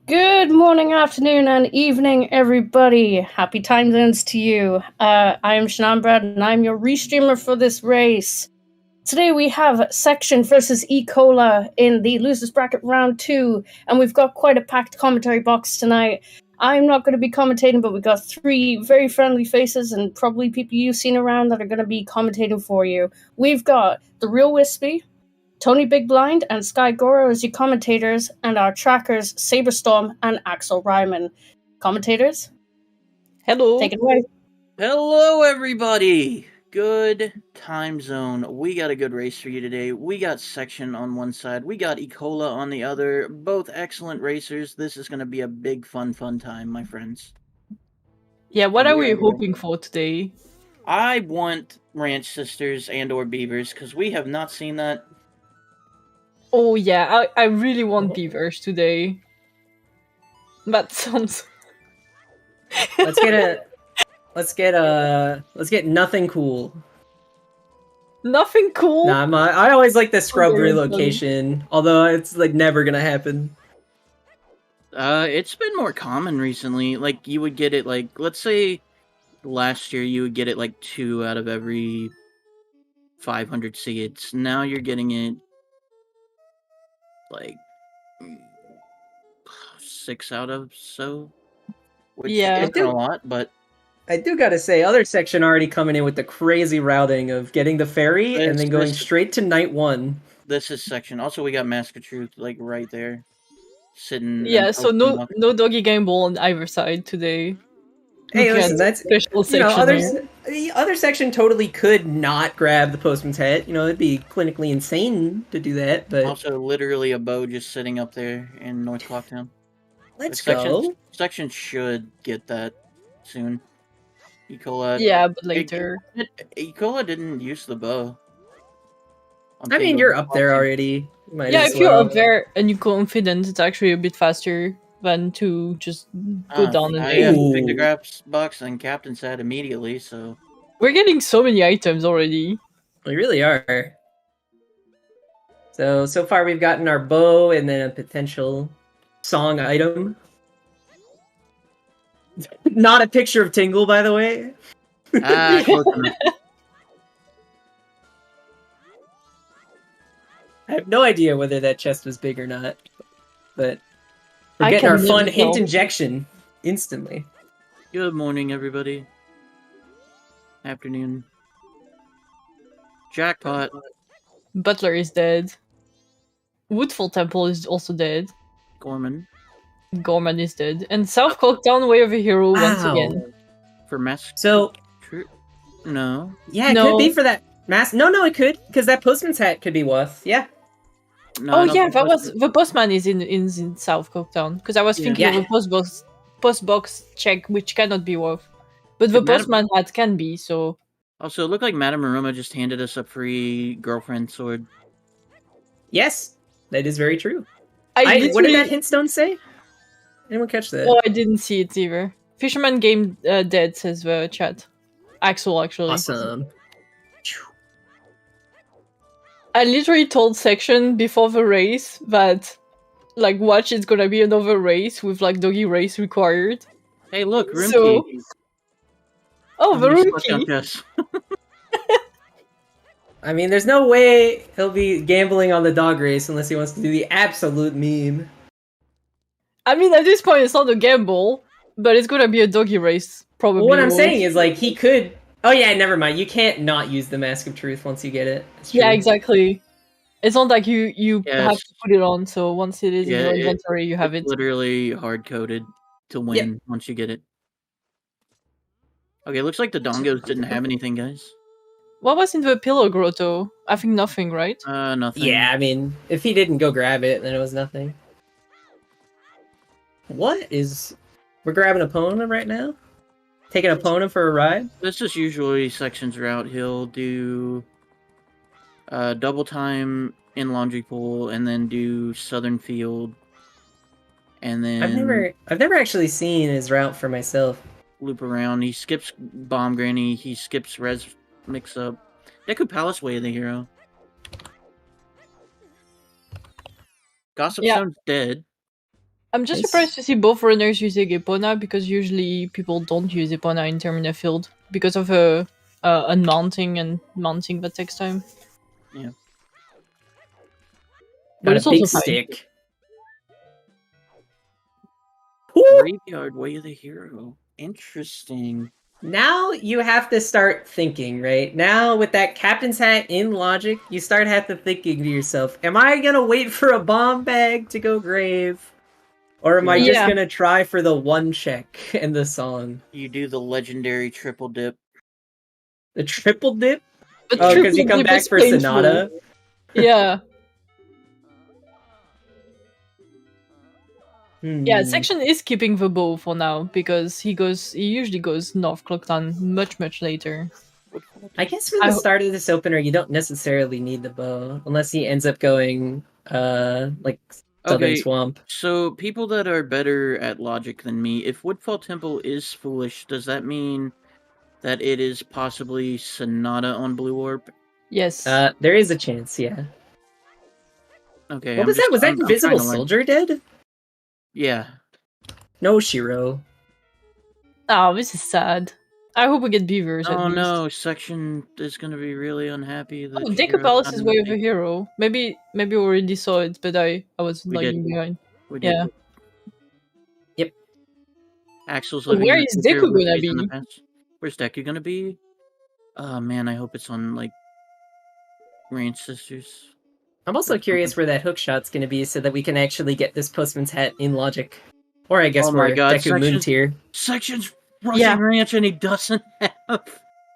Good morning, afternoon, and evening, everybody. Happy time zones to you. I am Shannon and I'm your restreamer for this race. Today we have Section versus ICola in the losers bracket round 2, and we've got quite a packed commentary box tonight. I'm not going to be commentating, but we've got 3 very friendly faces and probably people you've seen around that are going to be commentating for you. We've got The Real Wispy, Tony Big Blind, and Sky Goro as your commentators, and our trackers Saberstorm and Axel Ryman. Commentators, Hello. take it away. Hello, everybody. Good time zone. We got a good race for you today. We got Section on one side. We got ICola on the other. Both excellent racers. This is going to be a big, fun time, my friends. Yeah, what are we hoping for today? I want Ranch Sisters and/or Beavers because we have not seen that. Oh yeah, I really want beavers today. That sounds. Let's get nothing cool. Nothing cool. Nah, I always like the scrub Okay, relocation, although it's like never gonna happen. It's been more common recently. Like you would get it like, let's say last year you would get it like 2 out of every 500 seeds. Now you're getting it like 6 out of so. Which isn't a lot, but I do gotta say, other section already coming in with the crazy routing of getting the ferry and then going straight to night 1. This is section. Also, we got Mask of Truth like right there, sitting. Yeah, so no doggy game ball on either side today. Hey, listen, that's special section. The other section totally could not grab the postman's hat. You know, it'd be clinically insane to do that. But also, literally a bow just sitting up there in North Clocktown. Let's go. Section should get that soon. ICola. Yeah, but later. ICola didn't use the bow. I mean, you're up there already. Yeah, if you're up there and you're confident, it's actually a bit faster than to just go down and pick the grabs box and Captain said immediately, so... We're getting so many items already. We really are. So far we've gotten our bow and then a potential song item. Not a picture of Tingle, by the way. Close enough. I have no idea whether that chest was big or not, but we're getting our fun hint injection instantly. Good morning, everybody. Afternoon. Jackpot. Butler is dead. Woodfall Temple is also dead. Gorman is dead. And South Clocktown Way of a Hero once again. For Mask. So... No. Yeah, it could be for that mask. No, it could. Because that postman's hat could be worth. Yeah. No, that was... The postman is in South Clocktown. Because I was thinking of a post box check, which cannot be worth. But the postman hat can be, so... Also, it looked like Madame Aroma just handed us a free girlfriend sword. Yes, that is very true. What did that hint stone say? Anyone catch that? Oh, I didn't see it either. Fisherman Game dead, says the chat. Axel, actually. Awesome. I literally told Section before the race that, like, watch, it's gonna be another race with, like, doggy race required. Hey, look, Roomkey. Oh, the Roomkey. I mean, there's no way he'll be gambling on the dog race unless he wants to do the absolute meme. I mean, at this point, it's not a gamble, but it's gonna be a doggy race, probably. Well, what I'm saying is, like, he could... Oh yeah, never mind. You can't not use the Mask of Truth once you get it. Yeah, exactly. It's not like you have to put it on, so once it is in your inventory, you have it. Literally hard-coded to win once you get it. Okay, looks like the Dongos didn't have anything, guys. What was in the pillow grotto? I think nothing, right? Nothing. Yeah, I mean, if he didn't go grab it, then it was nothing. What is... We're grabbing a opponent right now? Taking an opponent for a ride? This is usually Section's route. He'll do double time in Laundry Pool, and then do Southern Field, and then... I've never actually seen his route for myself. Loop around. He skips Bomb Granny. He skips Res Mix-Up. Deku Palace Way of the Hero. Gossip Stone's dead. I'm just surprised to see both runners using Epona, because usually people don't use Epona in Termina Field because of unmounting and mounting that takes time. Yeah. But it's a big also stick. Graveyard Way of the Hero. Interesting. Now you have to start thinking, right? Now with that captain's hat in logic, you start thinking to yourself, am I gonna wait for a bomb bag to go grave? Or am I just gonna try for the one check in the song? You do the legendary triple dip. The triple dip? Oh, because you come back for Sonata? Yeah. Yeah, Section is keeping the bow for now, because he usually goes North Clocktown much later. I guess for the start of this opener, you don't necessarily need the bow, unless he ends up going, like, Southern Swamp. So, people that are better at logic than me, if Woodfall Temple is foolish, does that mean that it is possibly Sonata on Blue Orb? Yes. There is a chance, yeah. Okay. What was that? Was that Invisible Soldier dead? Yeah. No, Shiro. Oh, this is sad. I hope we get beavers. Oh no, Section is gonna be really unhappy. Oh, Deku Palace is Way of a Hero. Maybe we already saw it, but I was lagging behind. We did. Yeah. Yep. Axel's living. Where is Deku gonna be? Where's Deku gonna be? Oh man, I hope it's on like Rain Sisters. I'm also curious where that hook shot's gonna be, so that we can actually get this Postman's Hat in logic. Or I guess we're Deku Moon tier. Section's rushing Ranch and he doesn't have.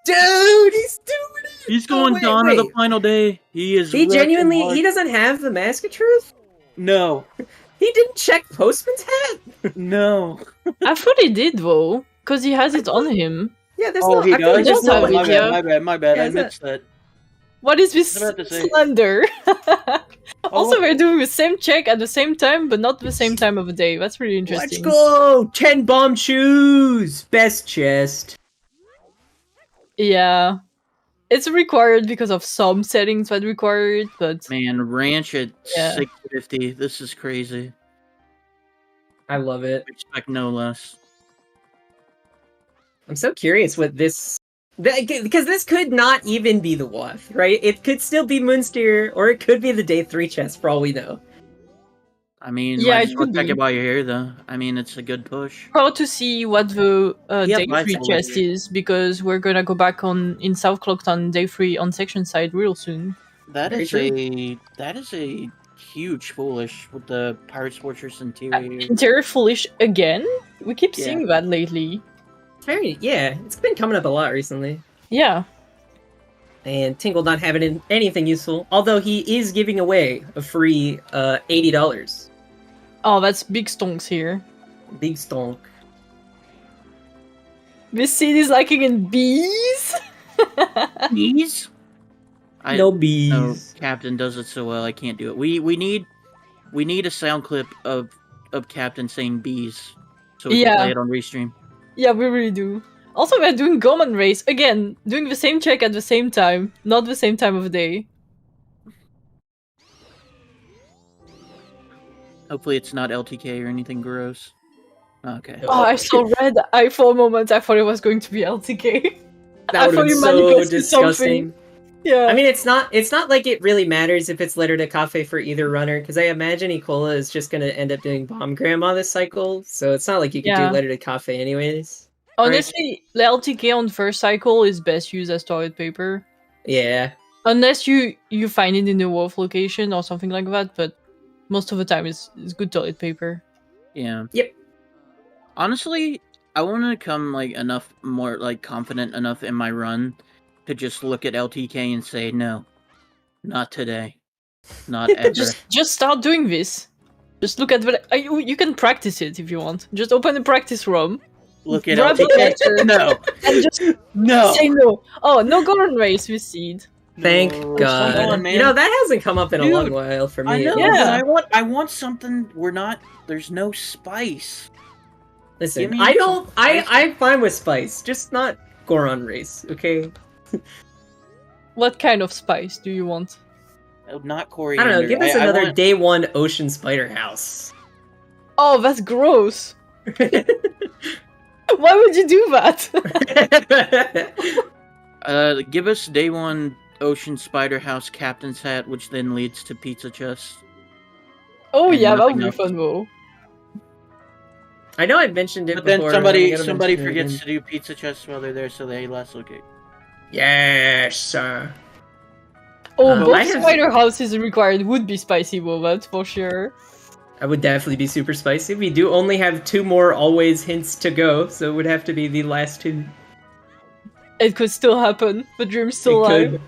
Dude, he's doing it! He's going Dawn of the Final Day. He is. He genuinely, he doesn't have the Mask of Truth? No. He didn't check Postman's Hat? No. I thought he did though, because he has it on him. Yeah, there's no. He does? My bad. I missed that. What is this slender? Also, we're doing the same check at the same time, but not the same time of the day. That's really interesting. Let's go! 10 bomb shoes! Best chest. Yeah. It's required because of some settings that require it, but... Man, Ranch at 650. This is crazy. I love it. Expect no less. I'm so curious what this... Because this could not even be the WAF, right? It could still be Moonsteer, or it could be the Day 3 chest, for all we know. I mean, yeah, it could check it while you're here, though. I mean, it's a good push. Proud to see what the Day 3 chest is, because we're gonna go back in South Clocktown Day 3 on Section side real soon. That is a huge foolish with the Pirates Fortress Interior. Interior foolish again? We keep seeing that lately. It's been coming up a lot recently. Yeah. And Tingle not having anything useful, although he is giving away a free $80. Oh, that's big stonks here. Big stonk. This seed is lacking in bees? Bees? No bees. No, Captain does it so well, I can't do it. We need a sound clip of Captain saying bees, so we can play it on Restream. Yeah, we really do. Also, we're doing Gorman Race. Again, doing the same check at the same time. Not the same time of the day. Hopefully it's not LTK or anything gross. Okay. Oh, I saw red. For a moment, I thought it was going to be LTK. That would have been so disgusting. Yeah. I mean, it's not like it really matters if it's Letter to Cafe for either runner, because I imagine ICola is just going to end up doing Bomb Grandma this cycle, so it's not like you can do Letter to Cafe anyways. Honestly, the LTK on first cycle is best used as toilet paper. Yeah. Unless you find it in the wolf location or something like that, but most of the time it's good toilet paper. Yeah. Yep. Honestly, I want to come more confident enough in my run to just look at LTK and say, no, not today. Not ever. Just start doing this. Just look at you can practice it if you want. Just open the practice room. Look at LTK. No. And just say no. Oh, no Goron Race with Seed. Thank God. On, man. That hasn't come up in a long while for me. I know, but I want something there's no spice. Listen, I'm fine with spice, just not Goron Race, okay? What kind of spice do you want? Not coriander. I don't know, give us another Day 1 Ocean Spider House. Oh, that's gross. Why would you do that? Give us day 1 Ocean Spider House Captain's Hat, which then leads to Pizza Chest. Oh And yeah, that would nothing be else. fun though. I know I mentioned it But before. then I'm gonna somebody mention it forgets again. to do Pizza Chests while they're there, so they last okay. Yes, sir. Oh, I both have- spider houses required would be spicy, well, that's for sure. I would definitely be super spicy. We do only have 2 more always hints to go, so it would have to be the last 2. It could still happen. The dream's still It alive. could.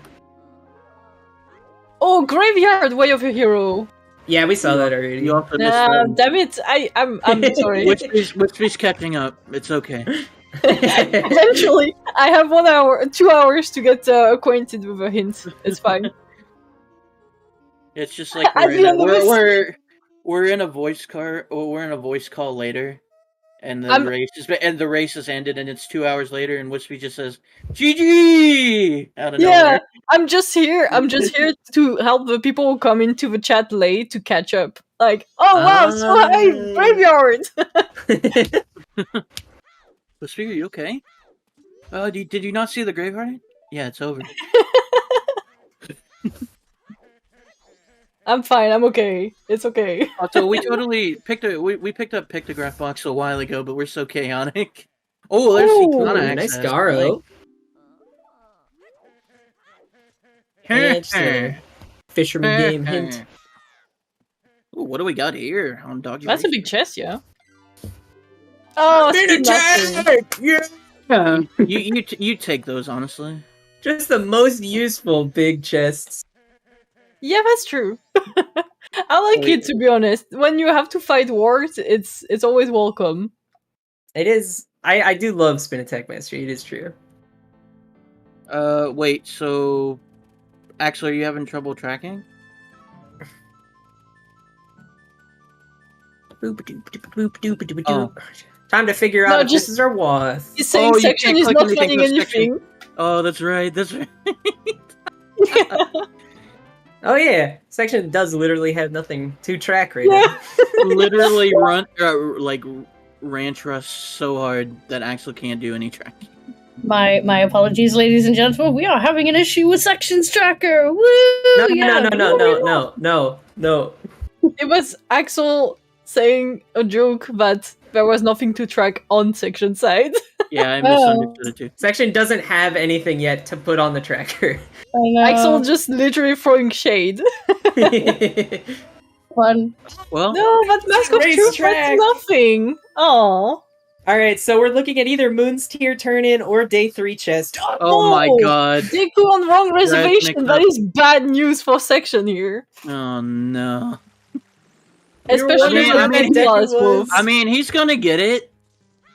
Oh, Graveyard, Way of a Hero. Yeah, we saw that already. You also missed that. Damn it! I'm sorry. Which catching up. It's okay. Eventually, I have 1 hour, 2 hours to get acquainted with a hint. It's fine. It's just like At the end of this- we're in a voice call later, and the race has ended, and it's 2 hours later, and Wispy just says GG out of nowhere. I'm just here to help the people who come into the chat late to catch up. Like, oh wow, so hi, Graveyard! Wispy, are you okay? Did you not see the graveyard? Yeah, it's over. I'm fine, I'm okay. It's okay. So we totally picked up Pictograph Box a while ago, but we're so chaotic. Oh, there's Icona nice access. Garo. Like... Fisherman game hint. Ooh, what do we got here on Doggy? That's a big chest, yeah. Oh, Yeah. You take those, honestly. Just the most useful big chests. Yeah, that's true. I like it, to be honest. When you have to fight wars, it's always welcome. It is. I do love Spin Attack Mastery. It is true. Wait. So, Axel, are you having trouble tracking? Oh. Time to figure out if this is our was. He's saying section is not finding anything. Oh, that's right. That's right. Oh yeah, section does literally have nothing to track right now. Literally ranch rush so hard that Axel can't do any tracking. My apologies, ladies and gentlemen. We are having an issue with sections tracker. Woo! No. It was Axel saying a joke that there was nothing to track on section side. Yeah, I misunderstood it too. Section doesn't have anything yet to put on the tracker. Axel just literally throwing shade. Fun. Well, no, but Mask of Truth has nothing. Aww. Alright, so we're looking at either Moon's Tier turn-in or Day 3 chest. Oh my god. Deku on wrong reservation. That is bad news for section here. Oh no. Especially I mean, he's gonna get it,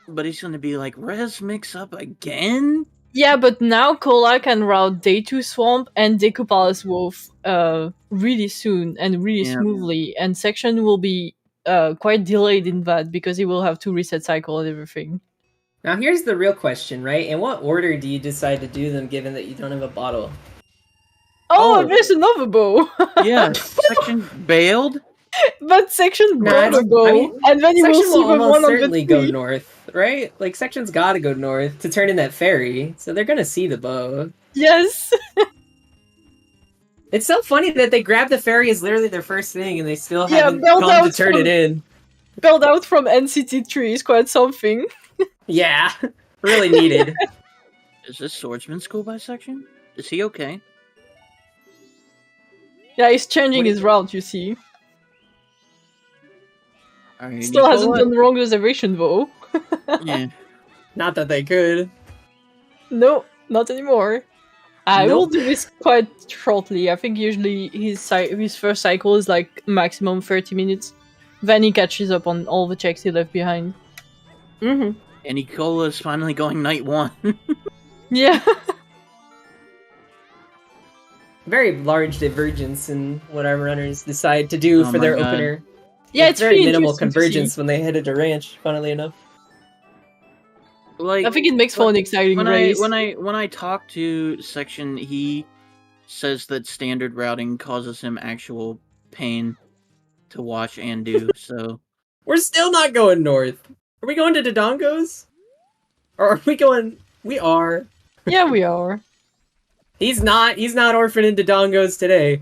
but he's gonna be like, res mix up again? Yeah, but now Cola can route Day 2 Swamp and Deku Palace Wolf really soon and really smoothly, and section will be quite delayed in that because he will have to reset cycle and everything. Now here's the real question, right? In what order do you decide to do them given that you don't have a bottle? Oh, there's another bow! Yeah, section bailed? But section brought a bow, and then you will see will one certainly of the go north, right? Like, section's gotta go north to turn in that ferry, so they're gonna see the bow. Yes! It's so funny that they grab the ferry as literally their first thing, and they still haven't gone to turn it in. Bailed out from NCT3 is quite something. Yeah, really needed. Is this swordsman school by section? Is he okay? Yeah, he's changing his route, you see. Right, still hasn't done the wrong reservation though. Yeah. Not that they could. No, not anymore. I will do this quite shortly. I think usually his first cycle is like maximum 30 minutes. Then he catches up on all the checks he left behind. Mm-hmm. And ICola is finally going night 1. Yeah. Very large divergence in what our runners decide to do for their opener. Yeah, it's very minimal convergence when they headed to ranch, funnily enough. Like, I think it makes for an exciting race. When I talk to section, he says that standard routing causes him actual pain to watch and do. So We're still not going north. Are we going to Dodongo's? Or are we going... We are. Yeah, we are. He's not orphaning Dodongo's today.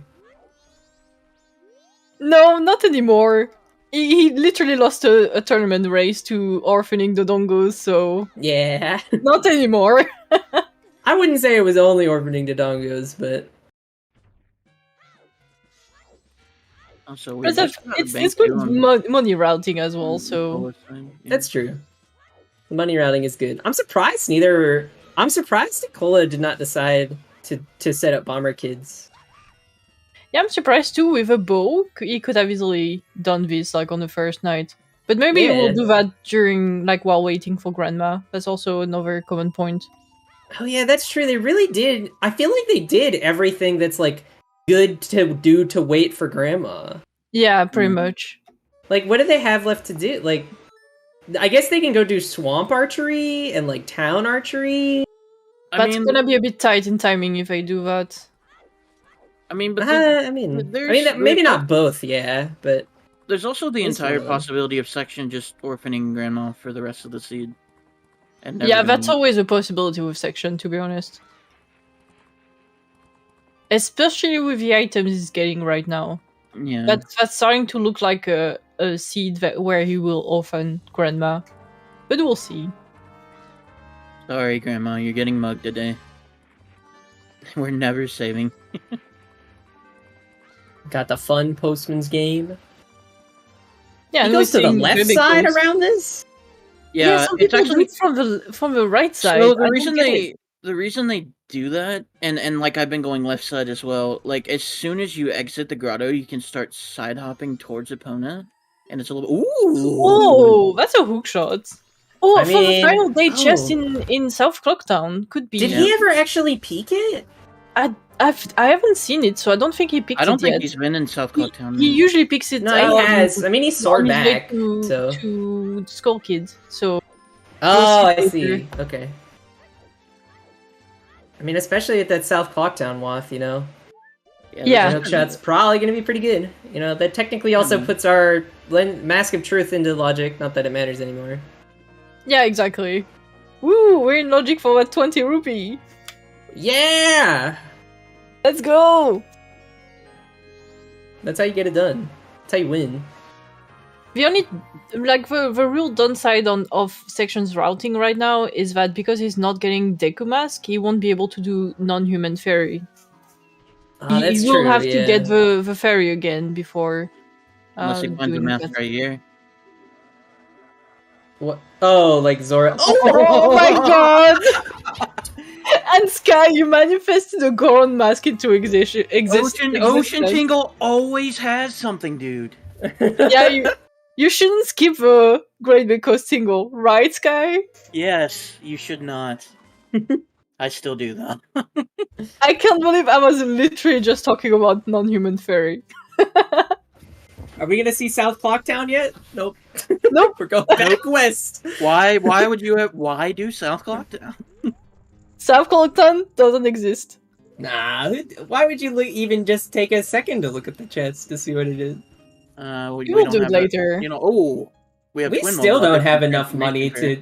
No, not anymore. He literally lost a tournament race to orphaning the Dongos, so... Yeah. Not anymore. I wouldn't say it was only orphaning Dodongo's, but... Also, But it's good money routing as well, so... That's true. The money routing is good. I'm surprised ICola did not decide to set up Bomber Kids. Yeah, I'm surprised too. With a bow, he could have easily done this like on the first night. But maybe he will do that during while waiting for Grandma. That's also another common point. Oh yeah, that's true. They really did. I feel like they did everything that's good to do to wait for Grandma. Yeah, pretty much. What do they have left to do? I guess they can go do swamp archery and town archery. That's gonna be a bit tight in timing if they do that. Maybe not both, yeah, but there's also the entire possibility of Section just orphaning Grandma for the rest of the seed. And that's always a possibility with Section, to be honest. Especially with the items he's getting right now. Yeah. That's starting to look like a seed where he will orphan Grandma. But we'll see. Sorry, Grandma, you're getting mugged today. We're never saving. Got the fun postman's game. Yeah, he goes to the left side around this? Yeah, it's actually from the right side. So the reason they do that, and I've been going left side as well, as soon as you exit the grotto, you can start side hopping towards Epona, and it's a little Oh, that's a hook shot. Oh, for the final day chest in South Clocktown could be. Did he ever actually peek it? I haven't seen it, so I don't think he picked it yet. I don't think he's been in South Clocktown. He usually picks it. No, he has. He's soared back to Skull Kid. So. Oh, I see. Okay. Especially at that South Clocktown waff, Yeah. The hook shot's probably gonna be pretty good. That technically also puts our Mask of Truth into logic. Not that it matters anymore. Yeah, exactly. Woo, we're in logic for a 20 rupee. Yeah! Let's go! That's how you get it done. That's how you win. The only, the real downside of Section's routing right now is that because he's not getting Deku Mask, he won't be able to do non-human fairy. He will have to get the fairy again before... Unless he finds a mask right here. What? Oh, Zora. Oh my god! And Sky, you manifested a Goron mask into existence. Ocean Tingle always has something, dude. Yeah, you shouldn't skip the Great Big Coast Tingle, right, Sky? Yes, you should not. I still do that. I can't believe I was literally just talking about non-human fairy. Are we gonna see South Clocktown yet? Nope. Nope. We're going back west. Why do South Clocktown? South Clocktown doesn't exist. Nah, why would you even just take a second to look at the chest to see what it is? We will do it later. We still don't have enough money to...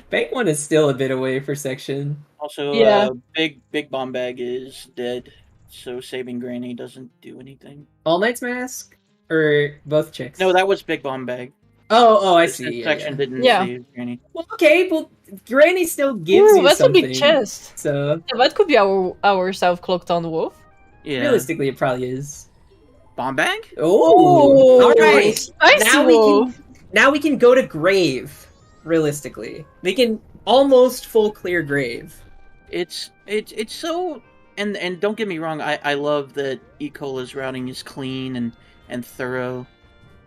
Bank 1 is still a bit away for Section. Also, Big Bomb Bag is dead. So saving Granny doesn't do anything. All Knight's Mask? Or both chicks? No, that was Big Bomb Bag. Oh, I see. Section didn't save Granny. Well, okay, well, Granny still gives you that's something. A big chest. So that could be our South Clocktown wolf. Yeah. Realistically, it probably is. Bomb Bag? Oh, all right. Now we can go to Grave. Realistically, they can almost full clear Grave. It's so. And don't get me wrong, I love that ICola's routing is clean and thorough,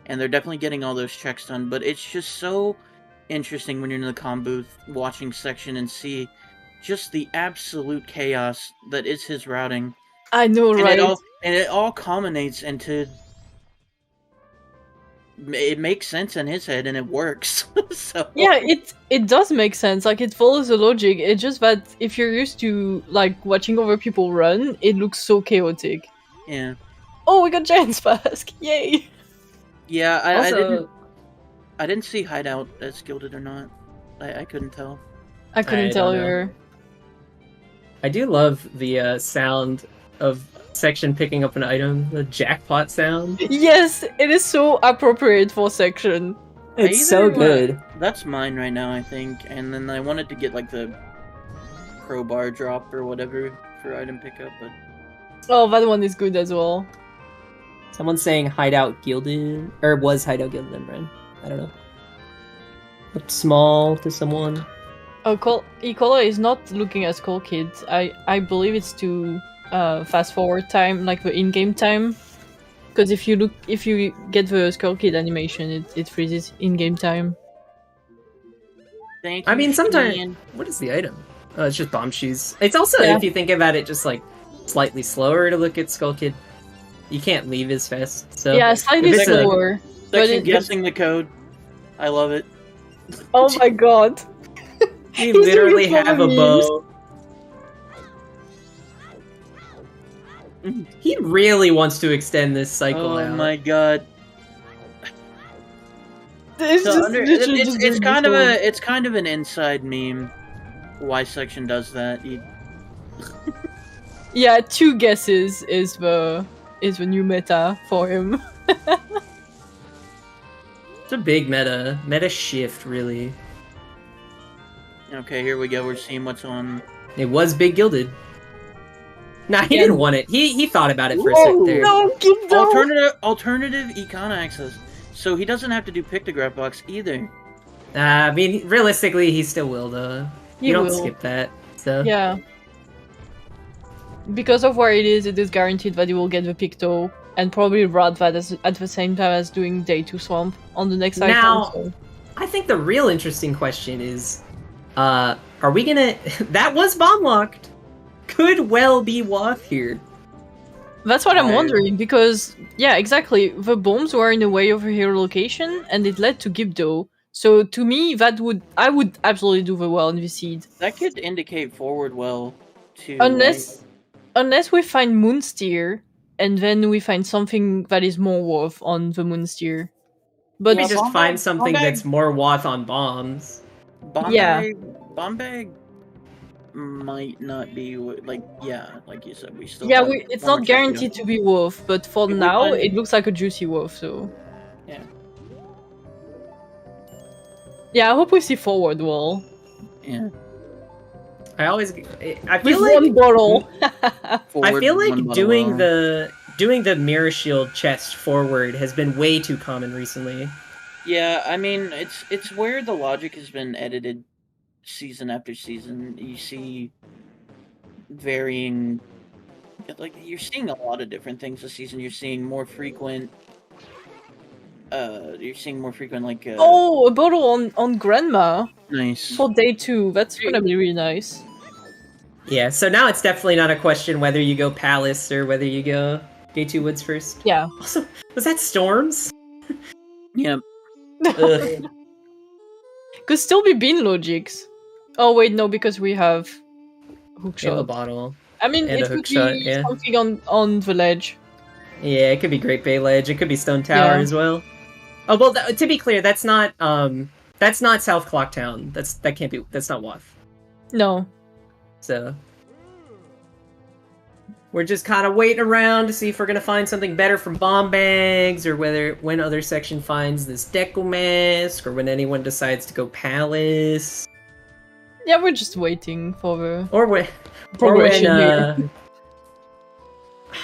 and they're definitely getting all those checks done, but it's just so interesting when you're in the comm booth watching Section and see just the absolute chaos that is his routing. I know, right? It all culminates into... It makes sense in his head, and it works. So yeah, it does make sense. It follows the logic. It's just that if you're used to watching other people run, it looks so chaotic. Yeah. Oh, we got Giant's Mask! Yay! Yeah, Also, I didn't see hideout as gilded or not. I couldn't tell. I couldn't I tell don't know. her. I do love the sound of section picking up an item, the jackpot sound. Yes, it is so appropriate for section. It's so good. That's mine right now, I think. And then I wanted to get like the crowbar drop or whatever for item pickup, but Oh, that one is good as well. Someone's saying hideout gilded, or was hideout gilded in Bren. I don't know. Looked small to someone. Oh, ICola is not looking at Skull Kid. I believe it's to fast forward time, like the in-game time. Because if you get the Skull Kid animation, it freezes in-game time. thank you. I mean, sometimes. Shane. What is the item? Oh, it's just bomb shoes. It's also, Yeah. if you think about it, just like slightly slower to look at Skull Kid. You can't leave as fast. So Yeah, slightly if it's a- slower. But Section it, guessing the code. I love it. oh my god. you He's literally doing have a memes. bow. He really wants to extend this cycle Oh out. my god. It's So just literally it's just kind of beautiful. it's kind of an inside meme. Why section does that? Yeah, 2 guesses is the new meta for him. It's a big meta shift, really. Okay, here we go. We're seeing what's on. It was big gilded. Nah, he Yeah. didn't want it. He thought about it for a sec there. No, give them. Alternative econ access. So he doesn't have to do pictograph box either. I mean, realistically, he still will, though. He You don't will. skip that. So Yeah. Because of where it is guaranteed that you will get the Picto, and probably rod that at the same time as doing Day 2 Swamp on the next item. Now- So. I think the real interesting question is, are we gonna... that was bomb locked. Could well be Waff here. That's what I'm Right. wondering, because, yeah, exactly, the bombs were in the way of her hero location, and it led to Gibdo. So to me, I would absolutely do the well in the seed. That could indicate forward well to Unless we find Moonsteer, and then we find something that is more worth on the Moonsteer. But We Yeah, just bomb find bag- something bomb bag. that's more Waff on bombs. Bomb bag might not be like you said, we still. yeah, have it's one more not check to guaranteed to be worth, but for If we now, find- it looks like a juicy worth, so... Yeah. Yeah, I hope we see forward wall. do. Yeah. I With feel like one bottle! I Forward, feel like one bottle doing well. the mirror shield chest forward has been way too common recently. Yeah, I mean it's where the logic has been edited season after season. You see varying, like you're seeing a lot of different things this season. You're seeing more frequent. Like. Oh, a bottle on Grandma Nice. for Day 2. That's gonna be really nice. Yeah, so now it's definitely not a question whether you go Palace or whether you go Day 2 Woods first. Yeah. Also, was that Storms? Yeah. Ugh. Could still be Bean Logics. Oh wait, no, because we have We have a Hookshot. bottle. I mean, and it a could hookshot, be yeah. something on the ledge. Yeah, it could be Great Bay Ledge. It could be Stone Tower Yeah. as well. Oh well, to be clear, that's not South Clocktown. That's not Waff. No. So we're just kind of waiting around to see if we're gonna find something better from bomb bags, or when other section finds this Deco mask, or when anyone decides to go Palace, Yeah, we're just waiting for the or when progression here.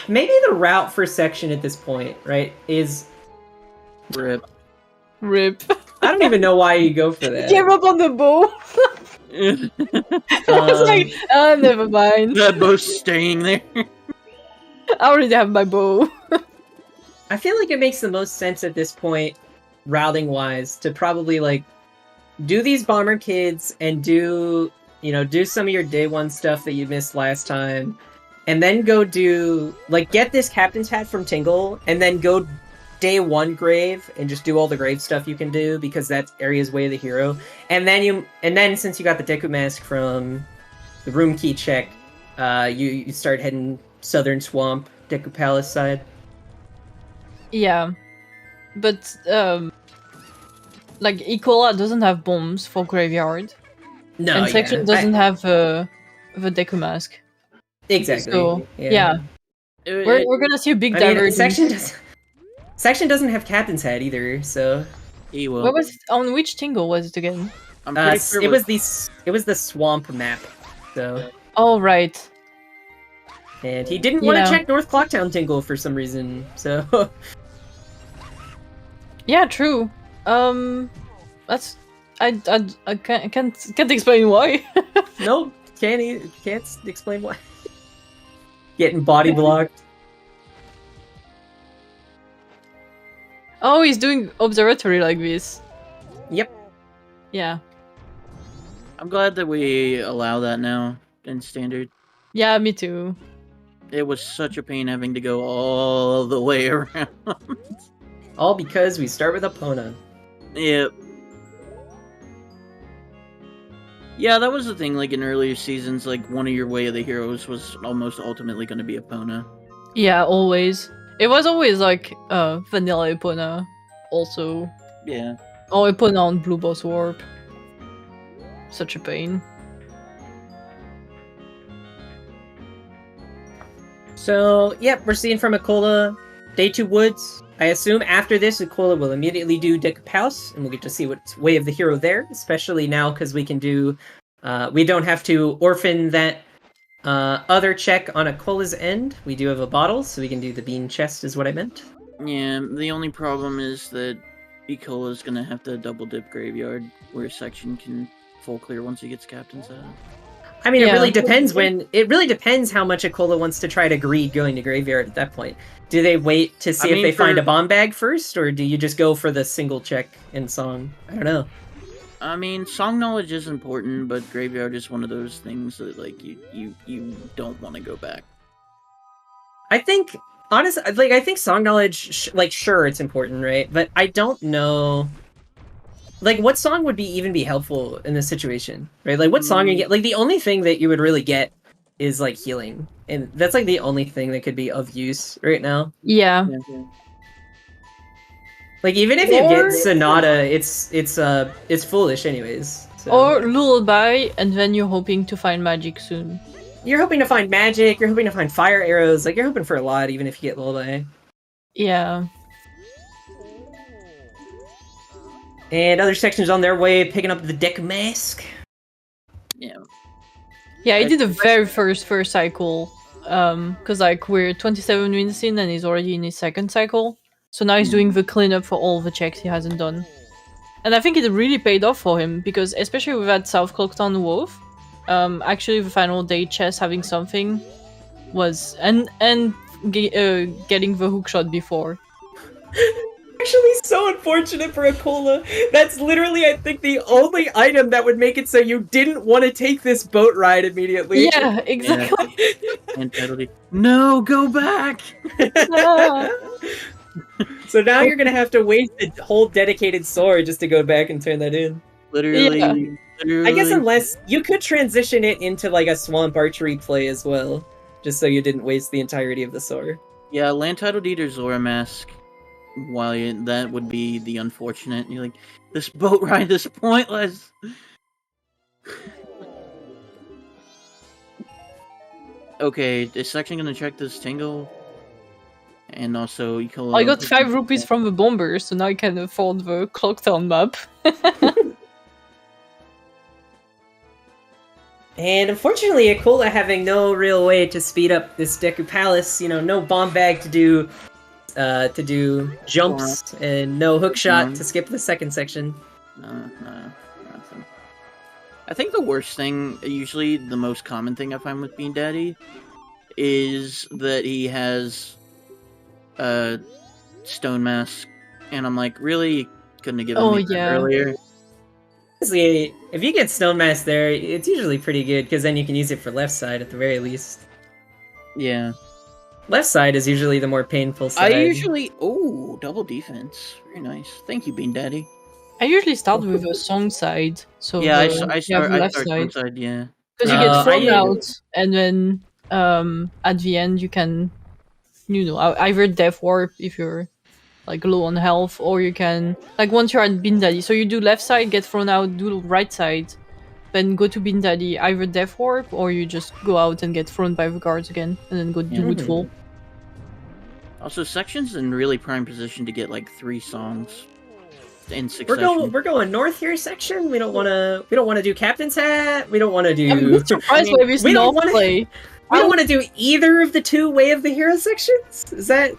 maybe the route for section at this point, right, is Rip. Rip. I don't even know why you go for that. Gave up on the bow. I was like, never mind. That bow's staying there. I already have my bow. I feel like it makes the most sense at this point, routing wise, to probably like do these bomber kids and do some of your day 1 stuff that you missed last time, and then go do get this captain's hat from Tingle, and then go day 1 grave and just do all the grave stuff you can do, because that area's way of the hero. And then since you got the Deku mask from the room key check, you start heading Southern Swamp, Deku Palace side. Yeah. but like ICola doesn't have bombs for graveyard, No, and section doesn't have the Deku mask. exactly. So yeah, we're gonna see a big divergence. Section doesn't have Captain's Head either, so He will. What was on which tingle was it again? I'm pretty sure it was the swamp map. So Oh right. and he didn't want Yeah. to check North Clocktown Tingle for some reason. So Yeah, true. That's I can't explain why. nope, can't explain why. Getting body blocked. Oh, he's doing observatory like this. Yep. Yeah. I'm glad that we allow that now in standard. Yeah, me too. It was such a pain having to go all the way around. All because we start with Epona. Yep. Yeah, that was the thing, like in earlier seasons, like one of your way of the heroes was almost ultimately going to be Epona. Yeah, always. It was always like vanilla Epona also. Yeah. Or Epona on Blue Boss Warp. Such a pain. So, yep, we're seeing from ICola, Day 2 Woods. I assume after this, ICola will immediately do Deku Palace, and we'll get to see what's Way of the Hero there, especially now because we can do... we don't have to orphan that other check on ICola's end. We do have a bottle, so we can do the bean chest is what I meant. Yeah, the only problem is that Ecola's gonna have to double dip graveyard, where section can full clear once he gets captain's out. I mean, Yeah. it really depends how much ICola wants to try to greed going to graveyard at that point. Do they wait to see I if mean, they find for- a bomb bag first, or do you just go for the single check in song? I don't know. I mean, song knowledge is important, but graveyard is one of those things that, like, you don't want to go back. I think, honestly, like, I think song knowledge, sure, it's important, right? But I don't know, like, what song would even be helpful in this situation, right? Like, what song you get? Like, the only thing that you would really get is, like, healing. And that's, like, the only thing that could be of use right now. Yeah. Like, even if you Or- get Sonata, it's foolish anyways. So. Or Lullaby, and then you're hoping to find magic soon. You're hoping to find magic, you're hoping to find fire arrows, like, you're hoping for a lot, even if you get Lullaby. Yeah. And other sections on their way, picking up the Deku Mask. Yeah. Yeah, I did the very first cycle. Because like we're 27 minutes in and he's already in his second cycle. So now he's doing the cleanup for all the checks he hasn't done. And I think it really paid off for him, because especially with that South Clocktown Wolf, actually the final day chess having something was and getting the hook shot before. Actually, so unfortunate for ICola. That's literally, I think, the only item that would make it so you didn't want to take this boat ride immediately. Yeah, exactly. And penalty. No, go back! Yeah. So now you're gonna have to waste a whole dedicated sword just to go back and turn that in. Literally, Yeah. literally. I guess unless you could transition it into like a swamp archery play as well, just so you didn't waste the entirety of the sword. Yeah, land title deed or Zora mask. That would be the unfortunate. You're like, this boat ride is pointless. Okay, is section gonna check this tingle? And also, I got 5 rupees from the bomber, so now I can afford the Clocktown map. And unfortunately, ICola having no real way to speed up this Deku Palace, no bomb bag to do jumps, and no hook shot to skip the second section. No, nothing. I think the worst thing, usually the most common thing I find with Bean Daddy, is that he has a stone mask, and I'm like, really? Couldn't have given me that earlier. Honestly, if you get Stone Mask there, it's usually pretty good, because then you can use it for left side at the very least. Yeah. Left side is usually the more painful side. Double defense. Very nice. Thank you, Bean Daddy. I usually start with a song side, so Yeah, I you start have the left front side. side, yeah. Because you get thrown I- out, and then at the end you can, either Death Warp if you're like low on health, or you can like once you're at Bin Daddy, so you do left side, get thrown out, do right side, then go to Bin Daddy, either Death Warp, or you just go out and get thrown by the guards again, and then go do Woodfall. Also, Section's in really prime position to get like 3 songs in succession. We're going north here, Section. We don't want to do Captain's Hat. We don't want to do. I'm surprised by this no play. We don't want to do either of the 2 Way of the Hero sections. Is that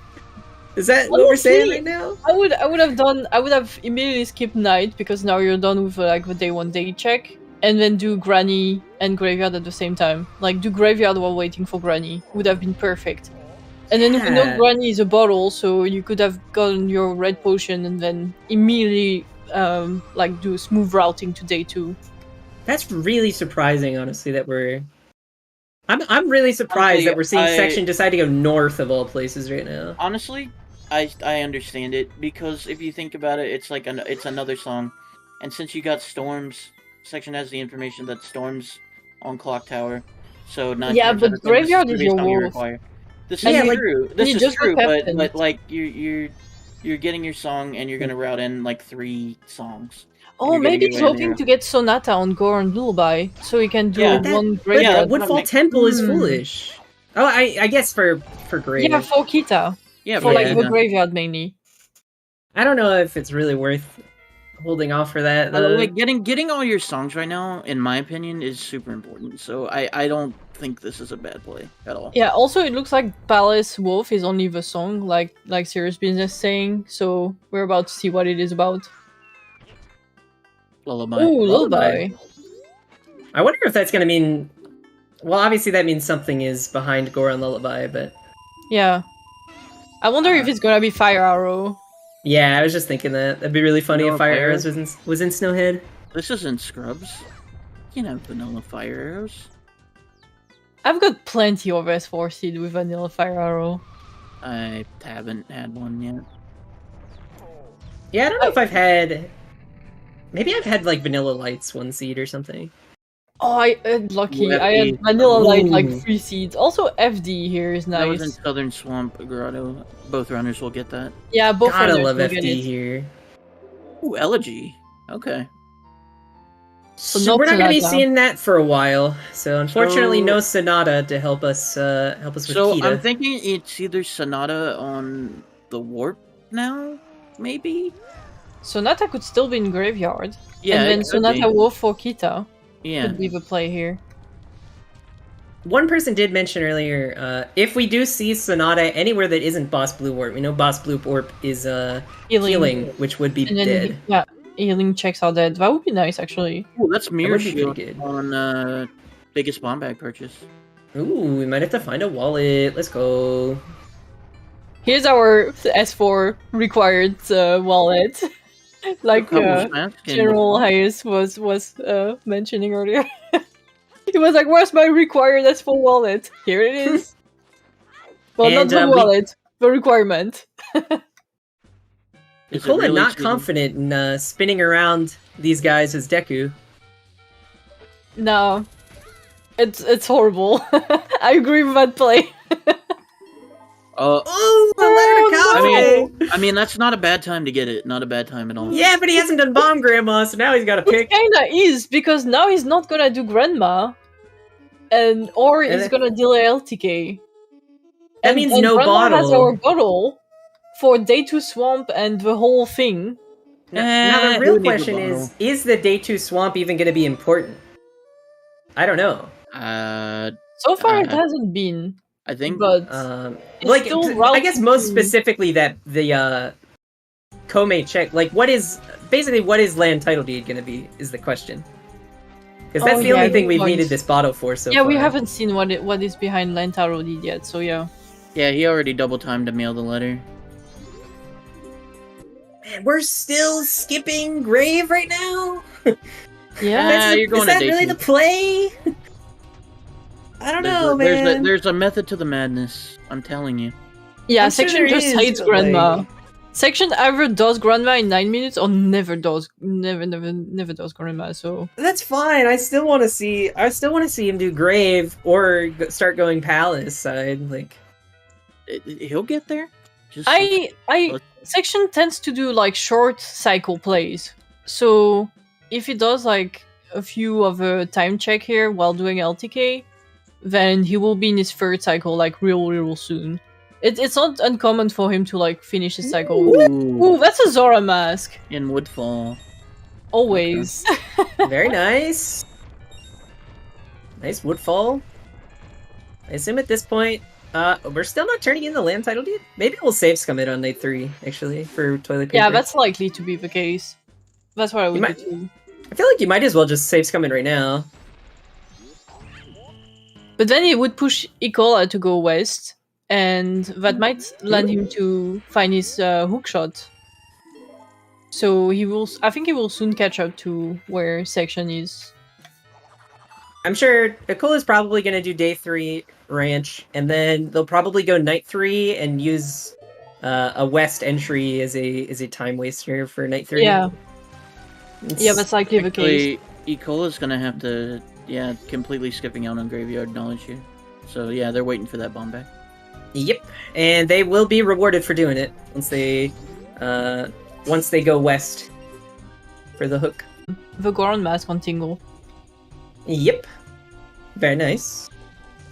what we're saying right now? I would have immediately skipped night, because now you're done with like the day 1 day check, and then do Granny and Graveyard at the same time. Like do Graveyard while waiting for Granny would have been perfect. And then we know Granny is a bottle, so you could have gotten your red potion and then immediately like do smooth routing to day 2. That's really surprising, honestly, that we're. I'm really surprised that we're seeing Section decide to go north of all places right now. Honestly, I understand it, because if you think about it, it's like it's another song, and since you got Storms, Section has the information that Storms on Clock Tower, so not. Yeah, but Graveyard is your wolf. This is true. This is true, but like you're getting your song and you're gonna route in like 3 songs. Oh, maybe he's hoping to get Sonata on Gore and Lullaby, so he can do one Graveyard. Yeah, Woodfall Temple is foolish. Oh, I guess for Grave. Yeah, for Kita. Yeah, for like the Graveyard mainly. I don't know if it's really worth holding off for that. Like getting all your songs right now, in my opinion, is super important. So I don't think this is a bad play at all. Yeah. Also, it looks like Palace Wolf is only the song, like Serious Business saying. So we're about to see what it is about. Lullaby. Ooh, Lullaby. I wonder if that's gonna mean. Well, obviously that means something is behind Gore and Lullaby, but yeah. I wonder if it's gonna be Fire Arrow. Yeah, I was just thinking that. That'd be really funny if Fire Arrows was in Snowhead. This isn't Scrubs. You know, vanilla Fire Arrows. I've got plenty of S4 seed with vanilla Fire Arrow. I haven't had one yet. Yeah, I don't know if I've had. Maybe I've had like Vanilla Lights 1 seed or something. Oh, lucky. I had Vanilla Light like 3 seeds. Also, FD here is nice. That was in Southern Swamp Grotto. Both runners will get that. Yeah, both Gotta runners love will FD get it. here. Ooh, Elegy. Okay. So we're not going to be seeing that for a while. So unfortunately, no Sonata to help us with So Kita. I'm thinking it's either Sonata on the Warp now, maybe? Sonata could still be in Graveyard. Yeah, and then Sonata Wolf for Kita. Yeah. Could be the play here. One person did mention earlier, if we do see Sonata anywhere that isn't Boss Blue Warp, we know Boss Blue Warp is healing, which would be dead. Yeah, healing checks are dead. That would be nice, actually. Ooh, that's Mirror That would be Shield pretty good. on biggest bomb bag purchase. Ooh, we might have to find a wallet. Let's go. Here's our S4 required wallet. Like General Hayes was mentioning earlier. He was like, where's my required S4 wallet? Here it is. Well, not the wallet, the requirement. ICola really not confident in spinning around these guys as Deku. No. It's horrible. I agree with that play. I mean, that's not a bad time to get it. Not a bad time at all. Yeah, but he hasn't done Bomb Grandma, so now he's got to pick. It kinda is, because now he's not gonna do Grandma. Or he's gonna delay LTK. That means and no Grandma bottle. Has our bottle for Day 2 Swamp and the whole thing. Now the real question is the Day 2 Swamp even going to be important? I don't know. So far it hasn't been. I think, but like, I guess most specifically that the Kome check, like, what is land title deed going to be is the question. Because that's the only thing we've needed this bottle for so far. Yeah, we haven't seen what is behind land title deed yet, so yeah. Yeah, he already double timed to mail the letter. Man, we're still skipping Grave right now? Yeah, you're going is that really the play? I don't know, man. There's a method to the madness. I'm telling you. Yeah, Section just hates Grandma. Section either does Grandma in 9 minutes or never does Grandma. So that's fine. I still want to see him do Grave or start going Palace side. Like he'll get there. Section tends to do like short cycle plays. So if he does like a few of a time check here while doing LTK, then he will be in his third cycle like real soon. It's not uncommon for him to like finish his cycle. Ooh, that's a Zora mask. In Woodfall. Always. Okay. Very nice. Nice Woodfall. I assume at this point, we're still not turning in the land title deed? Maybe we'll save scum it on night 3, actually, for toilet paper. Yeah, that's likely to be the case. That's what I would do too. I feel like you might as well just save scum it right now. But then it would push ICola to go west, and that might land him to find his hook shot. So he will. I think he will soon catch up to where Section is. I'm sure ICola's probably going to do day 3 ranch, and then they'll probably go night 3 and use a west entry as a time waster for night 3. Yeah. Yeah, that's likely the case. ICola's going to have to, completely skipping out on graveyard knowledge here. So yeah, they're waiting for that bomb back. Yep, and they will be rewarded for doing it once they go west for the hook. The Goron mask on Tingle. Yep. Very nice.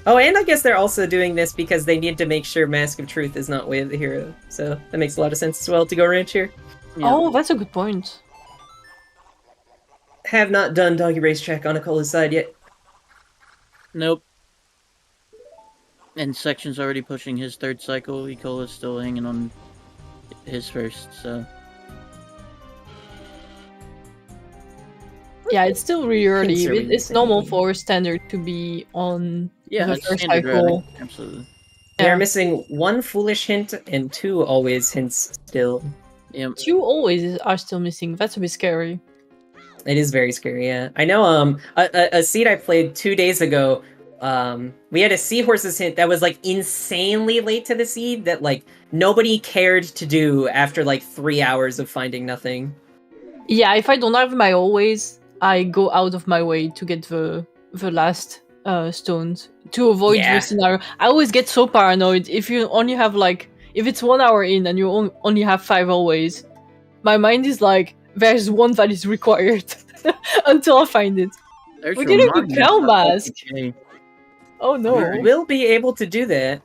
Oh, and I guess they're also doing this because they need to make sure Mask of Truth is not Way of the Hero. So that makes a lot of sense as well to go ranch here. Yeah. Oh, that's a good point. Have not done Doggy Racetrack on ICola's side yet. Nope. And Section's already pushing his third cycle. ICola's still hanging on his first, so... Yeah, it's still really early. Conservative It's normal thinking. for standard to be on the it's first standard cycle. routing, absolutely. They're missing 1 foolish hint and 2 always hints still. Yep. 2 always are still missing. That's a bit scary. It is very scary, yeah. I know a seed I played 2 days ago, we had a seahorse's hint that was like insanely late to the seed that like nobody cared to do after like 3 hours of finding nothing. Yeah, if I don't have my always, I go out of my way to get the last stones to avoid the scenario. I always get so paranoid if you only have like, if it's 1 hour in and you only have 5 always, my mind is like, there's one that is required until I find it. We're getting a cow mask. Oh no. We'll be able to do that.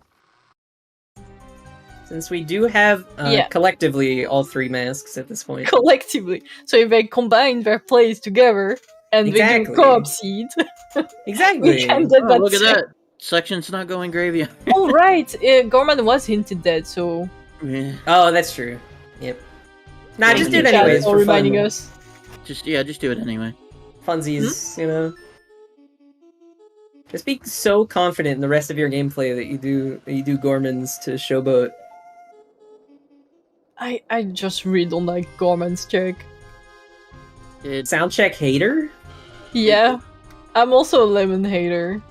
Since we do have collectively all 3 masks at this point. Collectively. So if they combine their plays together and they do co-op seed. Exactly. We can get that look at that. Section's not going graveyard. Oh right. Gorman was hinted dead, so... Yeah. Oh, that's true. Yep. Nah, just do it Chat anyways is for reminding fun. us. Just do it anyway. Funsies, you know. Just be so confident in the rest of your gameplay that you do Gormans to showboat. I just really don't like Gorman's check. Sound check hater? Yeah. I'm also a lemon hater.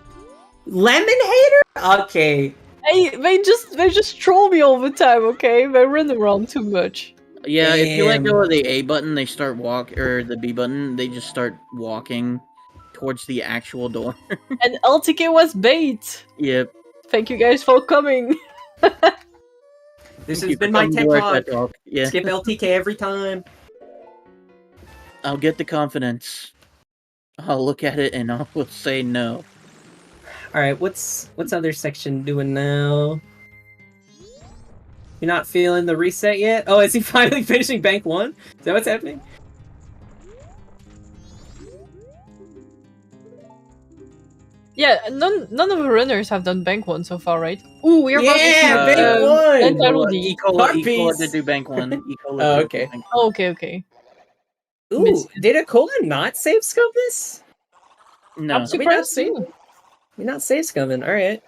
Lemon hater? Okay. They just troll me all the time, okay? They run around too much. Yeah, if you let go of the A button, they start or the B button, they just start walking towards the actual door. And LTK was bait! Yep. Thank you guys for coming! This has been my TED Talk. Yeah. Skip LTK every time. I'll get the confidence. I'll look at it and I will say no. Alright, what's other section doing now? You're not feeling the reset yet? Oh, is he finally finishing Bank 1? Is that what's happening? Yeah, none of the runners have done Bank 1 so far, right? Ooh, we're about to Bank 1! ICola did do Bank 1. Oh, okay. Oh, okay. Ooh, did ICola not save scum this? No. I'm surprised too. We're not save scumming, alright.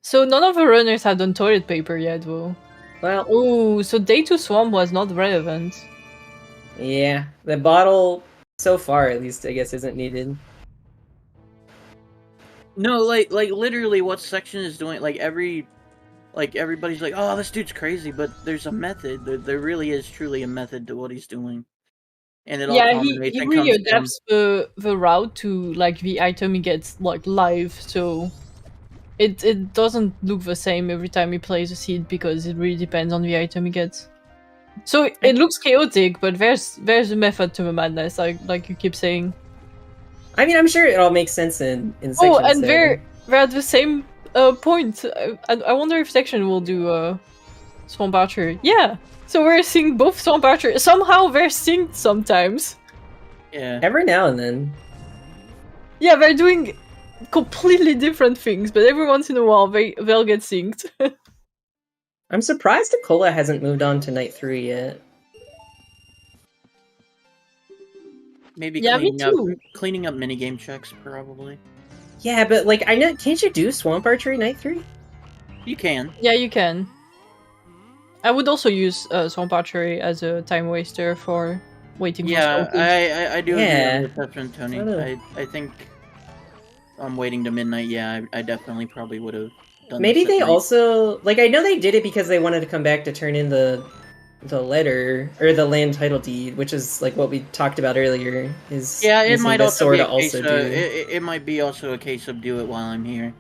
So none of the runners have done toilet paper yet, though. Well, ooh, so Day 2 Swamp was not relevant. Yeah, the bottle, so far at least, I guess, isn't needed. No, like literally what section is doing, everybody's like, oh, this dude's crazy, but there's a method. There really is truly a method to what he's doing. And it all he really adapts the route to, like, the item he gets, like, live, so... it doesn't look the same every time he plays a seed because it really depends on the item he gets. So it looks chaotic, but there's a method to the madness, like you keep saying. I mean, I'm sure it all makes sense in Section. Oh, and they're at the same point. I wonder if Section will do Swamp Archer. Yeah, so we're seeing both Swamp Archer. Somehow they're synced sometimes. Yeah. Every now and then. Yeah, they're doing completely different things, but every once in a while they'll get synced. I'm surprised ICola hasn't moved on to Night 3 yet. Maybe Yeah, me too. cleaning up minigame checks, probably. Yeah, but like, I know, can't you do Swamp Archery Night 3? You can. Yeah, you can. I would also use Swamp Archery as a time waster for waiting for Skull Kid. I do Yeah. agree with that, Tony. I think I'm waiting to midnight. Yeah, I definitely probably would have done. Maybe this at they night. also, like, I know they did it because they wanted to come back to turn in the letter or the land title deed, which is like what we talked about earlier. Is Yeah, it using might the also sword be a to case. also do. It might be also a case of do it while I'm here.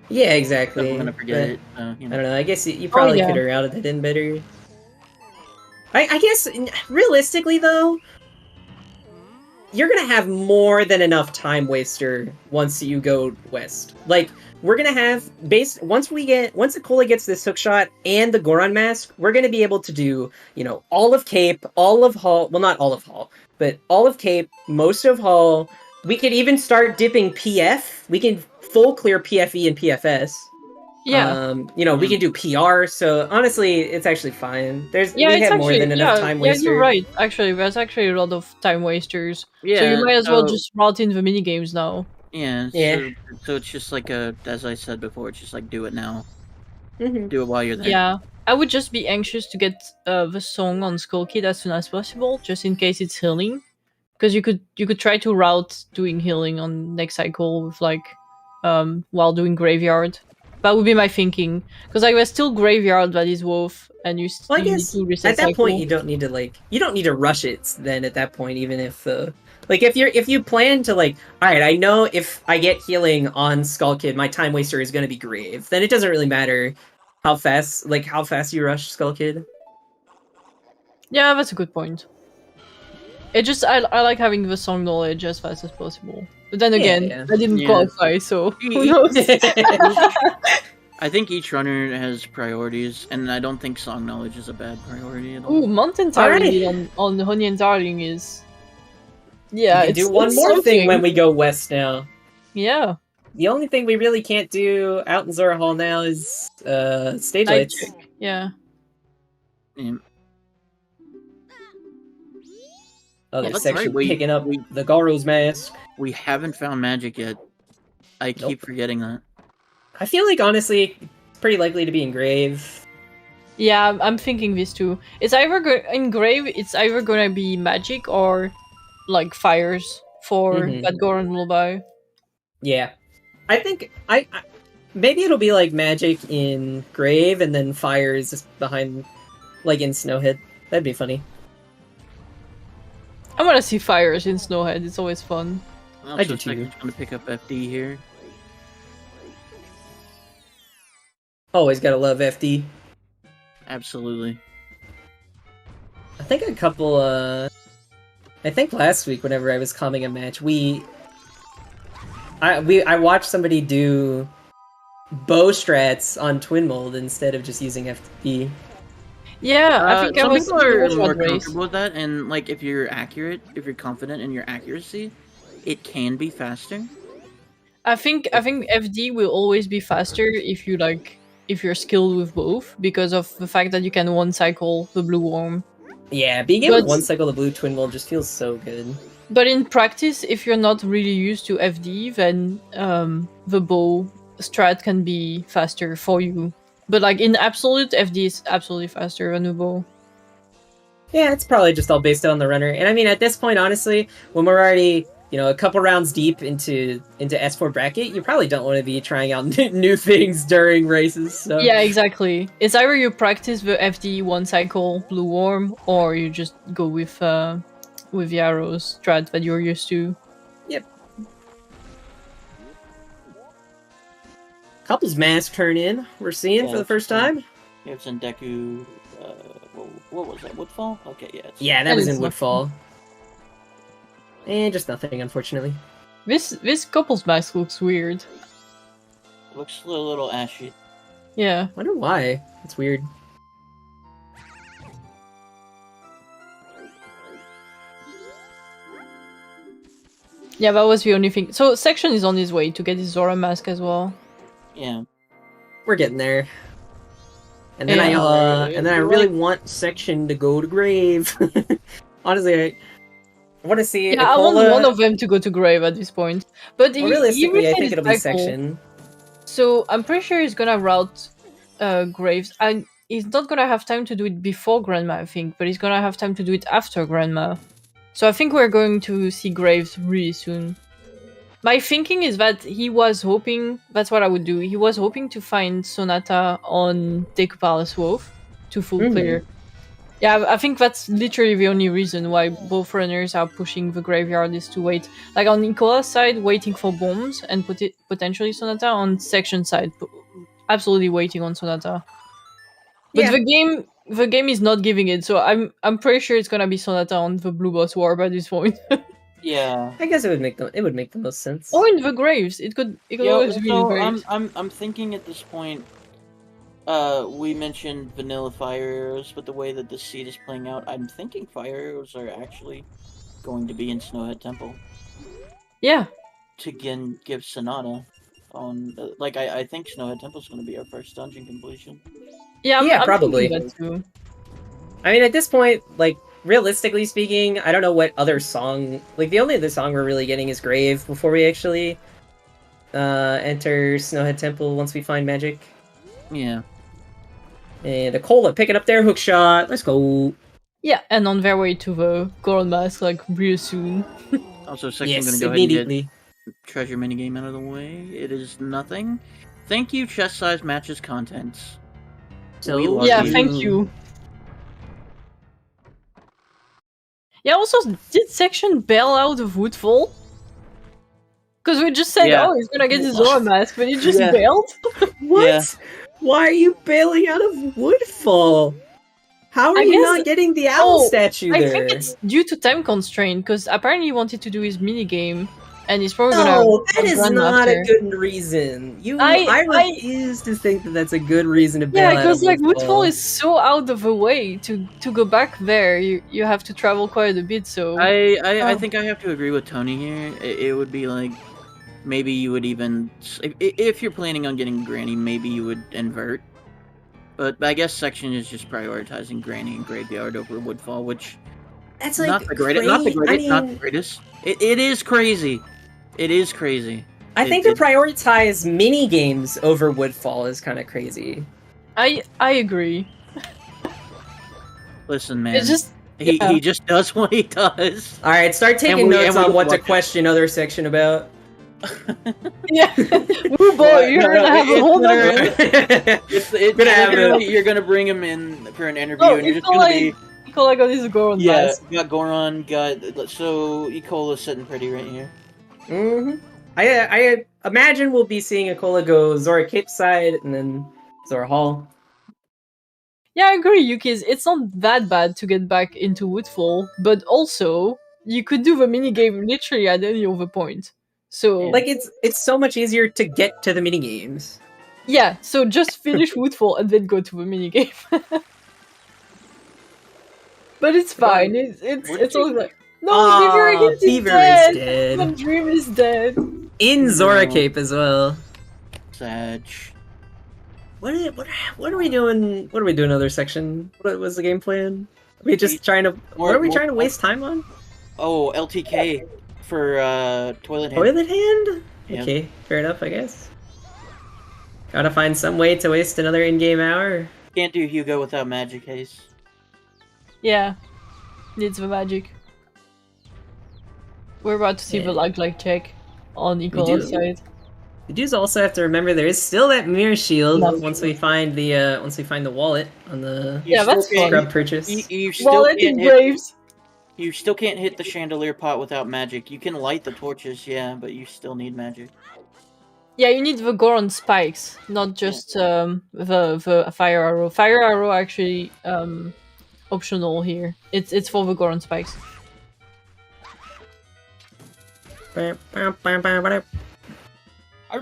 Yeah, exactly. I'm gonna forget it. You I know. don't know. I guess you probably yeah. could have routed that in better. I guess realistically though, you're gonna have more than enough time waster once you go west. Like we're gonna have once ICola gets this hookshot and the Goron mask, we're gonna be able to do, all of Cape, all of Hall. Well, not all of Hall, but all of Cape, most of Hall. We could even start dipping PF. We can full clear PFE and PFS. Yeah. We can do PR. So honestly, it's actually fine. We have actually, more than enough time waster. Yeah, you're right. Actually, there's actually a lot of time wasters. Yeah, so you might as well just route in the minigames now. Yeah. Yeah. So it's just like as I said before, it's just like do it now. Mm-hmm. Do it while you're there. Yeah. I would just be anxious to get the song on Skull Kid as soon as possible, just in case it's healing. Because you could try to route doing healing on next cycle with while doing Graveyard. That would be my thinking. Because there's still Graveyard that is Wolf, and you still need to reset at that cycle. point you don't need to rush it. Then at that point, even if if you plan to all right, I know if I get healing on Skull Kid, my time waster is going to be Grave. Then it doesn't really matter how fast you rush Skull Kid. Yeah, that's a good point. It just I like having the song knowledge as fast as possible. But then again, I didn't qualify, so who knows? I think each runner has priorities, and I don't think song knowledge is a bad priority at all. Ooh, Mountain Tiling on Honey and Darling is... Yeah, we can do one more thing when we go west now. Yeah. The only thing we really can't do out in Zora Hall now is stage lights. Yeah. Other section picking up the Garo's mask. We haven't found magic yet. I keep forgetting that. I feel like, honestly, it's pretty likely to be in Grave. Yeah, I'm thinking this too. It's either in Grave, it's either gonna be magic or fires for that Goron Lullaby. Yeah. I think maybe it'll be magic in Grave and then fires behind in Snowhead. That'd be funny. I want to see fires in Snowhead. It's always fun. I do too. I'm gonna pick up FD here. Always gotta love FD. Absolutely. I think I think last week whenever I was calming a match, I watched somebody do bow strats on Twin Mold instead of just using FD. Yeah, I think some people are more race. comfortable with that, and if you're accurate, if you're confident in your accuracy, it can be faster. I think FD will always be faster if you're skilled with both, because of the fact that you can one cycle the blue worm. Yeah, being able to one cycle the blue Twin Mold just feels so good. But in practice, if you're not really used to FD, then the bow strat can be faster for you. But in absolute, FD is absolutely faster than the bow. Yeah, it's probably just all based on the runner. And I mean, at this point, honestly, when we're already a couple rounds deep into S4 bracket, you probably don't want to be trying out new things during races. So. Yeah, exactly. It's either you practice the FD one cycle blue worm, or you just go with the arrows strat that you're used to. Yep. Couples mask turn in. We're seeing for the first time. You have Sendeku. What was that? Woodfall? Okay, yeah. Yeah, that was in Woodfall. And just nothing, unfortunately. This couple's mask looks weird. Looks a little ashy. Yeah. Wonder why. It's weird. Yeah, that was the only thing. So Section is on his way to get his Zora mask as well. Yeah. We're getting there. And then I really want Section to go to Grave. Honestly, I want to see. Yeah, I want one of them to go to Grave at this point. But realistically, I think it'll be Section. So I'm pretty sure he's gonna route Graves. And he's not gonna have time to do it before Grandma, I think, but he's gonna have time to do it after Grandma. So I think we're going to see Graves really soon. My thinking is that he was hoping, that's what I would do, he was hoping to find Sonata on Deku Palace Wolf to full clear. Yeah, I think that's literally the only reason why both runners are pushing the graveyard is to wait. Like on ICola's side, waiting for bombs and potentially Sonata. On Section side, absolutely waiting on Sonata. But the game is not giving it, so I'm pretty sure it's gonna be Sonata on the Blue Boss War by this point. Yeah. I guess it would make the most sense. Or in the Graves, it could always be in the Graves. I'm thinking at this point. We mentioned vanilla fire arrows, but the way that the seed is playing out, I'm thinking fire arrows are actually going to be in Snowhead Temple. Yeah. To again give Sonata on, I think Snowhead Temple is going to be our first dungeon completion. Yeah, I'm probably. That too. I mean, at this point, realistically speaking, I don't know what other song. The only other song we're really getting is Grave before we actually enter Snowhead Temple once we find magic. Yeah. And ICola picking up their hook shot. Let's go. Yeah, and on their way to the gold mask real soon. Also, Section going to go ahead and get treasure minigame out of the way. It is nothing. Thank you, chest size matches contents. So yeah, thank you. Yeah, also, did Section bail out of Woodfall? Because we just said, oh, he's gonna get his Zora mask, but he just bailed? What? Yeah. Why are you bailing out of Woodfall? How are you not getting the owl statue there? I think it's due to time constraint, because apparently he wanted to do his minigame, and he's probably gonna... No, that is not a good reason. I refuse to think that that's a good reason to bail out of because Woodfall. Woodfall is so out of the way. To go back there, you have to travel quite a bit, so... I think I have to agree with Tony here. It would be maybe you would even... If you're planning on getting Granny, maybe you would invert. But I guess Section is just prioritizing Granny and Graveyard over Woodfall, which... That's not the greatest. Not the greatest. It is crazy. It is crazy. I think to prioritize mini games over Woodfall is kind of crazy. I agree. Listen, man. It's just he just does what he does. All right, start taking notes on what to question other section about. Yeah. Ooh, boy, you're gonna have a whole nother. You're gonna bring him in for an interview, and you're just gonna be. ICola got his Goron. Yeah, got Goron. So ICola's sitting pretty right here. Mm-hmm. I imagine we'll be seeing ICola go Zora Cape side and then Zora Hall. Yeah, I agree, Yuki's. It's not that bad to get back into Woodfall, but also you could do the minigame literally at any other point. So it's so much easier to get to the minigames. Yeah, so just finish Woodfall and then go to the minigame. But it's fine. It's all like no, Beaver is dead. The dream is dead. In Zora Cape as well. Sad. What are we doing? What are we doing? Other section? What was the game plan? Are we just trying to? What are we trying to waste time on? Oh, LTK for Toilet Hand. Toilet Hand? Yep. Okay, fair enough, I guess. Gotta find some way to waste another in-game hour. Can't do Hugo without Magic Haze. Yeah, needs the magic. We're about to see the lag check on ICola's side. We do also have to remember there is still that mirror shield once we find the wallet on the that's scrub purchase. You still can't hit, you still can't hit the chandelier pot without magic. You can light the torches, yeah, but you still need magic. Yeah, you need the Goron spikes, not just the fire arrow. Fire arrow actually optional here. It's for the Goron spikes. I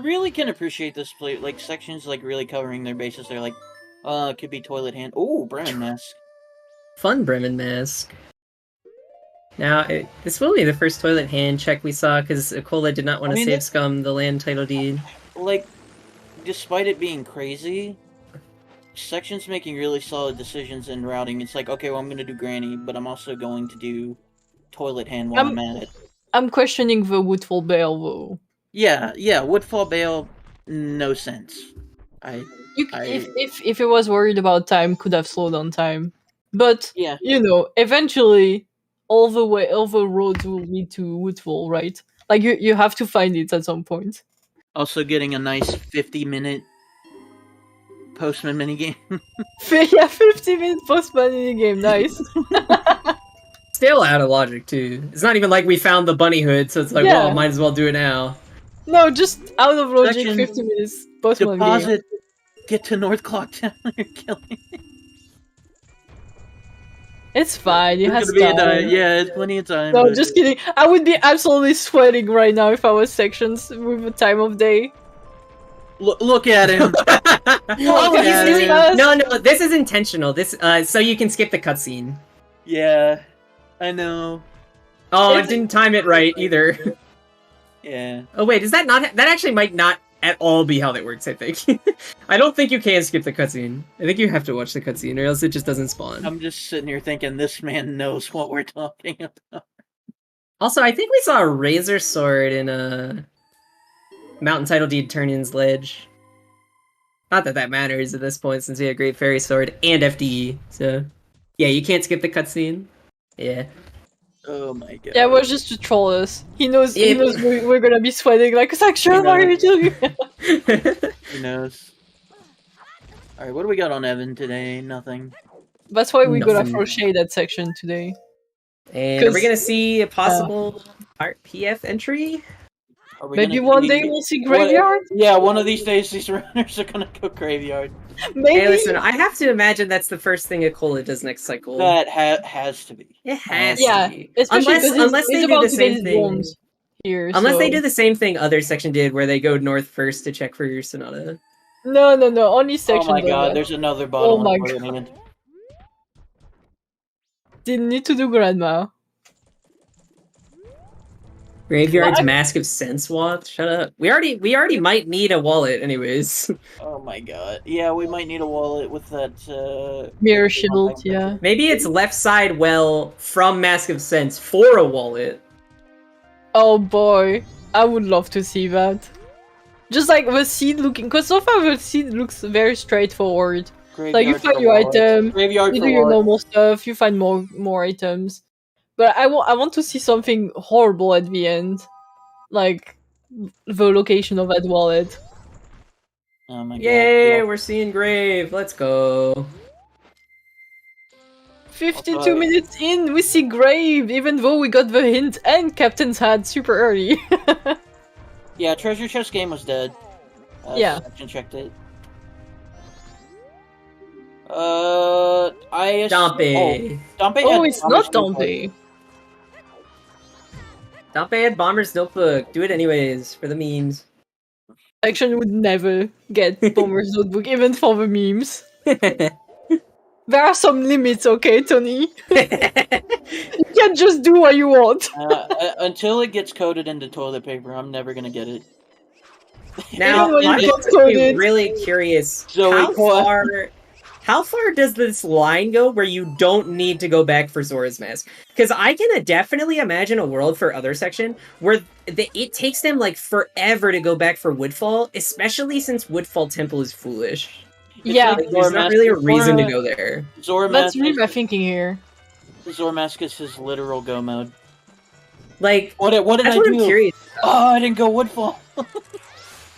really can appreciate this play, like sections like really covering their bases. They're like, it could be toilet hand. Oh, Bremen mask. Fun Bremen mask. Now, this will be the first toilet hand check we saw because ICola did not want to save Scum the land title deed. Like, despite it being crazy, section's making really solid decisions in routing. It's like, okay, well, I'm going to do Granny, but I'm also going to do toilet hand while I'm at it. I'm questioning the Woodfall Bale, though. Yeah, Woodfall Bale, no sense. If it was worried about time, could have slowed down time. But, yeah. you know, eventually, all the roads will lead to Woodfall, right? Like, you have to find it at some point. Also getting a nice 50-minute postman minigame. Yeah, 50-minute postman minigame, nice. Still out of logic, too. It's not even like we found the bunny hood, so it's like, well, might as well do it now. No, just out of logic, 50 minutes postman deposit, get to North Clocktown, you're killing me. It's fine, it has time. Yeah, it's plenty of time. No, just kidding. I would be absolutely sweating right now if I was sections with the time of day. Look at him! No, this is intentional. This, so you can skip the cutscene. Yeah, I know. Oh, it didn't time it right either. Yeah. Oh wait, is that not? That actually might not at all be how that works. I think. I don't think you can skip the cutscene. I think you have to watch the cutscene, or else it just doesn't spawn. I'm just sitting here thinking this man knows what we're talking about. Also, I think we saw a razor sword in a Mountain Title Deed Turn-In's Ledge. Not that matters at this point, since we have Great Fairy Sword and FDE. So, yeah, you can't skip the cutscene. Yeah. Oh my god. Yeah, it was just to troll us. He knows we're gonna be sweating like, Section, why are you doing it? He knows. Alright, what do we got on Evan today? Nothing. That's why we got a crochet that section today. And are we gonna see a possible PF entry? Maybe one day we'll see Graveyard? Yeah, one of these days these runners are gonna go Graveyard. Maybe. Hey, listen, I have to imagine that's the first thing ICola does next cycle. That has to be. It has to be. Unless they do the same thing. Here, unless they do the same thing other section did, where they go north first to check for your Sonata. No, only section. Oh my god, there's another bottle. Oh my god. Didn't need to do Grandma. Graveyard's Mask of Sense Walk? Shut up. We already might need a wallet anyways. Oh my god. Yeah, we might need a wallet with that mirror shield, yeah. Maybe it's left side well from Mask of Sense for a wallet. Oh boy. I would love to see that. Just like the seed looking, because so far the seed looks very straightforward. Graveyard, like you find your item, Graveyard you do your normal stuff, you find more items. But I want to see something horrible at the end. Like, the location of that wallet. Oh my god. Yay, we're seeing Grave. Let's go. 52 minutes in, we see Grave, even though we got the hint and Captain's Hat super early. Yeah, Treasure Chest game was dead. Yeah. Section checked it. Dompe. Oh, it's not Dompe. Dompe had Bomber's Notebook. Do it anyways, for the memes. Section would never get Bomber's Notebook, even for the memes. There are some limits, okay, Tony? You can't just do what you want. Until it gets coated into toilet paper, I'm never gonna get it. Now, I'm really curious. How far does this line go where you don't need to go back for Zora's Mask? Because I can definitely imagine a world for Other Section where it takes them like forever to go back for Woodfall, especially since Woodfall Temple is foolish. Yeah, there's not really a reason to go there. That's really my thinking here. Zora Mask is his literal go mode. Like, what did I do? I'm curious. Oh, I didn't go Woodfall.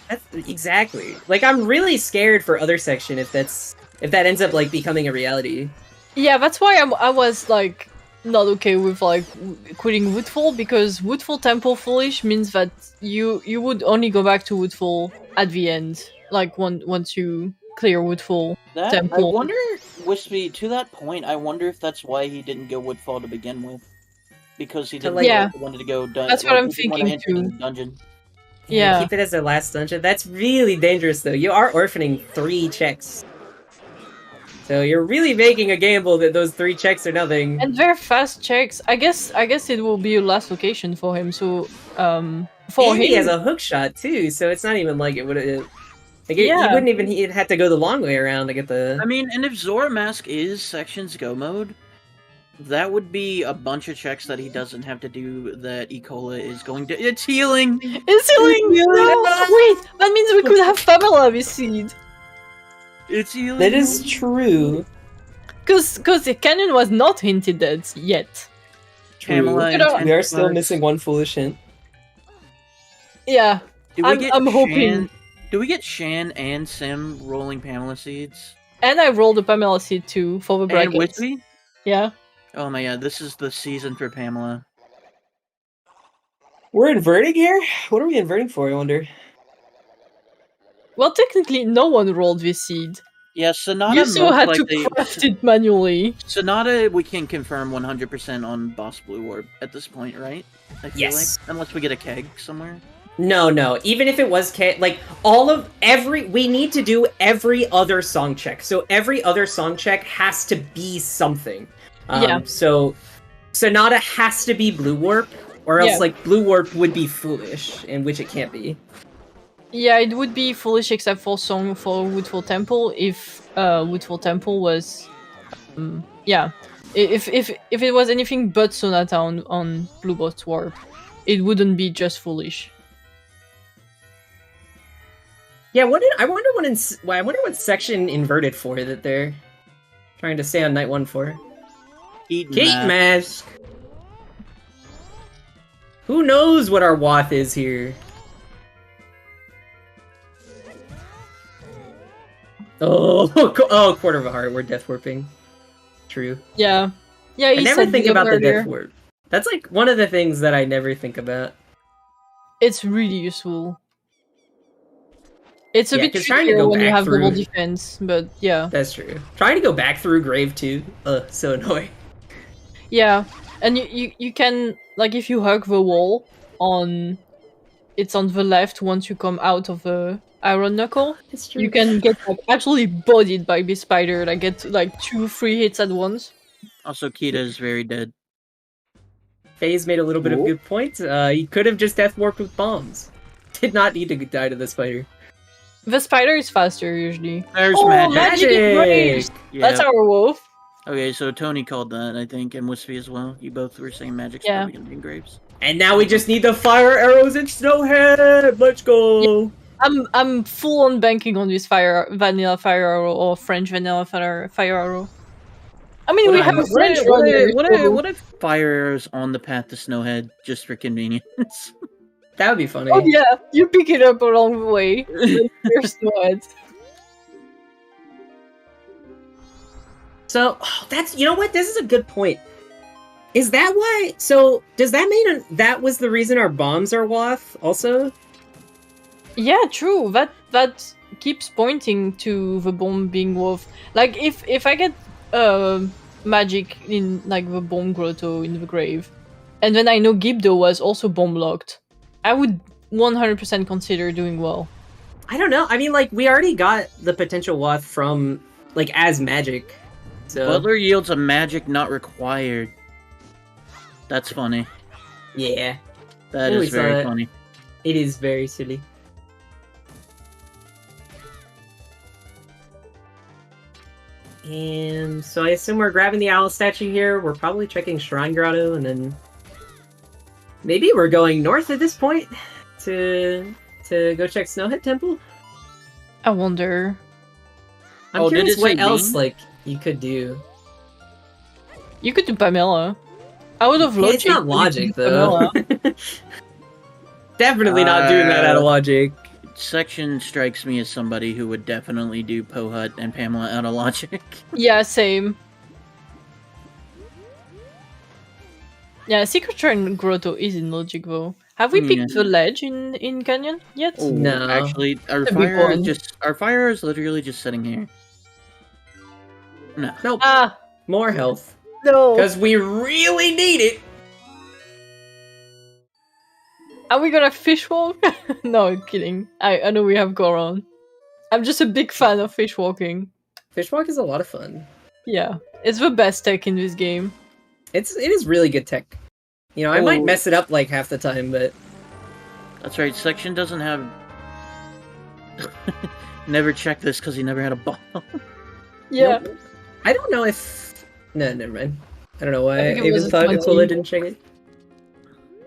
That's exactly. Like, I'm really scared for Other Section if that ends up like becoming a reality. Yeah, that's why I was like not okay with like quitting Woodfall, because Woodfall Temple Foolish means that you would only go back to Woodfall at the end, like once you clear Woodfall I Temple. wonder, Wispy, to that point, I wonder if that's why he didn't go Woodfall to begin with. Because he didn't wanted to go dungeon. That's what I'm thinking too. Dungeon. Yeah. Keep it as the last dungeon. That's really dangerous, though. You are orphaning 3 checks. So you're really making a gamble that those 3 checks are nothing. And they're fast checks. I guess it will be a last location for him. So for and him, he has a hook shot too, so it's not even like it would. Like he wouldn't even. He'd have to go the long way around to get the. I mean, and if Zora Mask is Sections Go mode, that would be a bunch of checks that he doesn't have to do. That ICola is going to. It's healing. It's healing. No! Wait, that means we could have Pamela with seed. It's healing. That is true. Because the canyon was not hinted at yet. Pamela, we are still missing one foolish hint. Yeah, I'm hoping. Do we get Shan and Sim rolling Pamela seeds? And I rolled a Pamela seed too for the brackets. And Whitby? Yeah. Oh my god, this is the season for Pamela. We're inverting here? What are we inverting for, I wonder? Well, technically, no one rolled this seed. Yeah, Sonata. You still had to craft it manually. Sonata, we can confirm 100% on Boss Blue Warp at this point, right? I feel like. Unless we get a keg somewhere. No. Even if it was like we need to do every other song check. So every other song check has to be something. So Sonata has to be Blue Warp, or else like Blue Warp would be foolish, in which it can't be. Yeah, it would be foolish except for song for Woodfall Temple if Woodfall Temple was if it was anything but Sonata on Blue Boss Warp, it wouldn't be just foolish. Yeah, I wonder what section inverted for that they're trying to stay on night 1 for. Heat mask. Who knows what our Wath is here? Oh, quarter of a heart. We're death warping. True. Yeah. I never think about the death warp. That's like one of the things that I never think about. It's really useful. It's a bit trying to go when back you have through... double defense, but yeah. That's true. Trying to go back through Grave too. So annoying. Yeah, and you can, like, if you hug the wall it's on the left once you come out of the Iron Knuckle. It's true. You can get like actually bodied by this spider, like get like 2-3 hits at once. Also, Kita is very dead. FaZe made a little bit of good points. He could have just death warped with bombs. Did not need to die to the spider. The spider is faster usually. There's magic! That's our wolf. Okay, so Tony called that, I think, and Wispy as well. You both were saying magic's probably gonna be in Graves. And now we just need the fire arrows and Snowhead! Let's go! Yeah, I'm full on banking on this vanilla fire arrow or French vanilla fire arrow. I mean, we have a French one. What if fire arrows on the path to Snowhead just for convenience? That would be funny. Oh yeah, you pick it up along the way. There's Snowhead. So, you know what? This is a good point. Is that why? So, does that mean that was the reason our bombs are Wath also? Yeah, true. That keeps pointing to the bomb being Wolf. Like, if I get magic in, like, the bomb grotto in the grave, and then I know Gibdo was also bomb locked, I would 100% consider doing well. I don't know. I mean, like, we already got the potential Wath from, like, as magic. So... Butler yields a magic not required. That's funny. Yeah. That is very funny. It is very silly. And so I assume we're grabbing the owl statue here. We're probably checking Shrine Grotto, and then maybe we're going north at this point to go check Snowhead Temple. I wonder. I'm curious what else like you could do. You could do Pamela. I would have logic. It's not logic though. Definitely not doing that out of logic. Section strikes me as somebody who would definitely do Pohut and Pamela out of logic. Yeah, same. Yeah, Secret Shrine Grotto is in Logic though. Have we picked the ledge in Canyon yet? Oh, No. actually, our The big fire one. our fire is literally just sitting here. No. Nope. Ah, More health. no. Because we really need it. Are we gonna fishwalk? No, I'm kidding. I know we have Goron. I'm just a big fan of fishwalking. Fishwalk is a lot of fun. Yeah, it's the best tech in this game. It is really good tech. You know, I might mess it up like half the time, but That's right. Section doesn't have. Never checked this because he never had a bomb. Yeah. Nope. I don't know if. No, never mind. I don't know why I think it was even a thought 20. ICola didn't check it.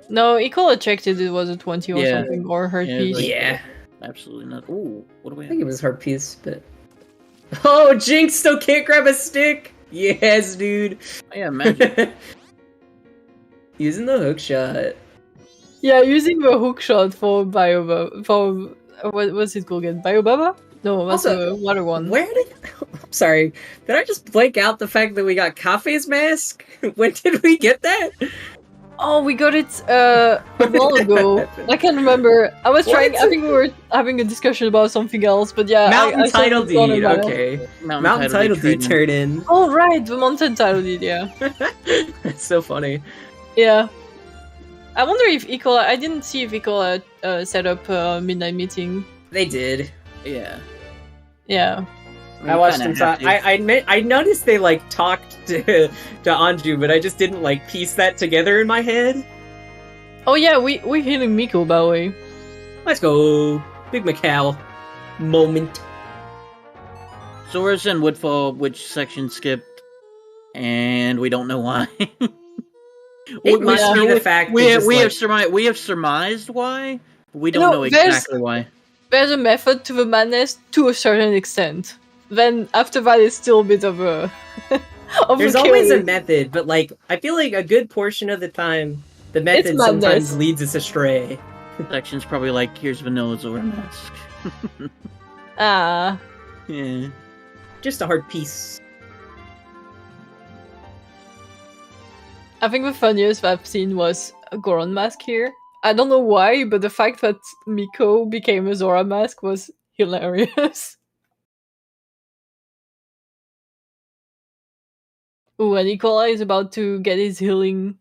No, ICola checked it. It was a 20 or Yeah. something, or her Yeah, piece. like- Yeah, Absolutely not. Ooh, what do we I have? think it was hard piece, but. Oh, Jinx still can't grab a stick. Yes, dude. Oh, yeah, magic. Using the hook shot. Yeah, using the hook shot for what was it called again? Biobaba? No, that's Also, the water one. Where did? I'm sorry. Did I just blank out the fact that we got Kafe's mask? When did we get that? Oh, we got it a while ago. I can't remember. I was trying. I think we were having a discussion about something else, but yeah. Mountain I saw title it on a deed. while. Okay. Title Mountain title deed trading. turned in. Oh right, the mountain title deed. Yeah, That's so funny. yeah. I wonder if ICola. I didn't see if ICola set up a midnight meeting. They did. Yeah. Yeah. I watched them talk. I noticed they like talked to Anju, but I just didn't like piece that together in my head. Oh yeah, we're healing Miko by the way. Let's go, Big Macau moment. Zora's in Woodfall, which section skipped, and we don't know why. It must be the fact we that have surmised why. But we don't No, know exactly why. There's a method to the madness to a certain extent. Then after that, it's still a bit of a. There's always a method, but like I feel like a good portion of the time, the method madness. sometimes leads us astray. Section's probably like, here's vanilla Zora mask. Ah. Yeah. Just a hard piece. I think the funniest I've seen was a Goron mask here. I don't know why, but the fact that Miko became a Zora mask was hilarious. Ooh, and ICola is about to get his healing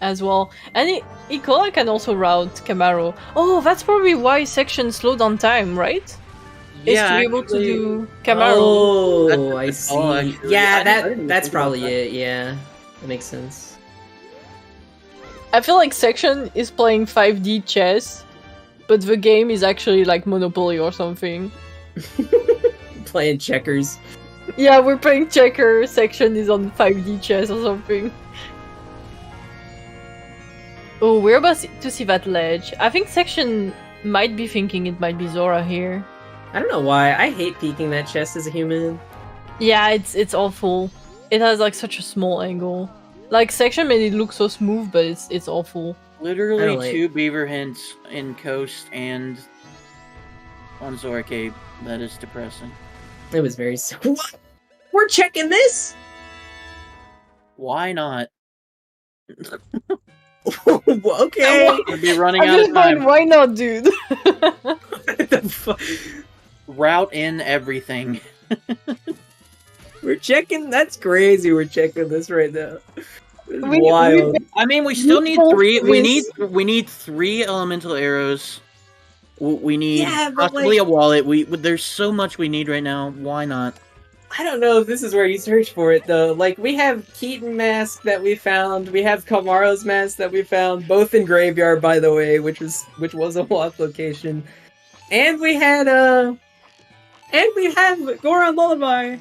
as well. And ICola can also route Camaro. Oh, that's probably why Section slowed on time, right? Is to be able to do Camaro. Oh, I That's see. all, actually. Yeah, I didn't that's think probably about it. Yeah, that makes sense. I feel like Section is playing 5D chess, but the game is actually like Monopoly or something. Playing checkers. Yeah, we're playing checker, Section is on 5D chess or something. Oh, we're about to see that ledge. I think Section might be thinking it might be Zora here. I don't know why. I hate peeking that chest as a human. Yeah, it's awful. It has like such a small angle. Like Section made it look so smooth, but it's awful. I Literally don't like- 2 beaver hints in Coast and on Zora Cape. That is depressing. It was very. What? We're checking this. Why not? Okay. We'll be running I'm out just of time. going, why not, dude? What the fuck? Route in everything. We're checking. That's crazy. We're checking this right now. This is We- wild. I mean, we still need both 3. We miss- need 3 elemental arrows. We need Yeah, but, possibly like- a wallet. There's so much we need right now. Why not? I don't know if this is where you search for it though. Like we have Keaton mask that we found, we have Kamaro's mask that we found, both in graveyard by the way, which was a WAF location, and we had Goron Lullaby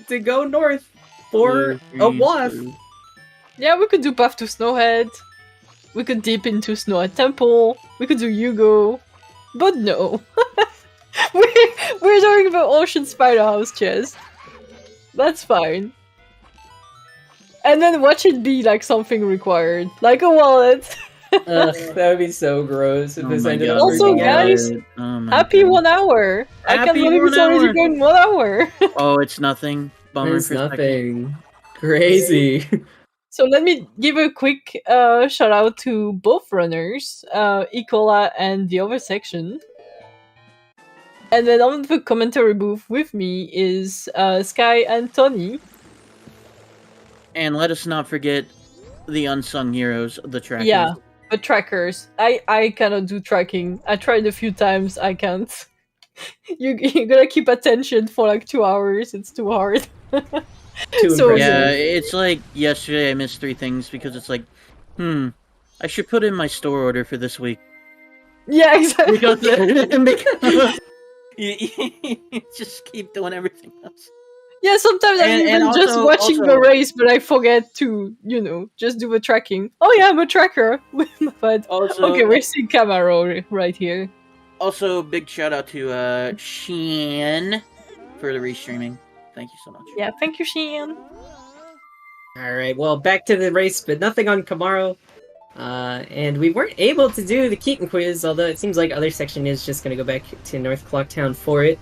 to go north for a WAF. Yeah, we could do Path to Snowhead. We could dip into Snowhead Temple. We could do Yugo. But no. we're doing the Ocean Spider House chest. That's fine. And then watch it be like something required. Like a wallet. Ugh, that would be so gross if Oh this my ended God. up Also, working out. guys, Oh my Happy God. 1 hour! I can't Happy believe 1 it's already hour. been 1 hour! Oh, it's nothing. Bummer There's for a second. nothing. Crazy. So let me give a quick shout out to both runners, ICola and TheOtherSection. And then on the commentary booth with me is Sky and Tony. And let us not forget the unsung heroes, the trackers. Yeah, the trackers. I cannot do tracking. I tried a few times. I can't. You gotta keep attention for like 2 hours. It's too hard. Too So- impressive. Yeah, it's like yesterday I missed 3 things because it's like, I should put in my store order for this week. Yeah, exactly. Because you just keep doing everything else. Yeah, sometimes I'm And even just also- watching the also- race, but I forget to, just do the tracking. Oh yeah, I'm a tracker with my bud. Also, Okay, we're seeing Camaro right here. Also, big shout out to Sheehan for the restreaming. Thank you so much. Yeah, thank you, Sheehan. Alright, well, back to the race, but nothing on Camaro. And we weren't able to do the Keaton quiz, although it seems like other section is just going to go back to North Clocktown for it.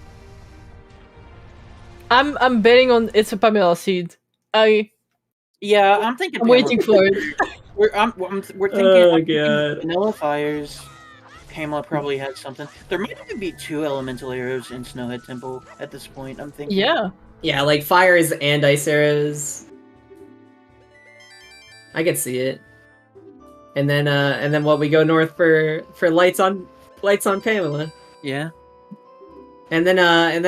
I'm betting on it's a Pamela seed. Yeah, I'm thinking. I'm waiting for it. We're thinking. Oh, I'm thinking God. Vanilla Fires. Pamela probably had something. There might even be 2 elemental arrows in Snowhead Temple at this point. I'm thinking. Yeah. Yeah, like fires and ice arrows. I could see it. And then what, we go north for lights on Pamela. Yeah. And then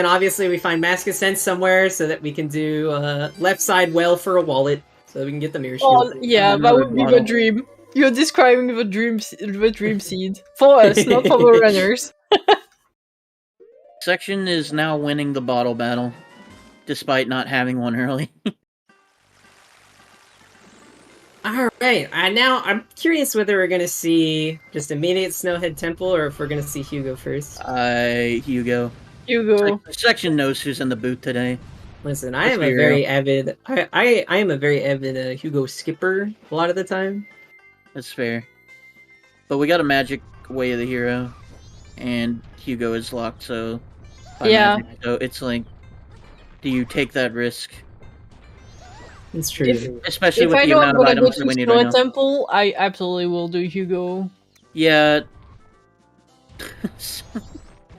obviously we find Mask of Sense somewhere so that we can do left side well for a wallet so that we can get the mirror shield. Oh, yeah, that Another would be the model. dream. You're describing the dream seed for us, not for the runners. Section is now winning the bottle battle, despite not having one early. Alright, now I'm curious whether we're gonna see just immediate Snowhead Temple or if we're gonna see Hugo first. Hugo. Hugo. Section knows who's in the booth today. Listen, I Let's am be a very avid I am a very avid Hugo skipper a lot of the time. That's fair. But we got a magic way of the hero, and Hugo is locked, so... by Yeah. magic, so it's like, do you take that risk? It's true. Especially If with I the know I'm amount of gonna go items to that we need Snow right now. Temple, I absolutely will do Hugo. Yeah.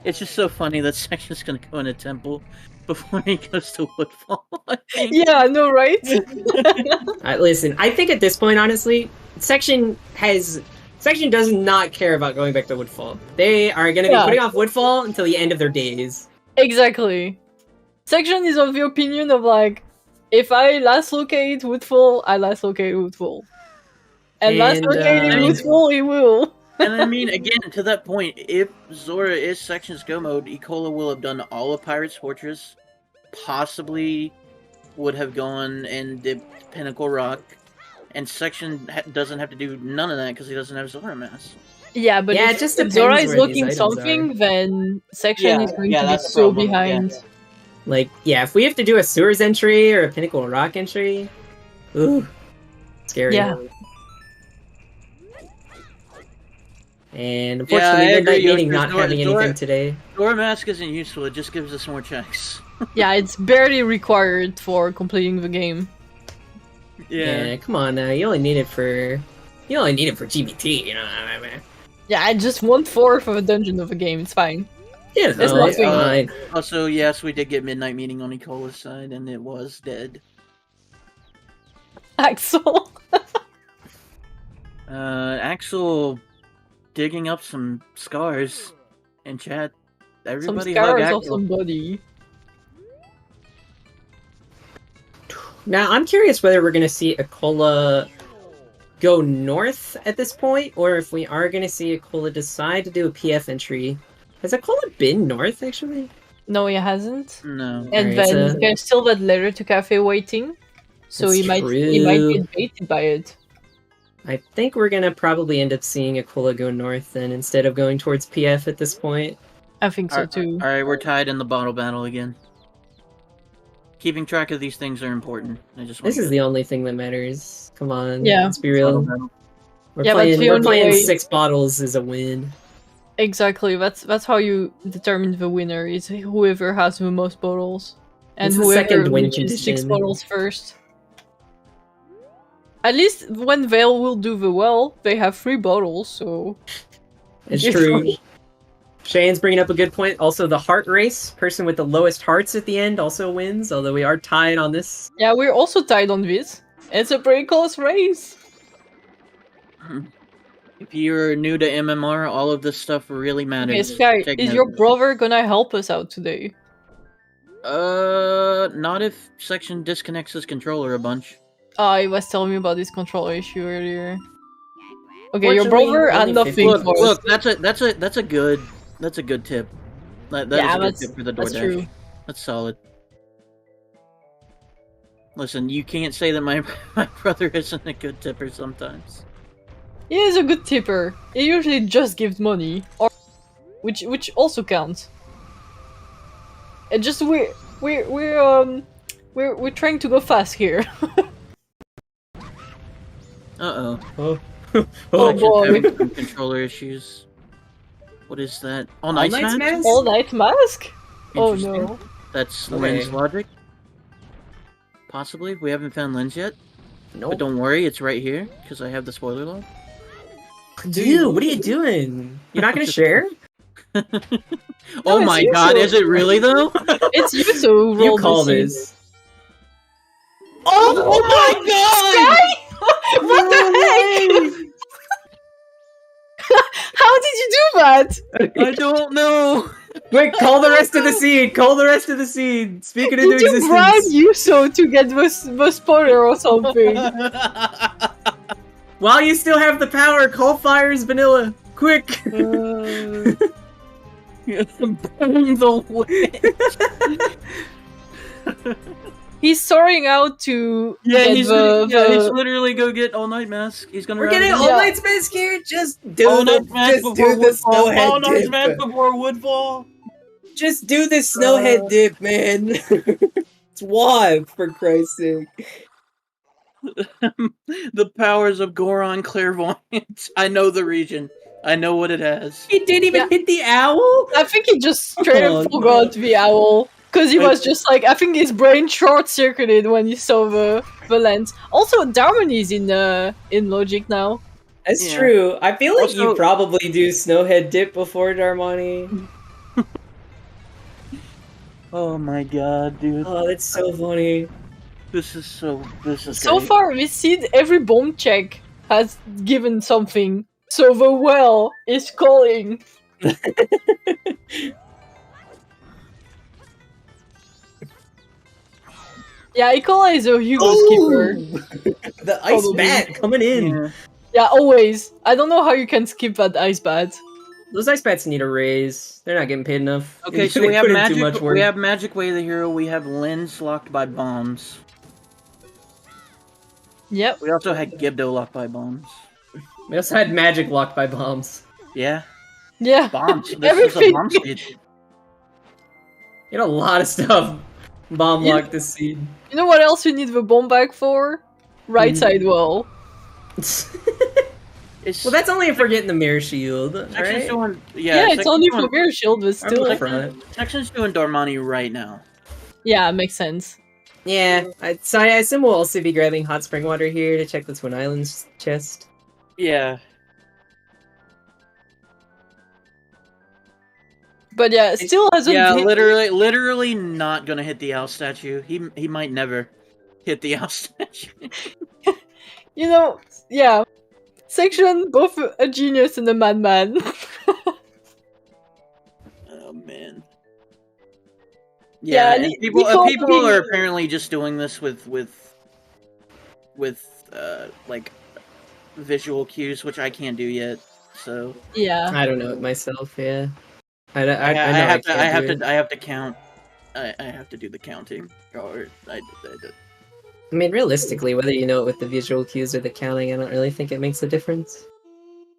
It's just so funny that Section's gonna go in a temple before he goes to Woodfall. I think. Yeah, I know, right? Listen, I think at this point, honestly, Section does not care about going back to Woodfall. They are going to be Yeah. putting off Woodfall until the end of their days. Exactly. Section is of the opinion of like, if I last locate Woodfall, I last locate Woodfall. And last And, locating I mean- Woodfall, he will. And I mean, again, to that point, if Zora is Section's go mode, ICola will have done all of Pirate's Fortress, possibly would have gone and did Pinnacle Rock, and Section doesn't have to do none of that because he doesn't have Zora Mass. Yeah, but Yeah, if it just if Zora depends is where these looking items something, are. then Section Yeah, is going yeah, to be that's the so problem, yeah. behind. Like, yeah, if we have to do a Sewers entry or a Pinnacle Rock entry, ooh, scary. Yeah. And Yeah, I unfortunately, agree, Midnight Meeting Yoshi. not having Zora- anything today. Zora Mask isn't useful, it just gives us more checks. Yeah, it's barely required for completing the game. Yeah, come on now. You only need it for GBT, you know what I mean? Yeah, I just want 4 for the dungeon of the game, it's fine. Yeah, It's no, it's nothing. fine. Also, yes, we did get Midnight Meeting on ICola's side, and it was dead. Axel. Axel digging up some scars in chat. Some Everybody hug scars of Axel. somebody. Now, I'm curious whether we're going to see ICola go north at this point, or if we are going to see ICola decide to do a PF entry. Has ICola been north, actually? No, he hasn't. No. And Alright, then so- there's still that letter to Cafe waiting. So That's he might true. get baited by it. I think we're going to probably end up seeing ICola go north then, instead of going towards PF at this point. I think so too. Alright, we're tied in the bottle battle again. Keeping track of these things are important. I just This is the only thing that matters. Come on, Yeah. let's be real. We're Yeah, but the playing only way- 6 bottles is a win. Exactly. That's how you determine the winner. Is whoever has the most bottles, and It's the whoever second win reaches 6 condition. bottles first. At least when Vale will do the well, they have 3 bottles, so... It's true. Shane's bringing up a good point. Also, the heart race, person with the lowest hearts at the end also wins, although we are tied on this. Yeah, we're also tied on this. It's a pretty close race. If you're new to MMR, all of this stuff really matters. Okay, Sky, is your brother gonna help us out today? Not if Section disconnects his controller a bunch. He was telling me about this controller issue earlier. Okay, your brother and nothing. Look, that's a good tip. That is a good tip for the DoorDash. That's true. That's solid. Listen, you can't say that my brother isn't a good tipper sometimes. He is a good tipper. He usually just gives money, or which also counts. And just we're trying to go fast here. Oh. Oh boy. Controller issues. What is that? All Night Mask? All Night Mask? Oh no. That's Lynn's logic. Possibly. We haven't found Lynn's yet. Nope. But don't worry, it's right here, because I have the spoiler log. Dude, what are you doing? You're not gonna share? Oh my god, is it really though? It's you, so you call this. Oh my god! What the heck? How did you do that? I don't know. Quick, call the rest of the seed. Call the rest of the seed. Speak it into existence. Did you bribe Yuso to get the spoiler or something? While you still have the power, call Fires Vanilla. Quick. Burn the witch. He's soaring out to he's literally go get All Night Mask. He's gonna. We're getting All Night's Mask here. Just do the snowhead All Night's dip. Mask before Woodfall. Just do the snowhead dip, man. It's WoD, for Christ's sake. The powers of Goron Clairvoyance. I know the region. I know what it has. He didn't even hit the owl? I think he just straight up forgot the owl. Because he was just like, I think his brain short-circuited when he saw the lens. Also, Darmony's in Logic now. That's true. I feel like you probably do Snowhead Dip before Darmani. Oh my god, dude. Oh, that's so funny. This is So great. far, we see every bomb check has given something. So the well is calling. Yeah, ICola is a Hugo skipper. The ice bat coming in. Yeah, always. I don't know how you can skip that ice bat. Those ice bats need a raise. They're not getting paid enough. Okay, so we have Magic. We have Magic Way the hero. We have Lens locked by bombs. Yep. We also had Gibdo locked by bombs. We also had Magic locked by bombs. Yeah. Yeah. Bombs. This is a bomb speed. You had a lot of stuff. Bomb locked this seed. You know what else you need the bomb bag for? Right side well. Well, that's only if we're getting the mirror shield, right? It's only for mirror shield, but still. Section's doing Darmani right now. Yeah, makes sense. Yeah, so I assume we'll also be grabbing hot spring water here to check the Twin Islands chest. Yeah. But yeah, it still hasn't. Yeah, literally not gonna hit the owl statue. He might never hit the owl statue. You know, yeah. Section, both a genius and a madman. Oh man. Yeah, and people are apparently just doing this with like visual cues, which I can't do yet. So yeah, I don't know it myself. Yeah, I have to count. I have to do the counting. I mean, realistically, whether you know it with the visual cues or the counting, I don't really think it makes a difference.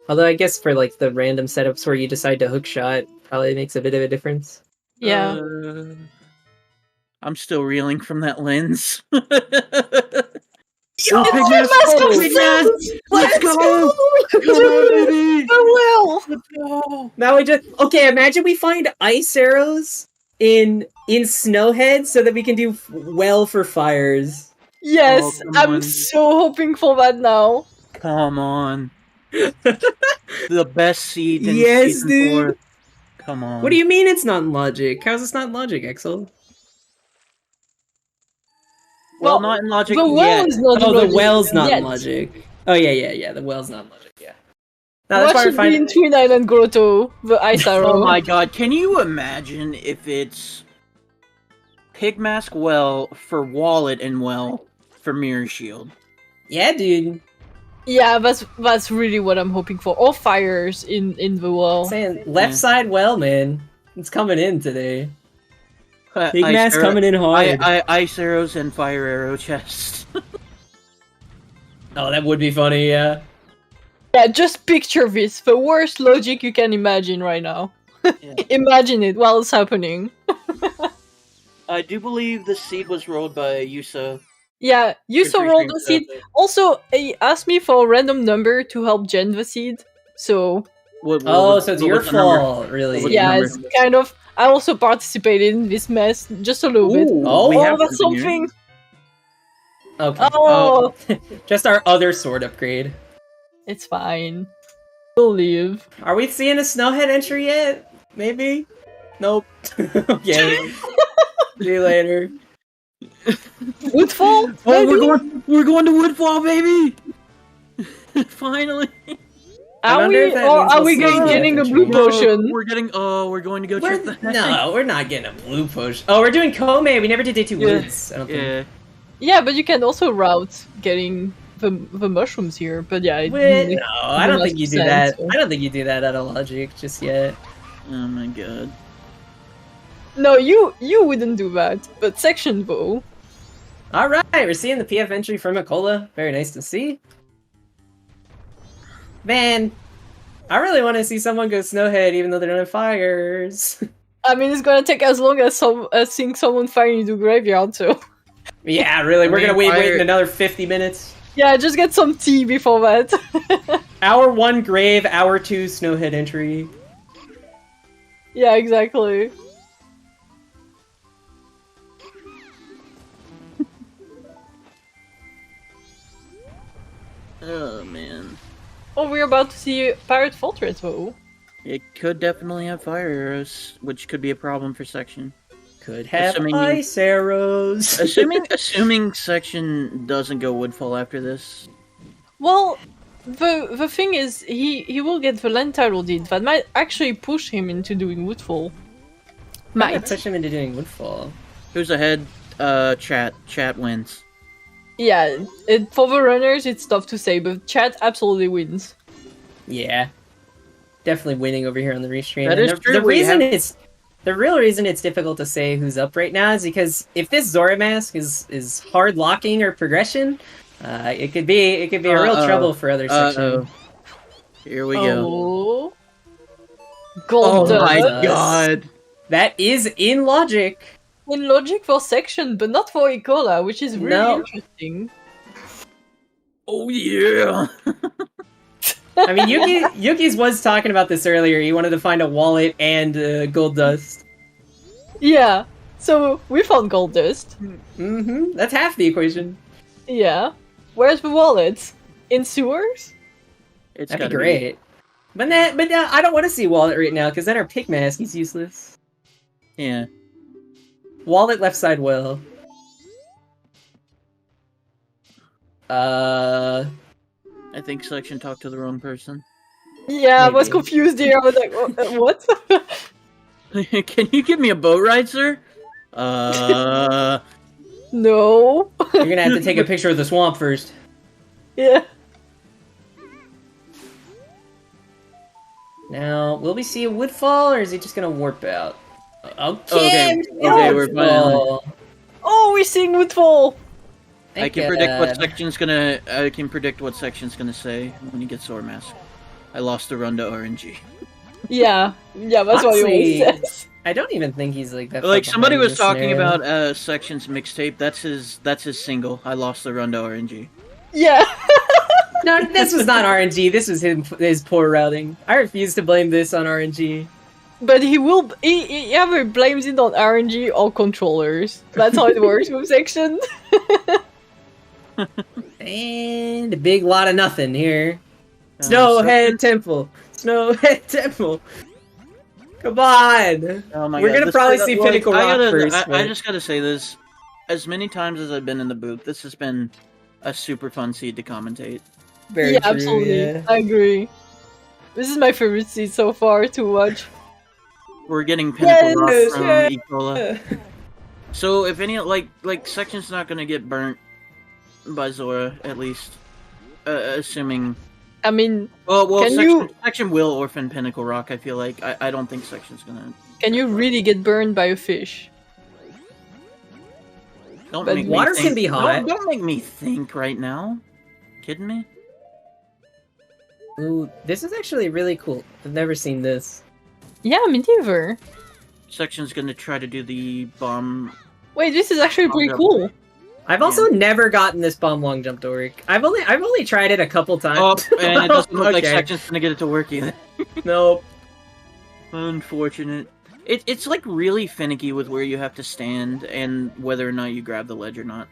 Although I guess for like the random setups where you decide to hook shot, probably makes a bit of a difference. Yeah. I'm still reeling from that lens. Yo, let's go! Let's go! Now we just imagine we find ice arrows in Snowhead so that we can do well for fires. Yes, come I'm on. so hoping for that now. Come on. The best seed in Yes, season dude. 4. Come on. What do you mean it's not in logic? How's this not in logic, Axel? Well, Well, not in logic the well yet. is not in Oh, the logic well's not in yet. logic. Oh, yeah. The well's not in logic, yeah. No, that's What why we're should be in finding... Twin Island Grotto, the ice arrow? Oh my god, can you imagine if it's Pigmask Well for Wallet and Well for Mirror Shield? Yeah, dude. Yeah, that's really what I'm hoping for. Or fires in the well. Saying left Yeah. side well, man. It's coming in today. Big Ice mass arrow- coming in hard. Ice arrows and fire arrow chest. Oh, that would be funny, yeah. Yeah, just picture this. The worst logic you can imagine right now. Yeah. Imagine it while it's happening. I do believe the seed was rolled by Yusa. Yeah, you Good saw for roll stream the stuff. seed. Also, he asked me for a random number to help gen the seed. So, What So it's what your was the number? fault, really. What yeah, number? it's kind of... I also participated in this mess, just a little bit. Ooh, Oh, we Oh, have that's something here. something! Okay. Oh, Just our other sword upgrade. it's fine. We'll leave. Are we seeing a Snowhead entry yet? Maybe? Nope. Okay. See you later. Woodfall? Oh, Maybe? we're going to Woodfall, baby! Finally! I Are wonder we, if that or means are we'll we see getting a that blue entry. potion? We're going to go check the No, we're not getting a blue push. Oh, we're doing Kome. We never did Day 2 Yeah. Woods. I don't think. Yeah. Yeah, but you can also route getting the mushrooms here. But yeah, it No, I don't think you do that. so. I don't think you do that out of logic just yet. Oh my god. No, you wouldn't do that. But section though. All right, we're seeing the PF entry from ICola. Very nice to see. Man, I really want to see someone go Snowhead, even though they don't have fires. I mean, it's gonna take as long as seeing someone finally do graveyard. So Yeah, really, we're I mean, gonna wait fire- in another 50 minutes. yeah, just get some tea before that. Hour 1 grave, hour 2 Snowhead entry. Yeah, exactly. Oh man. Oh, we're about to see Pirate Fortress though. It could definitely have fire arrows, which could be a problem for section. Could have Assuming you- ice arrows. Assuming section doesn't go Woodfall after this. Well, the thing is, he will get the land title deed that might actually push him into doing Woodfall. Might Might. push him into doing Woodfall. Who's ahead? Chat wins. Yeah, for the runners, it's tough to say, but chat absolutely wins. Yeah. Definitely winning over here on the restream. That And is the, true, The we reason have- it's the real reason it's difficult to say who's up right now is because if this Zora mask is hard locking or progression, it could be a real Uh-oh. trouble for other section. Uh-oh. Here we go. Oh. Oh Gold my dust. god. That is in logic. In logic for section, but not for ICola, which is really No. interesting. Oh yeah. I mean, Yuki's was talking about this earlier. He wanted to find a wallet and gold dust. Yeah, so we found gold dust. Mm-hmm. That's half the equation. Yeah. Where's the wallet? In sewers? It's That'd be gotta great. But I don't want to see wallet right now because then our pick mask is useless. Yeah. Wallet left side well. I think section talked to the wrong person. Yeah, I was Maybe. confused here. I was like, what? Can you give me a boat ride, sir? No. You're gonna have to take a picture of the swamp first. Yeah. Now, will we see a woodfall, or is he just gonna warp out? Okay, we're Woodfall. Oh, we're seeing Woodfall. I can predict what section's gonna. I can predict what section's gonna say when you get Sword Mask. I lost the run to RNG. Yeah, that's what he always Honestly, says. I don't even think he's like that. Like far somebody behind was this talking scenario. about section's mixtape. That's his single. I lost the run to RNG. Yeah. No, this was not RNG. This was his poor routing. I refuse to blame this on RNG. But he either blames it on RNG or controllers. That's how it works with section. And a big lot of nothing here. Snowhead Temple. Snowhead Temple. Come on. Oh my We're God. gonna probably see Pinnacle Rock first. I just gotta say this. As many times as I've been in the booth, this has been a super fun seed to commentate. Very yeah, true, absolutely. yeah. I agree. This is my favorite seed so far to watch. We're getting Pinnacle Rock Yes, from yeah. ICola. So if any like section's not gonna get burnt by Zora, at least, assuming. I mean, Well, Can section will orphan Pinnacle Rock. I feel like I don't think section's gonna. can you really get burned by a fish? Don't But make me water think. can be hot. Don't make me think right now. Kidding me? Ooh, this is actually really cool. I've never seen this. Yeah, me neither. Section's gonna try to do the bomb. Wait, this is actually pretty cool. I've also never gotten this bomb long jump to work. I've only tried it a couple times. Oh, and it doesn't look like Okay. section's gonna get it to work either. Nope. Unfortunate. It's like really finicky with where you have to stand and whether or not you grab the ledge or not.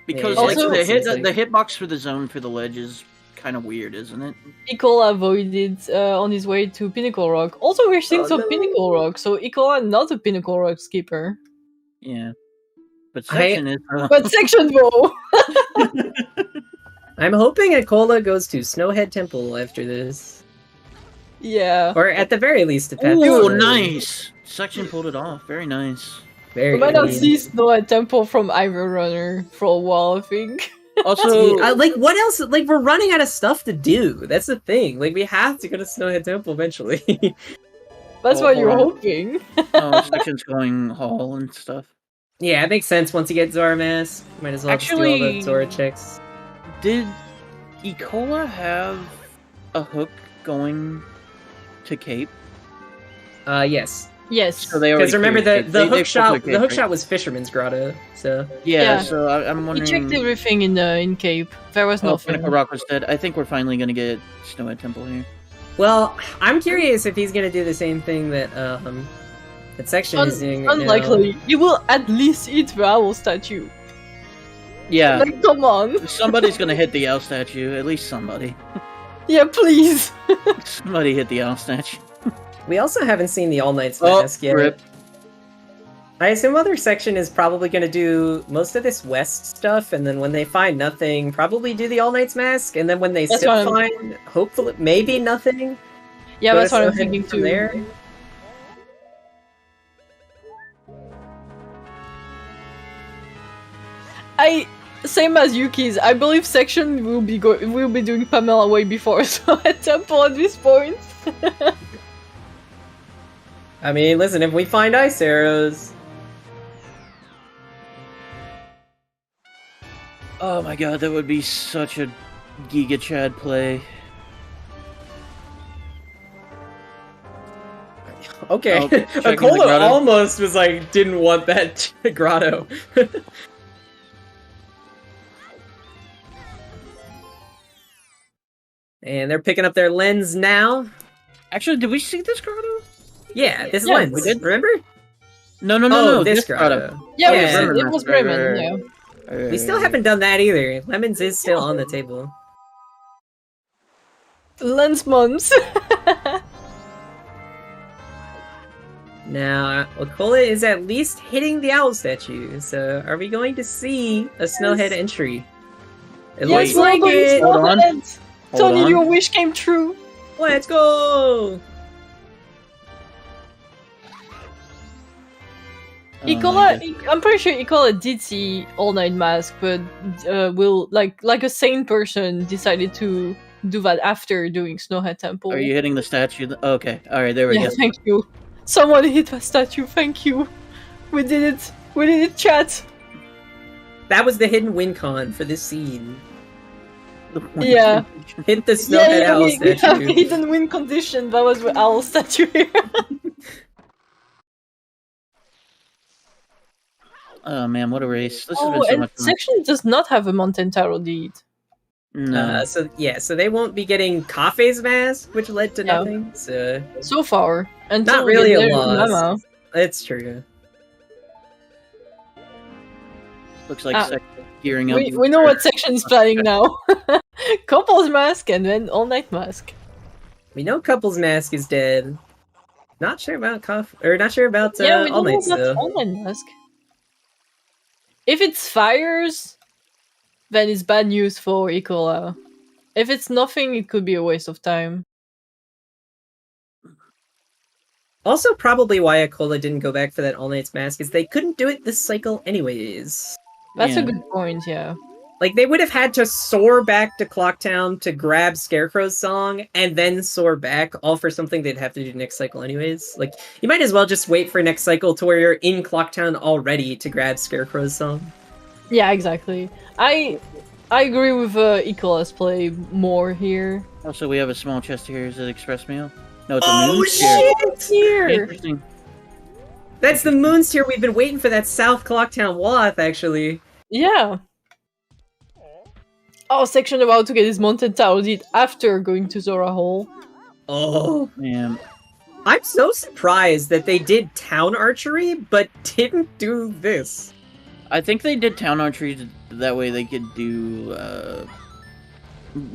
Because Yeah, like also- the hitbox for the zone for the ledge is kind of weird, isn't it? ICola avoided on his way to Pinnacle Rock. Also, we're seeing some no. Pinnacle Rock, so ICola not a Pinnacle Rock skipper. Yeah. But section is. But section though! I'm hoping ICola goes to Snowhead Temple after this. Yeah. Or at the very least, to Path Oh, Forward. nice! Section pulled it off. Very nice. Very We might not clean. see Snow at Temple from Iron Runner for a while, I think. Also, Like, what else? Like, we're running out of stuff to do. That's the thing. Like, we have to go to Snowhead Temple eventually. That's Oh, what you're hold on. hoping. section's going hall and stuff. Yeah, it makes sense once you get Zora Mask. Might as well just do all Actually- the Zora checks. Did ICola have a hook going to Cape? Yes. Yes. So they already Because remember, cleared the Cape. They hook shot, pulled the hook Cape, shot was Fisherman's Grotto, so... Yeah, Yeah. so I'm We wondering. checked everything in Cape. There was Oh, nothing. Pinnacle Rock was dead. I think we're finally gonna get Snowhead Temple here. Well, I'm curious if he's gonna do the same thing that, that Section is doing right Unlikely. You will at least eat the owl statue. Yeah, Like, come on. somebody's gonna hit the owl statue. At least somebody. Yeah, please. Somebody hit the owl statue. now. We also haven't seen the All Knight's Oh, Mask yet. rip. I assume Other Section is probably gonna do most of this West stuff, and then when they find nothing, probably do the All Knight's Mask, and then when they That's still what I'm- find, hopefully, maybe nothing, Yeah, go that's to what I'm Snowhead thinking from too. there. Same as Yuki's. I believe Section will be doing Pamela way before so at Temple at this point. I mean, listen, if we find ice arrows, Oh my god, that would be such a Giga Chad play. okay. Oh, checking the Acola grotto. almost was like, didn't want that grotto. And they're picking up their lens now. Actually, did we see this grotto? Yeah, this Yeah, lens. we did. Remember? No, this grotto. Yeah, Yeah. it was Right, Bremen. right, Yeah. We still haven't done that either. Lemons is still on the table. Lens months. Now, Acola is at least hitting the owl statue, so are we going to see a Snowhead entry? It Yes, looks like we're going it! Hold on. Snowhead. Hold Tony, on. your wish came true. Let's go! Oh my ICola, I'm pretty sure ICola did see All Night Mask, but will like a sane person decided to do that after doing Snowhead Temple. Are you hitting the statue? Okay, alright, there we Yeah, go. thank you. Someone hit the statue. Thank you. We did it. We did it, chat. That was the hidden win con for this scene. Yeah. Hit the Snowhead owl we have statue. hidden win condition. That was the owl statue here. Oh man, what a race. This has Oh, been so and much fun. Section does not have a Mountain Tarot deed. No. So they won't be getting Kafe's mask, which led to No. nothing. So So far. Until not we really get a there, loss. Mama. It's true. Looks like Ah. gearing up. We know what section is planning now. Couple's mask and then all night mask. We know Couple's mask is dead. Not sure about not sure about We all don't know nights about though. all night mask. If it's fires, then it's bad news for ICola. If it's nothing, it could be a waste of time. Also, probably why ICola didn't go back for that all nights mask is they couldn't do it this cycle anyways. That's a good point, yeah. Like, they would have had to soar back to Clocktown to grab Scarecrow's song, and then soar back, all for something they'd have to do next cycle anyways. Like, you might as well just wait for next cycle to where you're in Clocktown already to grab Scarecrow's song. Yeah, exactly. I agree with ICola's play more here. Also, we have a small chest here. Is it express mail? No, it's a Oh, moon's here. Here! Interesting. That's the Moon's Tier. We've been waiting for that South Clocktown Wath, actually. Yeah. Oh, section about to get his mountain tower did after going to Zora Hall. Oh. Man. I'm so surprised that they did town archery, but didn't do this. I think they did town archery that way they could do,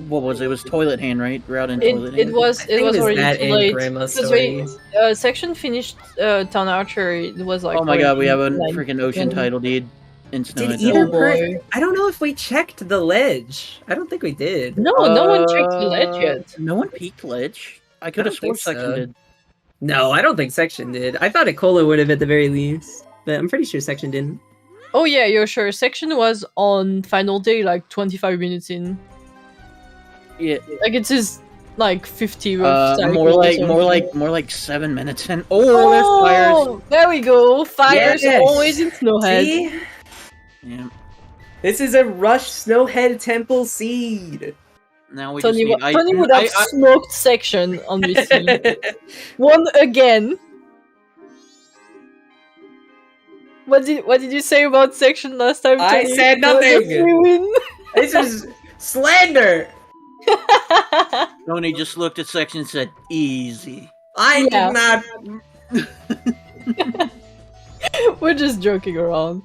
what was it? It was toilet hand, right? Route in toilet hand. It was already that too in late. Grandma's Because story. section finished town archery. It was like. Oh my god, we have a like, freaking ocean title deed in Snow. Did either person? I don't know if we checked the ledge. I don't think we did. No, no one checked the ledge yet. No one peeked ledge. I could have sworn section did. No, I don't think section did. I thought ICola would have at the very least, but I'm pretty sure section didn't. Oh yeah, you're sure. Section was on final day, like 25 minutes in. Yeah, like it's his like 50 cycle more like 7 minutes in. Oh, there's fires. There we go. Fires Yes. always in Snowhead. See? Yeah. This is a Rush Snowhead Temple seed. Now we Tony, just need. Tony would have smoked section on this seed. Won again. What did you say about section last time, Tony? I said nothing. Win. This is slander. Tony just looked at section and said, "Easy." I did not. We're just joking around.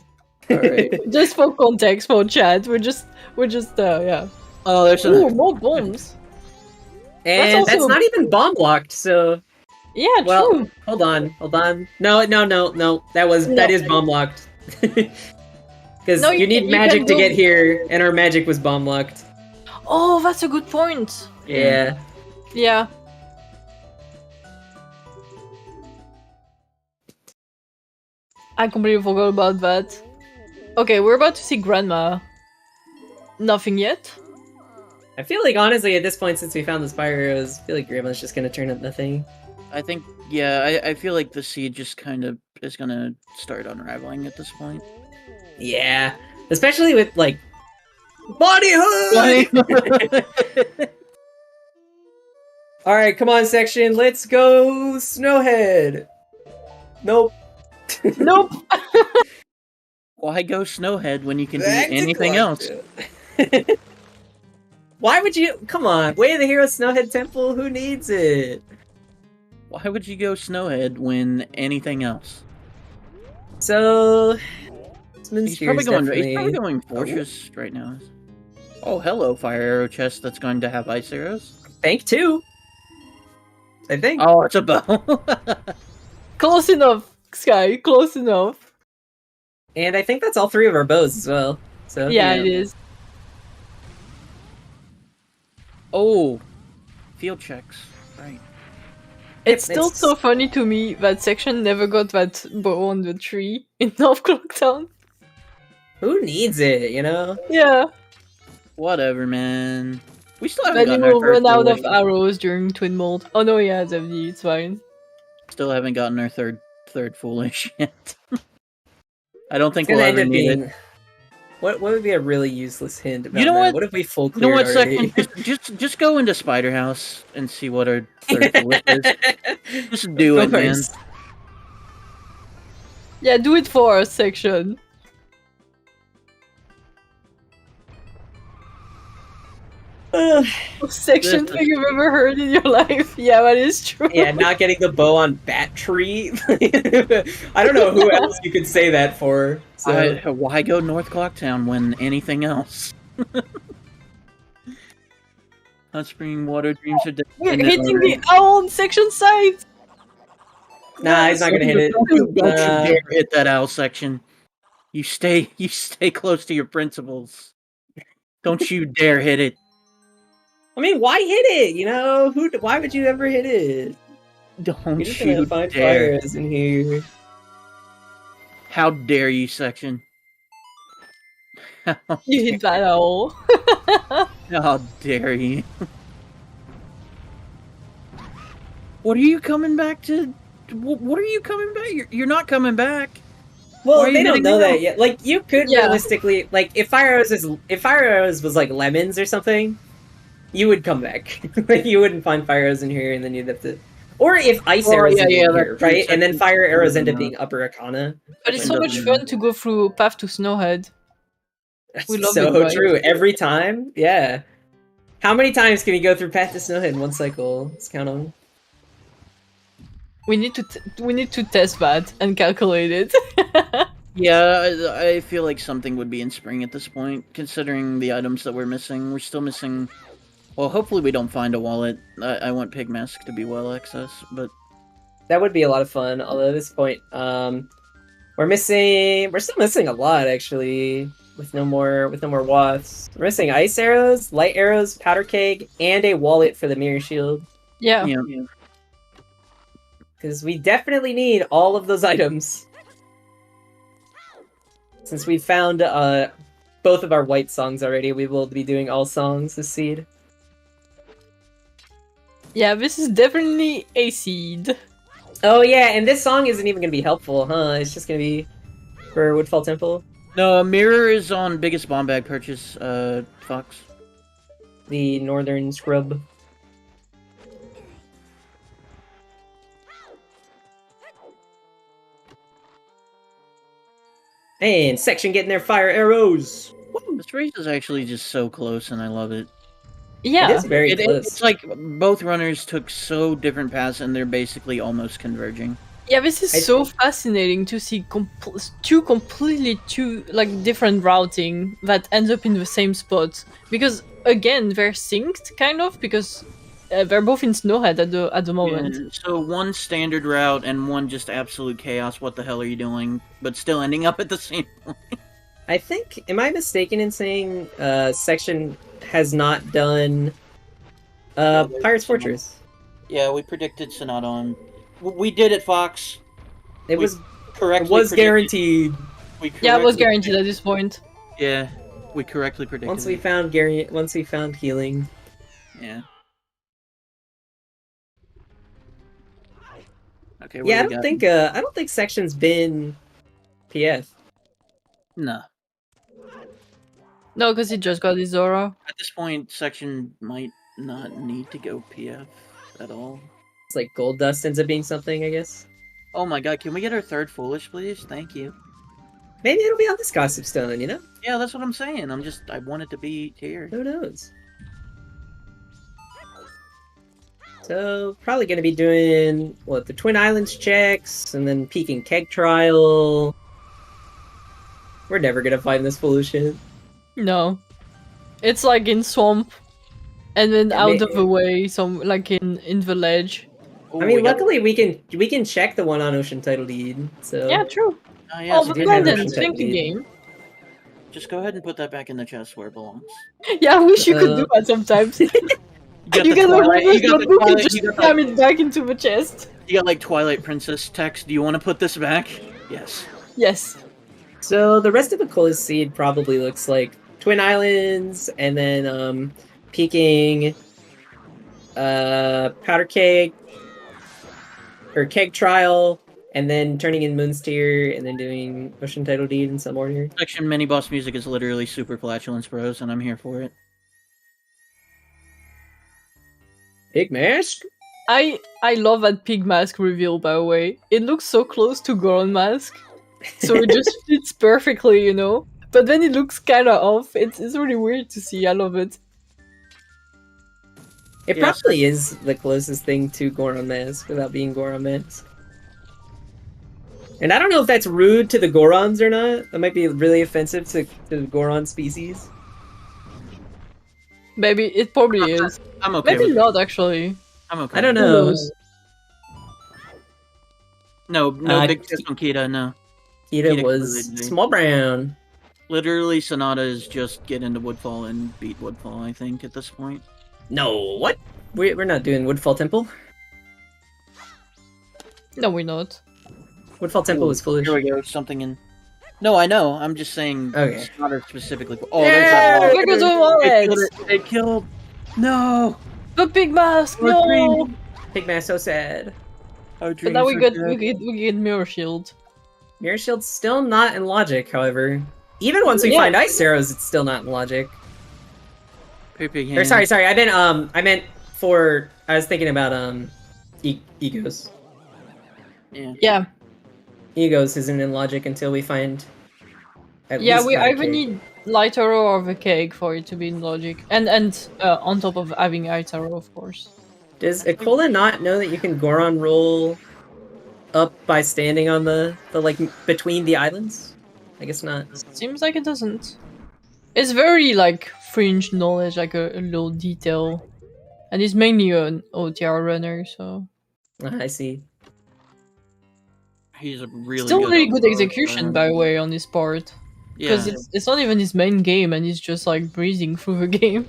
Alright. Just for context, for chat. We're just yeah. Oh, there's more bombs. And that's not even bomb blocked, so yeah, well, true. Hold on. No. That is bomb locked. Because you need magic to get here, and our magic was bomb locked. Oh, that's a good point. Yeah. Yeah. I completely forgot about that. Okay, we're about to see Grandma. Nothing yet? I feel like, honestly, at this point, since we found the Spire Arrows, I feel like Grandma's just gonna turn up nothing. I think, yeah, I feel like the seed just kind of is gonna start unraveling at this point. Yeah. Especially with, like, Body Hood! Alright, come on, section. Let's go, Snowhead. Nope. Nope. Why go Snowhead when you can do anything else? Why would you? Come on, Way of the Hero Snowhead Temple. Who needs it? Why would you go Snowhead when anything else? So, he's probably going Fortress right now. Oh, hello, Fire Arrow chest that's going to have ice arrows. Bank 2. I think. Oh, it's a bow. Close enough, Sky. Close enough. And I think that's all 3 of our bows as well. So yeah, it is. Oh, field checks. Right. It's still so funny to me that section never got that bow on the tree in North Clocktown. Who needs it, you know? Yeah. Whatever, man. We still haven't Then gotten you will our run out of foolish. arrows during Twin Mold. Oh no, yeah, Zevni, it's fine. Still haven't gotten our third foolish yet. I don't think It's we'll gonna end ever up need being... it. What would be a really useless hint about You know that? what? What if we full You know cleared what, already? second? Just go into Spider House and see what our third foolish is. Just do it, man. Yeah, do it for us, section. Section thing you've ever heard in your life. Yeah, that is true. Yeah, not getting the bow on Bat Tree. I don't know who else you could say that for. So. Why go North Clocktown when anything else? Hot spring water dreams are dead. We're hitting the owl on section side. Nah, he's not gonna hit it. Don't you dare hit that owl section. You stay close to your principles. Don't you dare hit it. I mean, why hit it? You know, why would you ever hit it? Don't You're just you gonna find dare. fires in here. How dare you, section? You hit that owl. How dare you? What are you coming back to? What are you coming back? You're not coming back. Well, Why are they you don't hitting know me that up? yet. Like, you could realistically, like, if fire arrows was like lemons or something, you would come back. Like, you wouldn't find fire arrows in here, and then you'd have to. Or if ice arrows in here, right? And then fire arrows end up being upper arcana. But it's so much fun to go through Path to Snowhead. We love so it, right? true. Every time, yeah. How many times can we go through Path to Snowhead in one cycle? Let's count on. We need to test that and calculate it. Yeah, I feel like something would be in spring at this point, considering the items that we're missing. We're still missing. Well, hopefully we don't find a wallet. I want Pig Mask to be well access, but That would be a lot of fun. Although at this point, we're still missing a lot actually. With no more wasps. We're missing ice arrows, light arrows, powder keg, and a wallet for the mirror shield. Yeah. Because we definitely need all of those items. Since we found both of our white songs already, we will be doing all songs this seed. Yeah, this is definitely a seed. Oh yeah, and this song isn't even going to be helpful, huh? It's just going to be for Woodfall Temple. no, mirror is on biggest bomb bag purchase. Fox. The Northern Scrub. And section getting their fire arrows. This race is actually just so close, and I love it. Yeah. It is very close. It's like both runners took so different paths, and they're basically almost converging. Yeah, this is so fascinating to see two completely different routing that ends up in the same spot. Because again, they're synced kind of because they're both in Snowhead at the moment. Yeah, so one standard route and one just absolute chaos. What the hell are you doing? But still ending up at the same point. I think, am I mistaken in saying section has not done Pirate's Fortress? Yeah, we predicted Sonata on. We did it, Fox. It was correctly. guaranteed. Yeah, it was guaranteed at this point. Yeah, we correctly predicted. Once we found healing. Yeah. Okay. Yeah, I don't think section's been PF. No. No, because he just got his Zora. At this point, section might not need to go PF at all. It's like Gold Dust ends up being something, I guess. Oh my god, can we get our third Foolish, please? Thank you. Maybe it'll be on this Gossip Stone, you know? Yeah, that's what I'm saying. I want it to be here. Who knows? So, probably going to be doing, the Twin Islands checks, and then peeking Keg Trial. We're never going to find this foolish shit. No. It's like in Swamp, and then out of the way, like in the ledge. Ooh, I mean, luckily we can check the one on Ocean Title Deed, so... Yeah, true. yeah, Oh, but then think game. Just go ahead and put that back in the chest where it belongs. Yeah, I wish you could do that sometimes. You get the book and just cram it back into the chest. You got like Twilight Princess text. Do you want to put this back? Yes. Yes. So the rest of Icola's seed probably looks like Twin Islands, and then peeking Powder Keg, or Keg Trial, and then turning in Moon's Tear, and then doing Ocean Title Deed in some order. Section mini boss music is literally super flatulence, bros, and I'm here for it. Pig Mask? I love that Pig Mask reveal, by the way. It looks so close to Goron Mask. So it just fits perfectly, you know? But then it looks kind of off. It's really weird to see. I love it. It Yes. probably is the closest thing to Goron Mask without being Goron Mask. And I don't know if that's rude to the Gorons or not. That might be really offensive to the Goron species. Maybe it probably is. I'm okay Maybe with it. not actually. I'm okay. I don't with it. Who know. knows? No Uh, big test on Kita, no. Kita Kita was completely- small brown. Literally, Sonata is just get into Woodfall and beat Woodfall, I think, at this point. No, what? We're not doing Woodfall Temple. No, we're not. Woodfall Temple was foolish. Here we go, something in... No, I know, I'm just saying Okay. Sonata specifically. Oh, Yeah! there's that wall. There goes the wallet! They killed... No! The big mask! Our No! dream. Pigman so sad. Our But dreams now we are get dead. we get mirror shield. Mirror Shield's still not in logic, however. Even once we Yeah. find Ice Arrows, it's still not in logic. Pig Or hand. sorry, I meant for I was thinking about egos. Yeah. Yeah, Egos isn't in logic until we find at yeah. least We Powder either Cake. need light arrow or the cake for it to be in logic, and on top of having light arrow, of course. Does ICola not know that you can Goron roll up by standing on the like between the islands? I guess not. Seems like it doesn't. It's very like fringe knowledge, like a little detail, and he's mainly an OTR runner, so I see. He's a really still good really good overall execution player. by the way on his part. Because Yeah. it's not even his main game, and he's just like breezing through the game.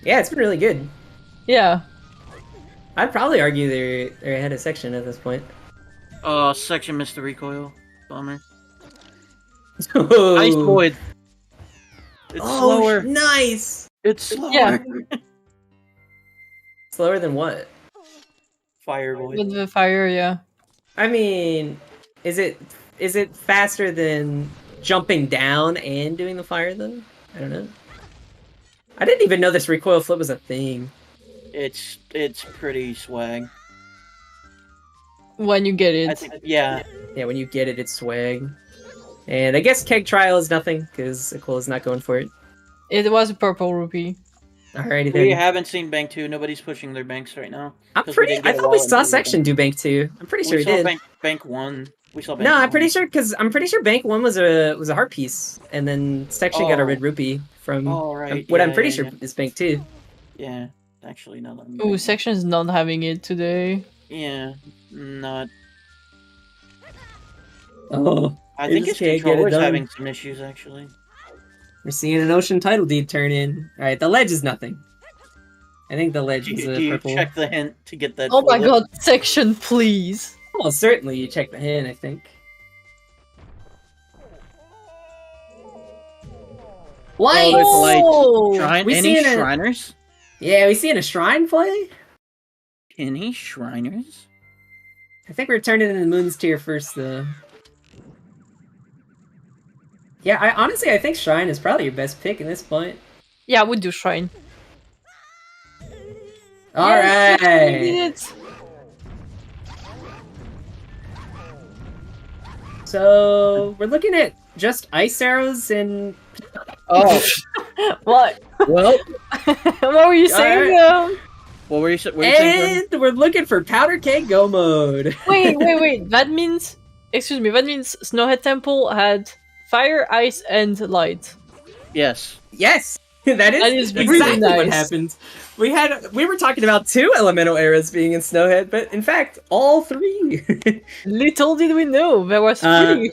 Yeah, it's been really good. Yeah. I'd probably argue they're ahead of section at this point. Section missed the recoil. Bummer. Oh, Ice Void. It's slower. nice. It's slower. Yeah. Slower than what? Fire Void. With the fire, yeah. I mean, is it faster than jumping down and doing the fire though? I don't know. I didn't even know this recoil flip was a thing. It's pretty swag. When you get I it. think, yeah. Yeah, when you get it, it's swag. And I guess keg trial is nothing because ICola's not going for it. It was a purple rupee. Alrighty We then. haven't seen Bank 2. Nobody's pushing their banks right now. I'm 'cause we pretty. didn't get I a thought we wall saw until section do bank 2. I'm pretty sure we it saw did. Bank 1. We saw Bank No, I'm 1. pretty sure because I'm pretty sure bank 1 was a heart piece, and then section got a Oh. red rupee from Oh, right. what Yeah, I'm pretty yeah, sure yeah. is bank 2. Yeah, actually, no. Ooh, section's not having it today. Yeah, not. Oh, I They think just his can't get it controller's done. having some issues, actually. we're seeing an ocean title deed turn in. All right, the ledge is nothing. I think the ledge Do is you, a do you purple. check the hint to get that? Oh my full- god, section, please. Well, certainly you check the hint. I think. Lights. Oh, there's Oh! Shrine? we Any seen it. Shriners? Yeah, we seeing a shrine play. Any Shriners? I think we're turning in the moon's tier first, though. Yeah, I think shrine is probably your best pick at this point. Yeah, I would do shrine. All Yes, right. we did it. So we're looking at just ice arrows and Oh, What? well, What were you saying? what were you saying? and we're looking for powder cake go mode. Wait. That means, excuse me, that means Snowhead Temple had fire, ice, and light. Yes. Yes, that is really exactly what nice. happened. We were talking about 2 elemental eras being in Snowhead, but in fact, all 3. Little did we know there was Uh, 3.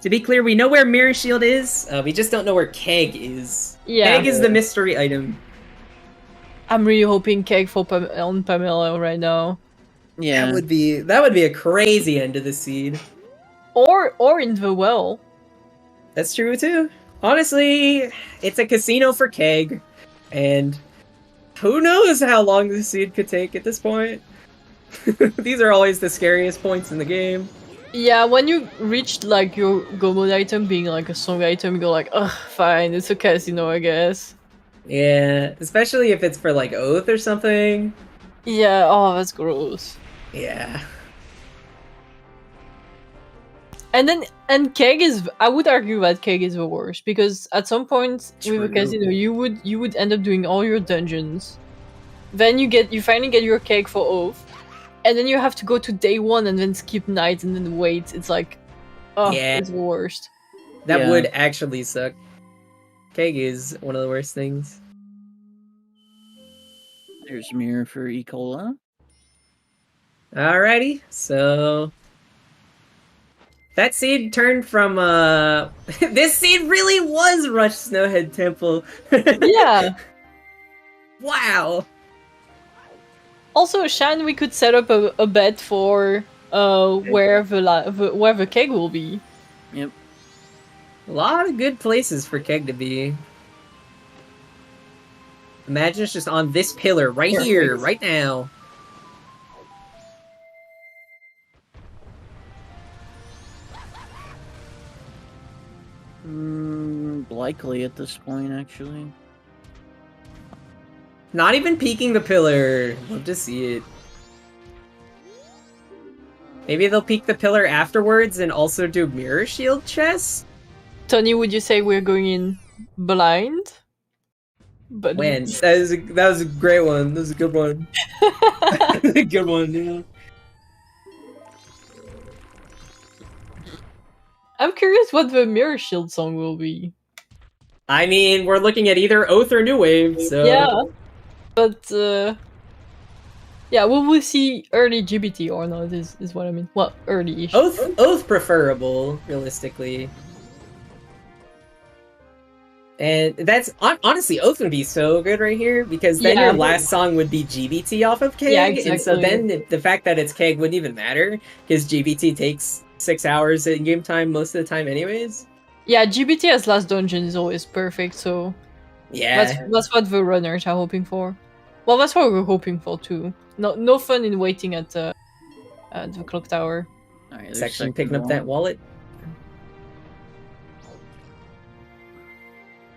To be clear, we know where Mirror Shield is. We just don't know where Keg is. Yeah. Keg is the mystery item. I'm really hoping cake for on Pamela right now, Yeah. That would be a crazy end to the seed. or in the well. That's true too. Honestly, it's a casino for Keg, and who knows how long the seed could take at this point. These are always the scariest points in the game. Yeah, when you reach like your go mode item being like a song item, you go like, ugh, fine, it's a casino, I guess. Yeah, especially if it's for like Oath or something. Yeah, oh, that's gross. Yeah. And keg is, I would argue that keg is the worst because at some point with a True. casino you would end up doing all your dungeons then you finally get your keg for oath, and then you have to go to day 1 and then skip night and then wait. It's like, oh, Yeah. it's the worst. That would actually suck. Keg is one of the worst things. There's mirror for ICola. Alrighty, so that seed turned from this seed really was Rush Snowhead Temple. Yeah. Wow. Also, Shan, we could set up a bet for where the keg will be. Yep. A lot of good places for keg to be. Imagine it's just on this pillar right here, right now. Likely at this point, actually. Not even peeking the pillar. Love to see it. Maybe they'll peek the pillar afterwards and also do mirror shield chests? Tony, would you say we're going in blind? But When? That was a great one. That was a good one. A good one, yeah. I'm curious what the mirror shield song will be. I mean, we're looking at either Oath or New Wave, so... Yeah. But, yeah, will we see early GBT or not, is what I mean. Well, early-ish. Oath preferable, realistically. And that's... honestly, Oath would be so good right here, because then your last song would be GBT off of Keg, yeah, exactly. And so then the fact that it's Keg wouldn't even matter, because GBT takes 6 hours in game time most of the time anyways. Yeah, GBT as last dungeon is always perfect, so... Yeah. That's what the runners are hoping for. Well, that's what we're hoping for too. No fun in waiting at the clock tower. Right, Section picking up that wallet.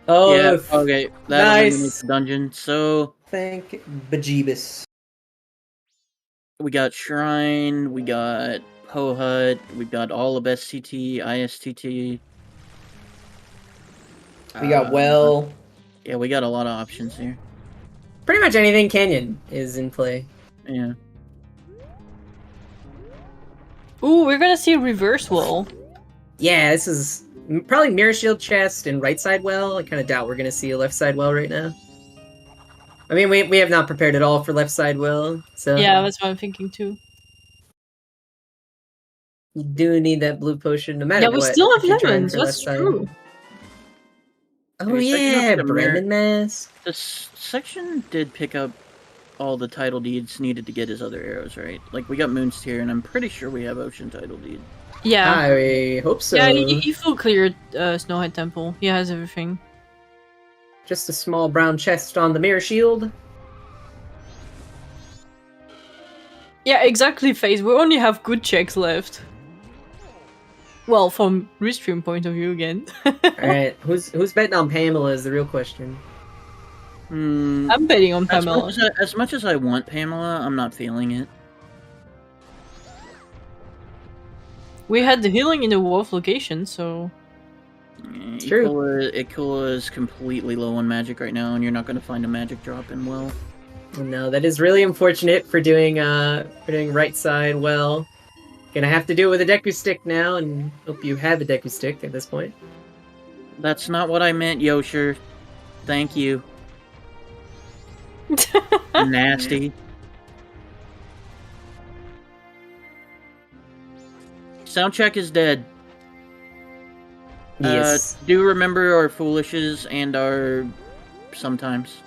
Oh, yeah, okay. That nice. The dungeon. So Thank bejeebus. We got Shrine, we got Pohut, we got all of STT, ISTT. We got Well. Yeah, we got a lot of options here. Pretty much anything Canyon is in play. Yeah. Ooh, we're gonna see reverse wall. Yeah, this is probably mirror shield chest and right side well. I kind of doubt we're gonna see a left side well right now. I mean, we have not prepared at all for left side well, so yeah, that's what I'm thinking too. You do need that blue potion no matter what. Yeah, we still have lemons. That's true. Oh yeah, Brandon Mask. This section did pick up all the title deeds needed to get his other arrows, right? Like, we got Moon's Tear, and I'm pretty sure we have Ocean title deed. Yeah. I hope so. Yeah, he full cleared Snowhead Temple. He has everything. Just a small brown chest on the mirror shield. Yeah, exactly, FaZe. We only have good checks left. Well, from Restream point of view again. Alright, who's betting on Pamela is the real question. I'm betting on Pamela. As much as I want Pamela, I'm not feeling it. We had the healing in the Wolf location, so... ICola is completely low on magic right now, and you're not going to find a magic drop in well. No, that is really unfortunate for doing right side well. Gonna have to do it with a Deku Stick now, and hope you have a Deku Stick at this point. That's not what I meant, Yosher. Thank you. Nasty. Soundcheck is dead. Yes. Do remember our foolishes and our sometimes.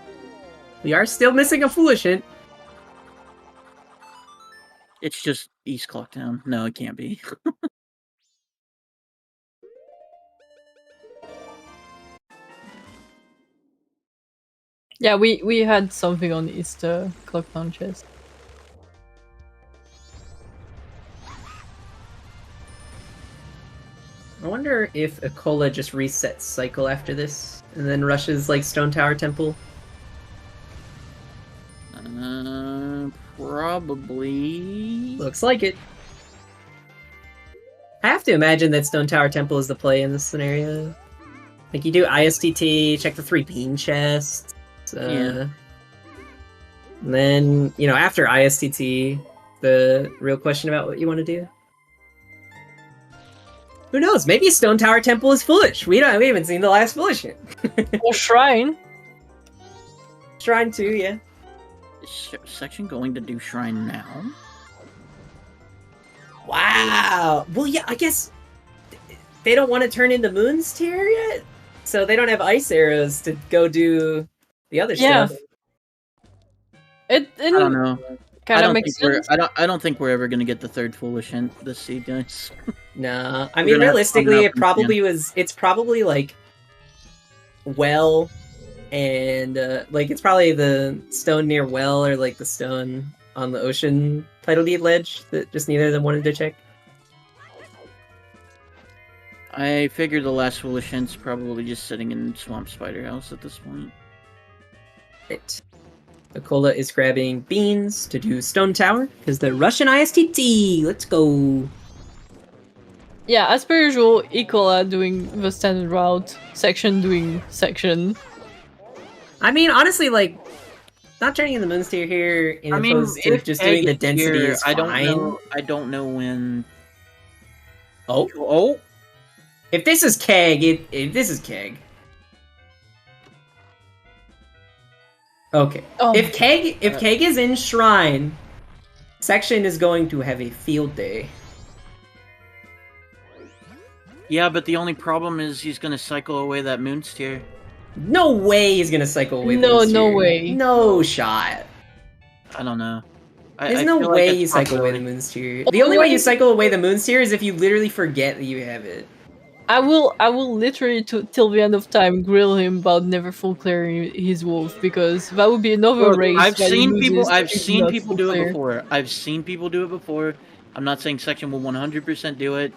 We are still missing a foolish hint. It's just East Clocktown. No, it can't be. Yeah, we had something on East Clocktown chest. I wonder if ICola just resets cycle after this, and then rushes like Stone Tower Temple. Probably. Looks like it. I have to imagine that Stone Tower Temple is the play in this scenario. Like, you do ISTT, check the 3 bean chests. Yeah. And then, after ISTT, the real question about what you want to do. Who knows? Maybe Stone Tower Temple is foolish. We haven't seen the last foolish yet. Or Shrine. Shrine 2, yeah. Is Section going to do Shrine now? Wow. Well, yeah, I guess they don't want to turn into Moon's Tier yet, so they don't have ice arrows to go do the other stuff. I don't know. Kind of makes sense. I don't think we're ever gonna get the third foolish hint this seed, guys. Nah, I mean realistically, it's probably like well, and like it's probably the stone near well or like the stone on the ocean title deed ledge that just neither of them wanted to check. I figure the last foolish hint's probably just sitting in Swamp Spider House at this point. Right. ICola is grabbing beans to do Stone Tower, because the Russian ISTT! Let's go! Yeah, as per usual, ICola doing the standard route, Section doing Section. I mean, honestly, like, not turning in the Moon's Tier here, opposed to just doing the density here, is fine. I don't know when... Oh? If this is Keg, this is Keg. Okay. Oh. If Keg is in Shrine, Section is going to have a field day. Yeah, but the only problem is he's gonna cycle away that Moon's Tier. No way he's gonna cycle away the Moon's Tier. No way. No shot. I don't know. There's no way you cycle away the Moon's Tier. The only way you cycle away the Moon's Tier is if you literally forget that you have it. I will literally till the end of time grill him about never full clearing his wolf, because that would be another race. I've seen people do it before. I'm not saying Section will 100% do it,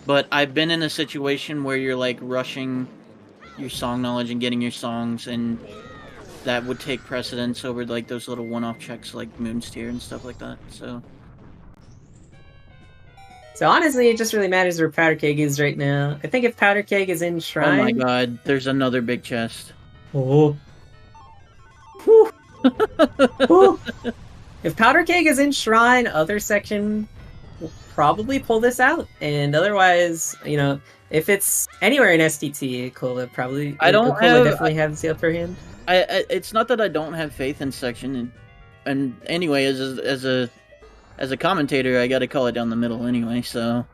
but I've been in a situation where you're like rushing your song knowledge and getting your songs, and that would take precedence over like those little one-off checks like Moon's Tier and stuff like that. So honestly, it just really matters where Powder Keg is right now. I think if Powder Keg is in Shrine... Oh my god, there's another big chest. Oh. Whew. Whew. If Powder Keg is in Shrine, OtherSection will probably pull this out. And otherwise, if it's anywhere in STT, ICola probably... ICola definitely has the upper hand. It's not that I don't have faith in Section, and anyway, as a commentator, I gotta call it down the middle anyway, so...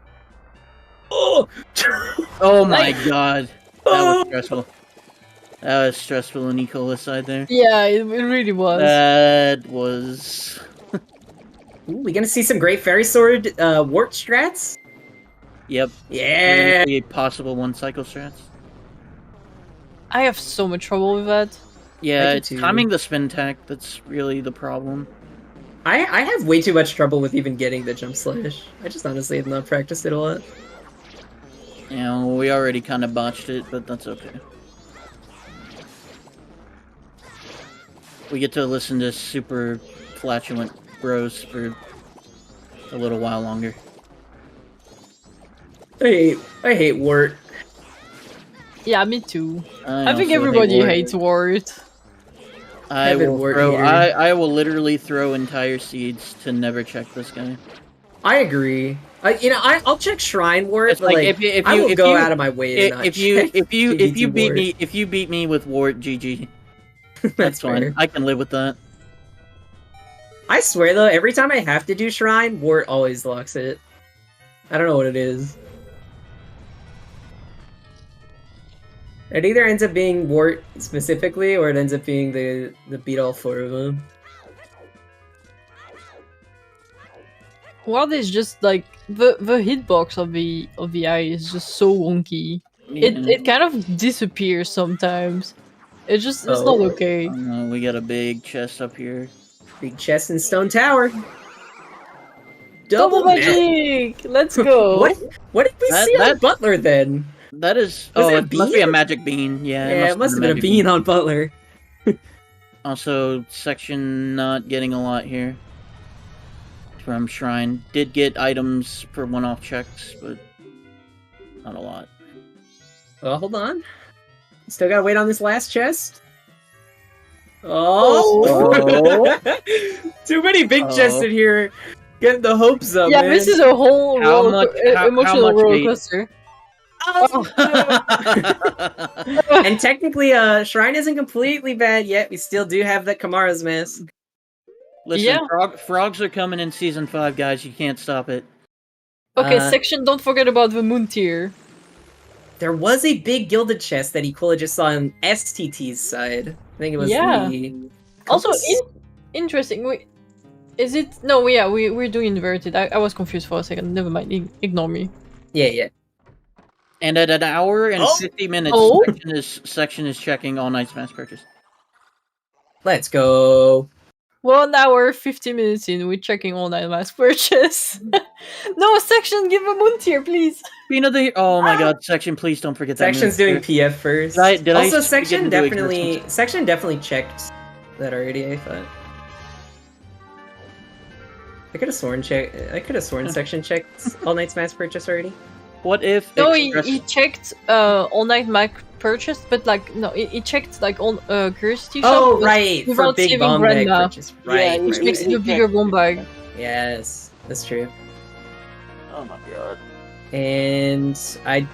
Oh my god. That was stressful. That was stressful on ICola's side there. Yeah, it really was. That was... Ooh, we gonna see some great Fairy Sword Wart strats? Yep. Yeah! A possible one-cycle strats. I have so much trouble with that. Yeah, it's timing the spin tech that's really the problem. I have way too much trouble with even getting the jump slash. I just honestly have not practiced it a lot. Yeah, well, we already kind of botched it, but that's okay. We get to listen to super flatulent bros for a little while longer. I hate Wart. Yeah, me too. I think everybody hates Wart. I will literally throw entire seeds to never check this guy. I agree. I'll check Shrine Wart, but like, I will go out of my way to not check. If you beat me with Wart, GG. That's fine. Fair. I can live with that. I swear though, every time I have to do Shrine, Wart always locks it. I don't know what it is. It either ends up being Wart specifically, or it ends up being the beat all four of them. Wart is just like the hitbox of the eye is just so wonky. Yeah. It kind of disappears sometimes. It's not okay. Oh, we got a big chest up here. Big chest in Stone Tower. Double magic! Let's go. What did we see on Butler then? That is... it must be a magic bean. Yeah, it must have been a bean on Butler. Also, Section not getting a lot here. From Shrine. Did get items for one-off checks, but not a lot. Well, hold on. Still gotta wait on this last chest. Oh! Too many big chests in here. Getting the hopes up, Yeah, man. this is a whole emotional roller weight? coaster. And technically, Shrine isn't completely bad yet. We still do have that Kamara's mask. Listen, frogs are coming in season 5, guys. You can't stop it. Okay, section. Don't forget about the moon tier. There was a big gilded chest that Ecola just saw on STT's side. I think it was the... Also, interesting. Is it... No, yeah, we're doing inverted. I was confused for a second. Never mind. Ignore me. Yeah. And at an hour and 50 minutes, section is checking all night's mass purchase. Let's go. 1 hour, 50 minutes in, we're checking all night mass purchase. No, section, give a moon tier, please. Oh my god, section, please don't forget that. Section's doing PF first. Also, section definitely checked that already, I thought. I could have sworn section checked all night's mass purchase already. What if... No, he checked all night mass purchase, but like, no, he checked like on curiosity shop. Oh, right, for big bomb bag purchase. Right, which makes it a bigger bomb bag. Yes, that's true. Oh my god. And I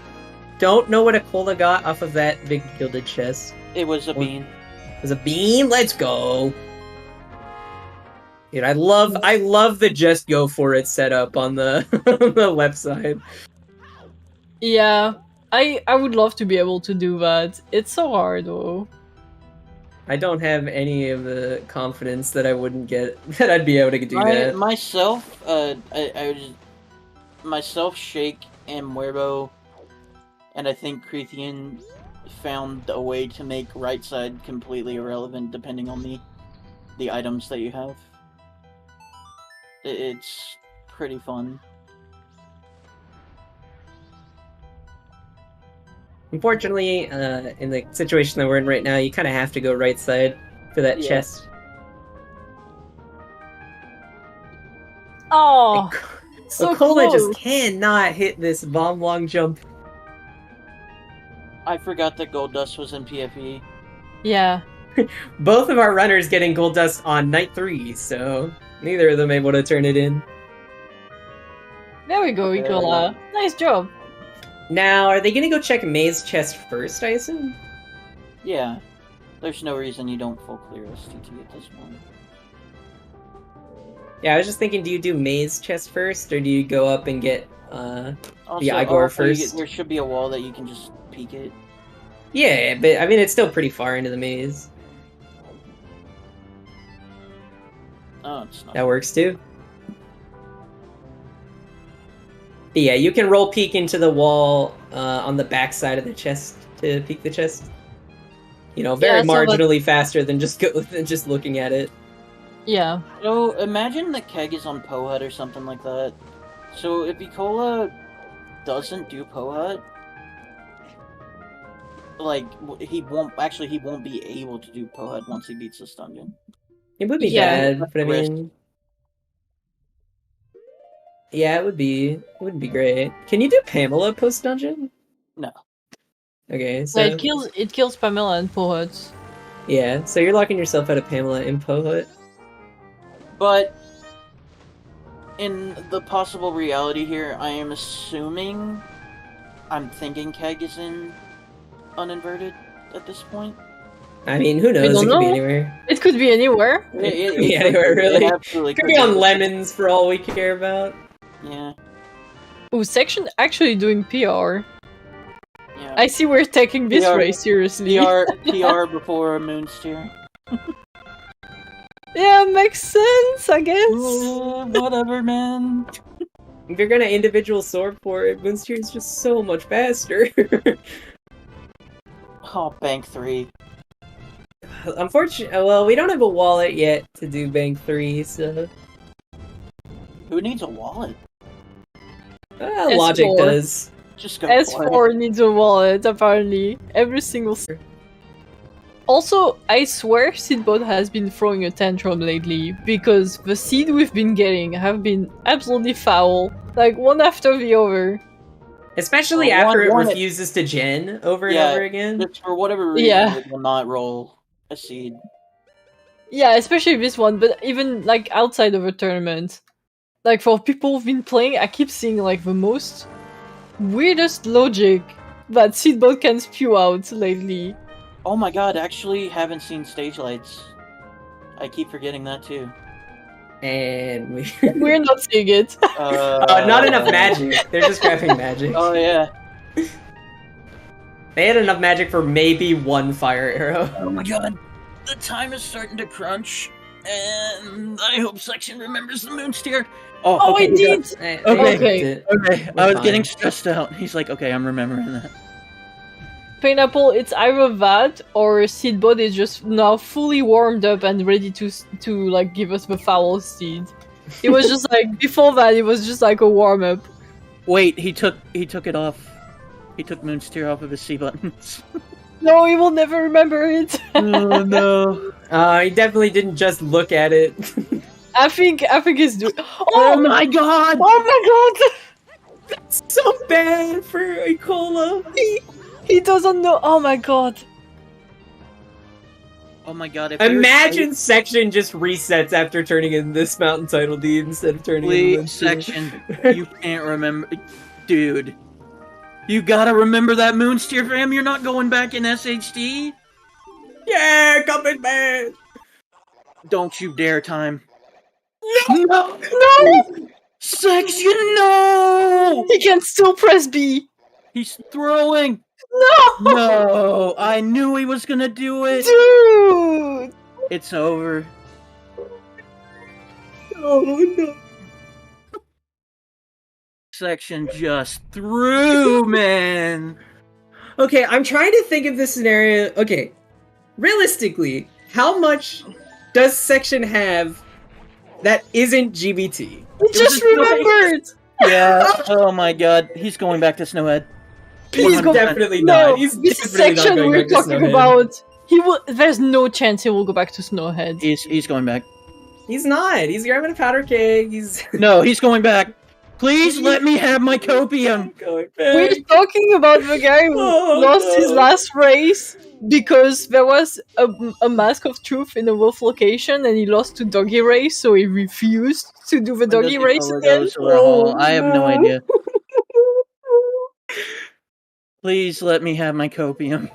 don't know what ICola got off of that big gilded chest. It was a bean. It was a bean? Let's go! Dude, I love the just go for it setup on the on the left side. Yeah, I would love to be able to do that. It's so hard though. I don't have any of the confidence that I'd be able to do that. Myself, myself, Shake, and Muerbo, and I think Krethian found a way to make right side completely irrelevant depending on the items that you have. It's pretty fun. Unfortunately, in the situation that we're in right now, you kind of have to go right side for that chest. Oh, so ICola close. just cannot hit this bomb long jump. I forgot that Gold Dust was in PFE. Yeah. Both of our runners getting Gold Dust on night 3, so neither of them able to turn it in. There we go, ICola. Nice job. Now, are they gonna go check May's chest first, I assume? Yeah. There's no reason you don't full clear STT at this point. Yeah, I was just thinking, do you do May's chest first, or do you go up and get the Igor first? There should be a wall that you can just peek it. Yeah, but I mean, it's still pretty far into the maze. Oh, it's not. That works too. But yeah, you can roll peek into the wall on the back side of the chest to peek the chest. You know, very marginally faster than just looking at it. Yeah. So imagine the keg is on Pohut or something like that. So if ICola doesn't do Pohut, like he won't be able to do Pohut once he beats this dungeon. It would be bad, but I mean, yeah, it wouldn't be great. Can you do Pamela post dungeon? No. Okay, so it kills Pamela and Pohut. Yeah, so you're locking yourself out of Pamela and Pohut. But in the possible reality here, I am assuming, I'm thinking Keg is in uninverted at this point. I mean, who knows? It could be anywhere. It could be anywhere. It could be anywhere, really. It could be on lemons for all we care about. Yeah. Ooh, section actually doing PR. Yeah. I see we're taking this race seriously. PR before Moon's tier. Yeah, makes sense, I guess. Whatever, man. If you're gonna individual sort for it, Moon's tier is just so much faster. Oh, Bank 3. Unfortunately, well, we don't have a wallet yet to do Bank 3, so... Who needs a wallet? Logic does. Just go S4 needs a wallet, apparently. Every single... Also, I swear Seedbot has been throwing a tantrum lately, because the seed we've been getting have been absolutely foul. Like, one after the other. Especially after it refuses to gen over and over again. For whatever reason, it will not roll a seed. Yeah, especially this one, but even like outside of a tournament. Like for people who've been playing, I keep seeing like the most weirdest logic that Seedbot can spew out lately. Oh my god, actually haven't seen stage lights. I keep forgetting that too. And We're not seeing it. not enough magic. They're just grabbing magic. Oh yeah. They had enough magic for maybe one fire arrow. Oh my god. The time is starting to crunch, and I hope Section remembers the Moonsteer. Oh, okay, it did! Okay. I was fine. getting stressed out. He's like, okay, I'm remembering that. Pineapple, it's either that or Seedbot is just now fully warmed up and ready to like give us the foul seed. It was just like before that, it was just like a warm up. Wait, he took it off. He took Moonsteer off of his C buttons. No, he will never remember it. Oh no. He definitely didn't just look at it. I think he's doing. Oh my god! Oh my god! So bad for ICola. He doesn't know. Oh my god! Oh my god! Imagine Section just resets after turning in this mountain title deed instead of turning in the Section, you can't remember, dude. You gotta remember that Moonsteer, fam. You're not going back in SHD. Yeah, coming back. Don't you dare, time. No! Section, no! He can still press B. He's throwing. No! No, I knew he was gonna do it. Dude! It's over. Oh no. Section just threw, man. Okay, I'm trying to think of this scenario. Okay, realistically, how much does Section have that isn't GBT? He just remembered! Yeah. Oh my god. He's going back to Snowhead. He's 100%. definitely No, not. He's this definitely not section going we're back to talking Snowhead. about. He will. There's no chance he will go back to Snowhead. He's going back. He's not. He's grabbing a powder keg. He's No, he's going back. Please let me have my copium. going back. We're talking about the guy who lost his last race because there was a mask of truth in a wolf location and he lost to doggy race, so he refused to do the doggy race again. I have no idea. Please let me have my copium.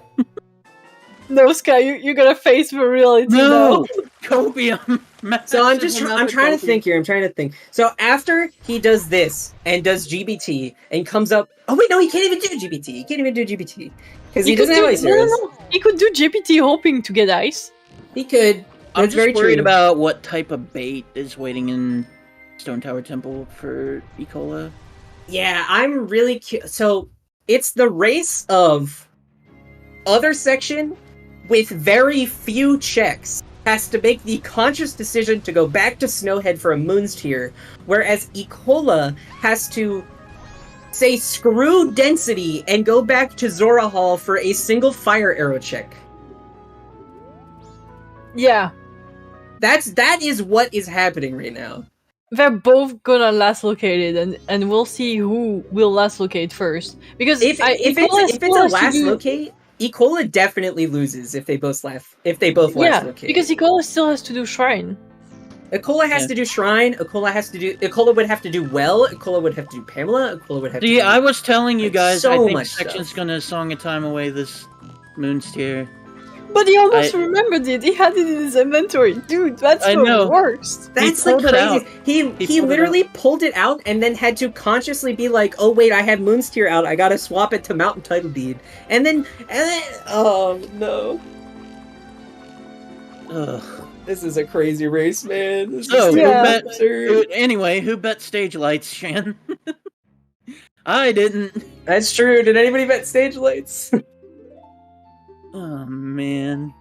No, Sky, you're gonna face the reality No, now. copium. So I'm trying to think here. I'm trying to think. So after he does this and does GBT and comes up, oh wait, no, he can't even do GBT. He can't even do GBT because he doesn't have ice arrows. No. He could do GPT hoping to get ice. He could. I'm That's just very worried true. about what type of bait is waiting in Stone Tower Temple for ICola. Yeah, I'm really so it's the race of other section with very few checks has to make the conscious decision to go back to Snowhead for a Moon's Tier, whereas ICola has to say screw density and go back to Zora Hall for a single fire arrow check. Yeah. That is what is happening right now. They're both gonna last located, and we'll see who will last locate first. Because If it's a last locate. locate, ICola definitely loses if they both last locate. Because ICola still has to do shrine. ICola has to do shrine. ICola would have to do well. ICola would have to do Pamela. ICola would have to. See, I was telling you guys, so I think much Section's stuff. gonna Song of Time away this Moon's Tier. But he almost remembered it. He had it in his inventory. Dude, that's I the know. worst. That's He like pulled it out. crazy. He literally pulled it out and then had to consciously be like, "Oh wait, I have Moon's Tier out. I gotta swap it to Mountain Title Deed." And then, oh no, Ugh. this is a crazy race, man. This So, Yeah. who bet stage lights, Shan? I didn't. That's true. Did anybody bet stage lights? Oh, man.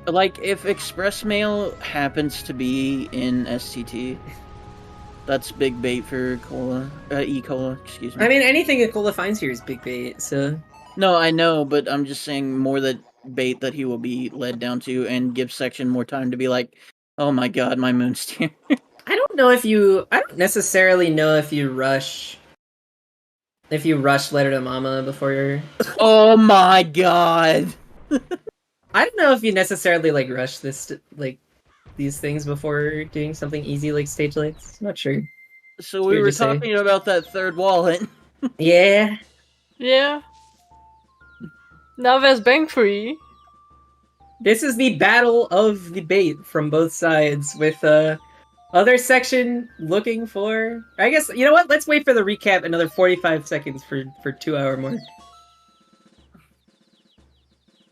Like, if Express Mail happens to be in STT, that's big bait for E-Cola, excuse me. I mean, anything ICola finds here is big bait. So No, I know, but I'm just saying more that bait that he will be led down to and give Section more time to be like, oh my god, my Moon's Tier. I don't necessarily know if you rush If you rush Letter to Mama before you're... Oh my god! I don't know if you necessarily like rush this like these things before doing something easy like stage lights. Not sure. So we were talking about that third wallet. Yeah. Yeah. Now there's Bank Free. This is the battle of debate from both sides, with other section looking for... I guess, you know what? Let's wait for the recap another 45 seconds for 2 hour mark.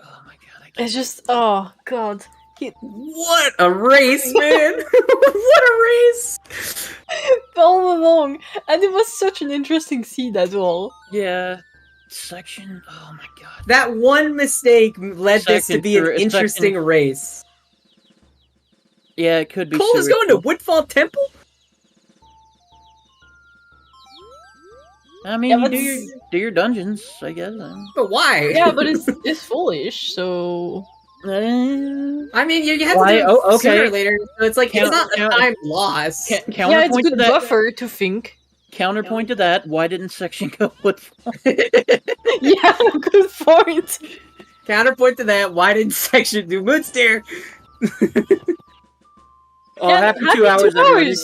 Oh my god, It's just, oh god. What a race, man! What a race! All along. And it was such an interesting scene as well. Yeah. Section, oh my god. That one mistake led this to be an interesting race. Yeah, it could be. Cola's going to Woodfall Temple? I mean, Yeah, you do your dungeons, I guess. But why? Yeah, but it's foolish, so... I mean, you have to do it sooner or later, so it's like, it's not a time loss. Yeah, it's a good buffer to think. Counterpoint to that, why didn't Section go Woodfall? Yeah, good point. Counterpoint to that, why didn't Section do Moonsteer? Happy 2 hours, everybody.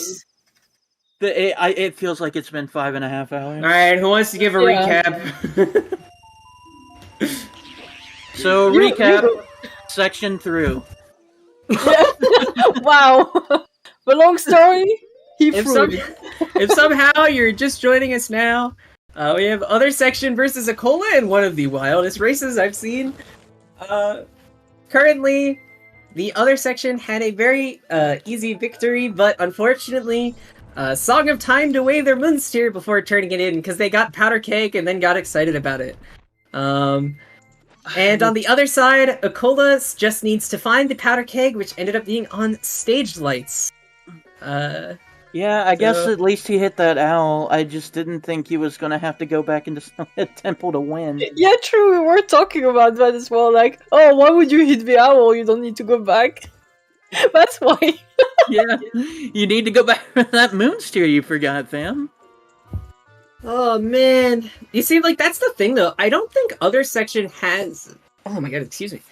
It feels like it's been 5.5 hours. Alright, who wants to give a recap? So, recap, Section through. Wow. The long story, if somehow you're just joining us now, we have Other Section versus ICola in one of the wildest races I've seen. Currently, the Other Section had a very easy victory, but unfortunately, Song of Time to weigh their Moonsteer before turning it in, because they got Powder Keg and then got excited about it. And on the other side, ICola just needs to find the Powder Keg, which ended up being on stage lights. Yeah, I guess at least he hit that owl. I just didn't think he was gonna have to go back into Snowhead Temple to win. Yeah, true, we were talking about that as well, like, oh, why would you hit the owl? You don't need to go back. That's why. Yeah, you need to go back for that Moonsteer you forgot, fam. Oh, man. You see, like, that's the thing, though. I don't think Other Section has... Oh my god, excuse me.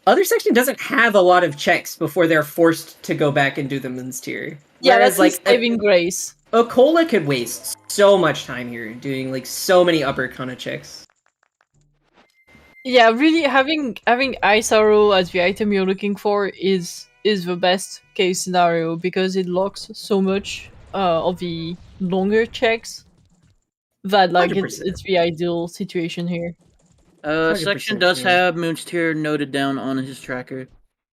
Other Section doesn't have a lot of checks before they're forced to go back and do the Moonsteer. Yeah, Whereas, that's like saving grace. ICola could waste so much time here doing, like, so many upper kind checks. Yeah, really, having Ice Arrow as the item you're looking for is the best case scenario, because it locks so much of the longer checks that, like, it's the ideal situation here. Section does have Moonsteer noted down on his tracker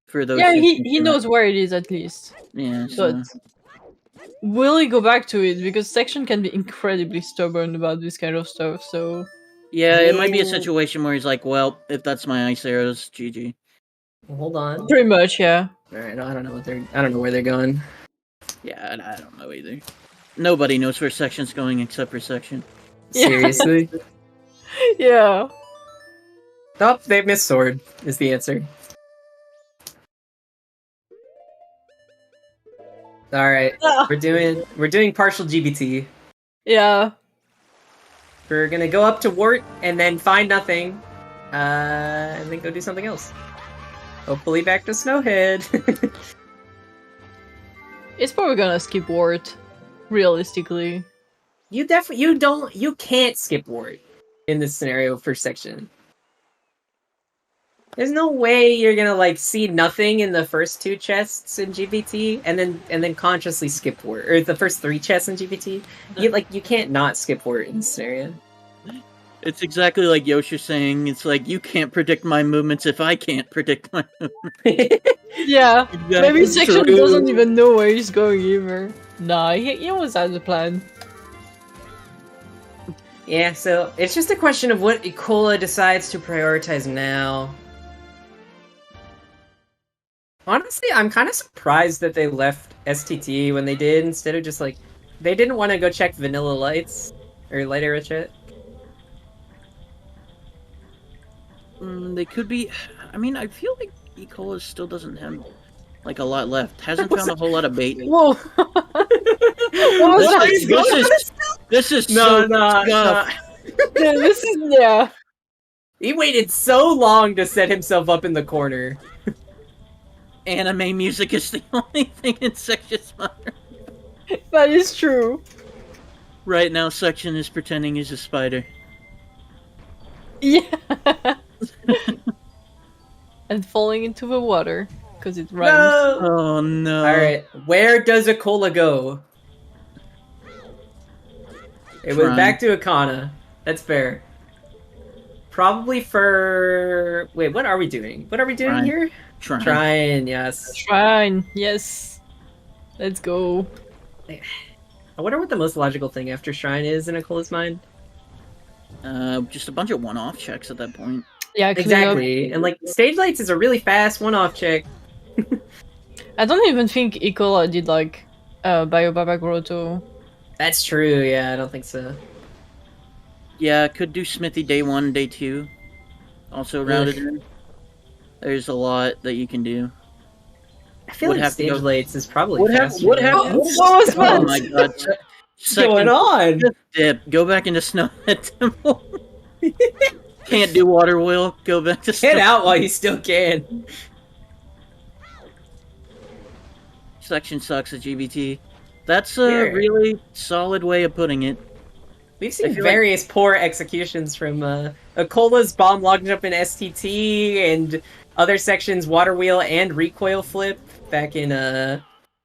for those. Yeah, he knows where it is at least. Yeah, so. But will he go back to it? Because Section can be incredibly stubborn about this kind of stuff, so... Yeah, it might be a situation where he's like, well, if that's my ice arrows, GG. Well, hold on. Pretty much, yeah. Alright, I don't know where they're going. Yeah, I don't know either. Nobody knows where Section's going except for Section. Yeah. Seriously? Yeah. Oh, they missed sword, is the answer. Alright, we're doing partial GBT. Yeah. We're gonna go up to Wart and then find nothing. And then go do something else. Hopefully back to Snowhead. It's probably gonna skip Wart, realistically. You can't skip Wart in this scenario for Section. There's no way you're gonna, like, see nothing in the first 2 chests in GBT and then consciously skip Wart, or the first 3 chests in GBT. You can't not skip Wart in this scenario. It's exactly like Yosha saying, it's like, you can't predict my movements if I can't predict my movements. Yeah, maybe Section doesn't even know where he's going either. Nah, he always has a plan. Yeah, so it's just a question of what ICola decides to prioritize now. Honestly, I'm kind of surprised that they left STT when they did, instead of just, like, they didn't want to go check Vanilla Lights, or Light Arrow Chat. They could be... I mean, I feel like ICola still doesn't have, like, a lot left. Hasn't found a whole lot of bait. Whoa! This is No. This is yeah. He waited so long to set himself up in the corner. Anime music is the only thing in Section's mind. That is true. Right now, Section is pretending he's a spider. Yeah. And falling into the water because it rhymes. No! Oh no! All right, where does ICola go? It went back to Akana. That's fair. Probably for... Wait, what are we doing? What are we doing Shrine. here? Shrine, yes. Shrine, yes. Let's go. I wonder what the most logical thing after Shrine is in ICola's mind. Just a bunch of one-off checks at that point. Yeah, exactly. And like, Stage Lights is a really fast one-off check. I don't even think ICola did like Biobaba Grotto. That's true, yeah, I don't think so. Yeah, could do Smithy day 1, day 2. Also routed in. There's a lot that you can do. I feel like Stage Lights is probably faster. What happened? What was that? Oh my god. What's going on? Just dip. Go back into Snowhead Temple. Can't do water wheel. Go back to Get out while you still can. Section sucks at GBT. That's a really solid way of putting it. We've seen various poor executions from ICola's bomb log jump in STT and other sections water wheel and recoil flip back in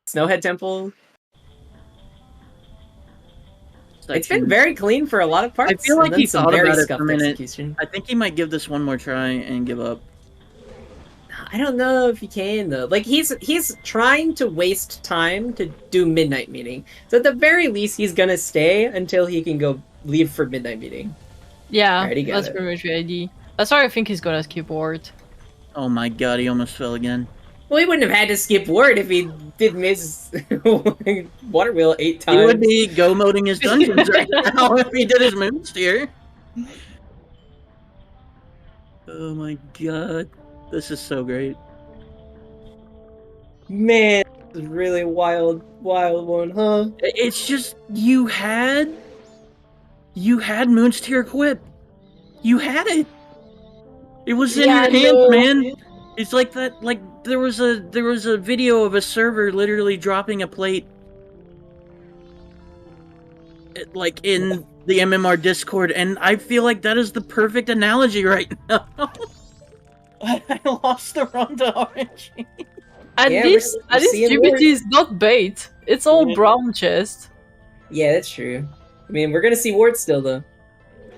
Snowhead Temple. It's been very clean for a lot of parts. I feel like he thought about it for a minute. Execution. I think he might give this one more try and give up. I don't know if he can though. Like he's trying to waste time to do midnight meeting. So at the very least, he's gonna stay until he can go leave for midnight meeting. Yeah, right, that's pretty much the idea. That's why I think he's gonna skip ward. Oh my god, he almost fell again. Well, he wouldn't have had to skip ward if he did miss water wheel 8 times. He would be go moding his dungeons right now if he did his moves here. Oh my god. This is so great. Man, this is really wild one, huh? It's just, you had Moon's Tear equipped. You had it. It was in your hands, man. It's like that, like, there was a video of a server literally dropping a plate, like, in the MMR Discord, and I feel like that is the perfect analogy right now. I lost the run to RNG. At least GBT is not bait. It's all brown chest. Yeah, that's true. I mean, we're gonna see Ward still, though.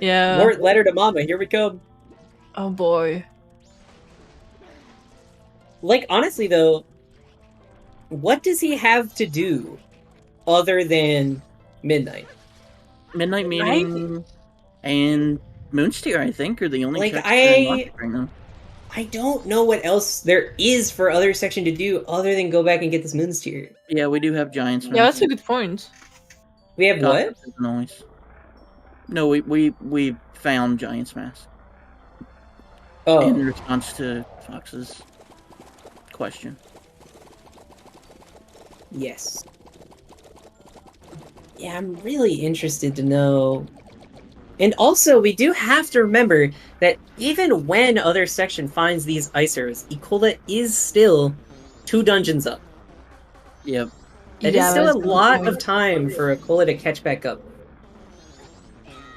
Yeah. Ward, letter to mama, here we come. Oh boy. Like, honestly, though, what does he have to do other than midnight? Midnight meeting and Moonsteer, I think, are the only like checks right now. I don't know what else there is for other section to do other than go back and get this Moonsteer. Yeah, we do have Giants. Yeah, that's a good point. We have what? Noise. No, we found Giants Mask. Oh. In response to Fox's question. Yes. Yeah, I'm really interested to know. And also, we do have to remember that even when other section finds these icers, ICola is still 2 dungeons up. Yep. It is still a lot of time for ICola to catch back up.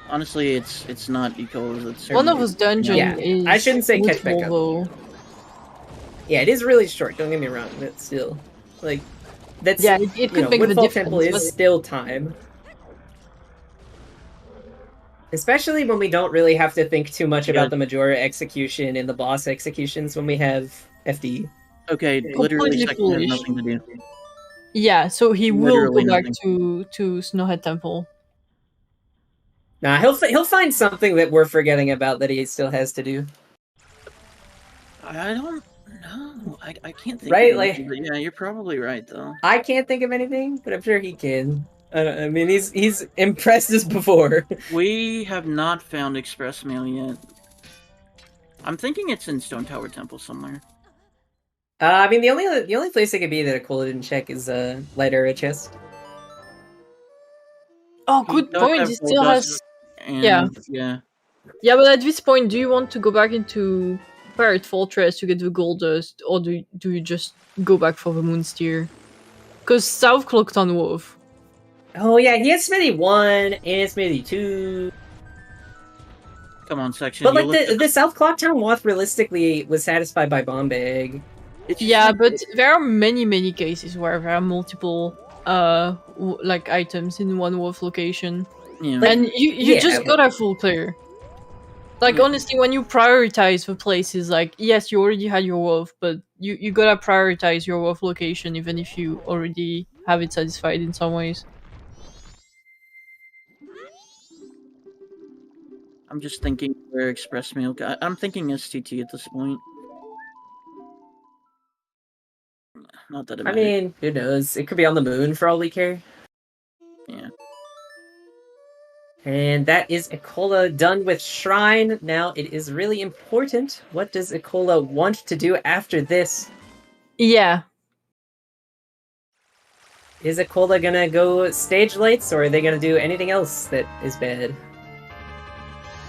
Honestly, it's not ICola's. It's one of his dungeons is... I shouldn't say catch back up. Yeah, it is really short, don't get me wrong, but still. Like, that's... Yeah, it could make the difference. Temple is still time. Especially when we don't really have to think too much about the Majora execution and the boss executions when we have FD. Okay, literally Section has nothing to do. Yeah, so he will go back to Snowhead Temple. Nah, he'll find something that we're forgetting about that he still has to do. I don't know. I can't think. Right, of anything, like, but yeah, you're probably right though. I can't think of anything, but I'm sure he can. I mean, he's impressed us before. We have not found Express Mail yet. I'm thinking it's in Stone Tower Temple somewhere. I mean, the only place it could be that ICola didn't check is Lighter chest. Oh, good point. He still has. Yeah. Yeah, but at this point, do you want to go back into Pirate Fortress to get the gold dust, or do you just go back for the Moonsteer? Because South clocked on Wolf. Oh yeah, he has Smithy 1 and Smithy 2. Come on, section. But like the South Clocktown Wath realistically was satisfied by Bombay. Yeah, but there are many cases where there are multiple like items in one Wolf location. Yeah. Like, and you just got a full clear. Like honestly, when you prioritize the places, like yes, you already had your wolf, but you gotta prioritize your wolf location even if you already have it satisfied in some ways. I'm just thinking for Express Milk. I'm thinking STT at this point. Not that it matters. I mean, who knows? It could be on the moon for all we care. Yeah. And that is ICola done with Shrine. Now it is really important. What does ICola want to do after this? Yeah. Is ICola gonna go stage lights, or are they gonna do anything else that is bad?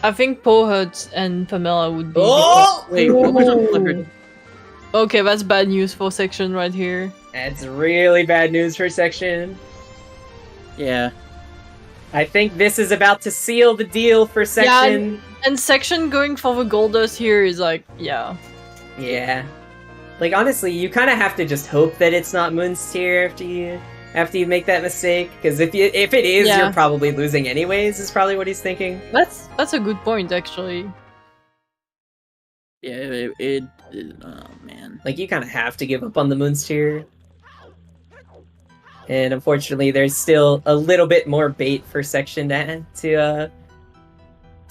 I think Pohut and Pamela would be. Oh! Wait, what was on Clifford? Okay, that's bad news for section right here. That's really bad news for section. Yeah. I think this is about to seal the deal for section. Yeah, and section going for the Goldust here is like, yeah. Yeah. Like honestly, you kind of have to just hope that it's not Moon's Tier after you make that mistake, because if it is, you're probably losing anyways. Is probably what he's thinking. That's a good point, actually. Yeah, oh man. Like you kind of have to give up on the Moon's Tier. And unfortunately, there's still a little bit more bait for section to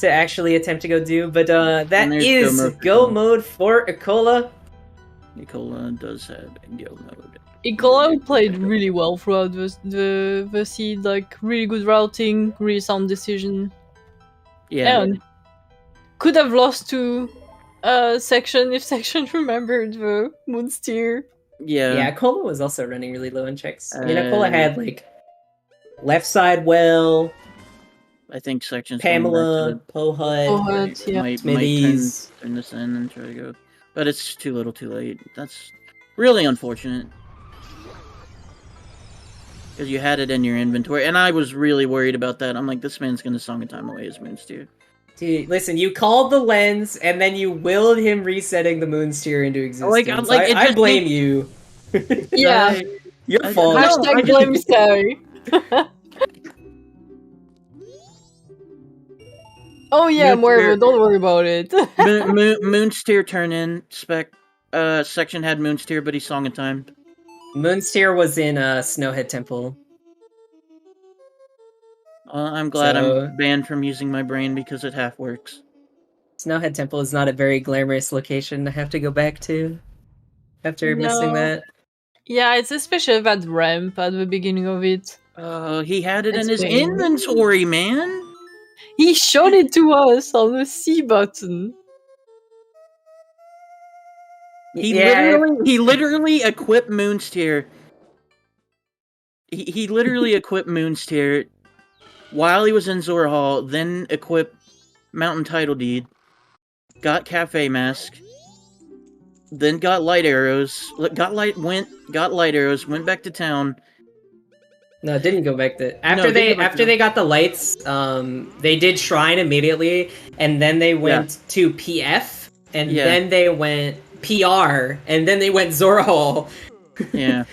actually attempt to go do. But that is go mode for ICola. ICola does have go mode. ICola played really well throughout the seed, like really good routing, really sound decision. Yeah. And could have lost to section if section remembered the Moonsteer. Yeah. ICola was also running really low in checks. I mean, ICola had like left side well. I think sections. Pamela, Pohut, yeah. Might turn this in and try to go, but it's too little, too late. That's really unfortunate because you had it in your inventory, and I was really worried about that. I'm like, this man's gonna song a time away his Moonsteer. Dude, listen, you called the lens, and then you willed him resetting the Moonsteer into existence. I blame you. Yeah. Your fault. Hashtag blame Sky. Oh yeah, Moira, don't worry about it. Moonsteer turn in spec. Section had Moonsteer, but he song a time. Moonsteer was in Snowhead Temple. I'm glad I'm banned from using my brain because it half works. Snowhead Temple is not a very glamorous location to have to go back to after missing that. Yeah, it's especially that ramp at the beginning of it. He had it in his inventory, man. He showed it to us on the C button. He literally equipped Moonsteer. He literally equipped Moonsteer while he was in Zora Hall, then equipped Mountain Title Deed, got Cafe Mask, then got light arrows, got light arrows, went back to town. No, it didn't go back to after they got the lights. They did Shrine immediately, and then they went to PF, and then they went PR, and then they went Zora Hall. Yeah.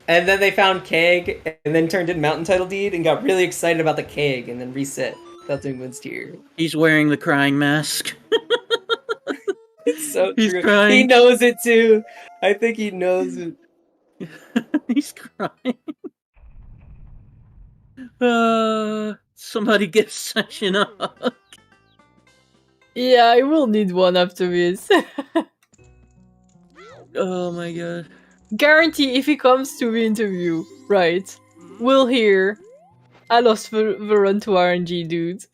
And then they found Keg, and then turned in Mountain Title Deed, and got really excited about the Keg, and then reset without doing Moonsteer. He's wearing the crying mask. It's so He's true. crying. He knows it too. I think he knows it. He's crying. Somebody get Section up. Yeah, I will need one after this. Oh my god. Guarantee if he comes to the interview, right, we'll hear, I lost the run to RNG, dude.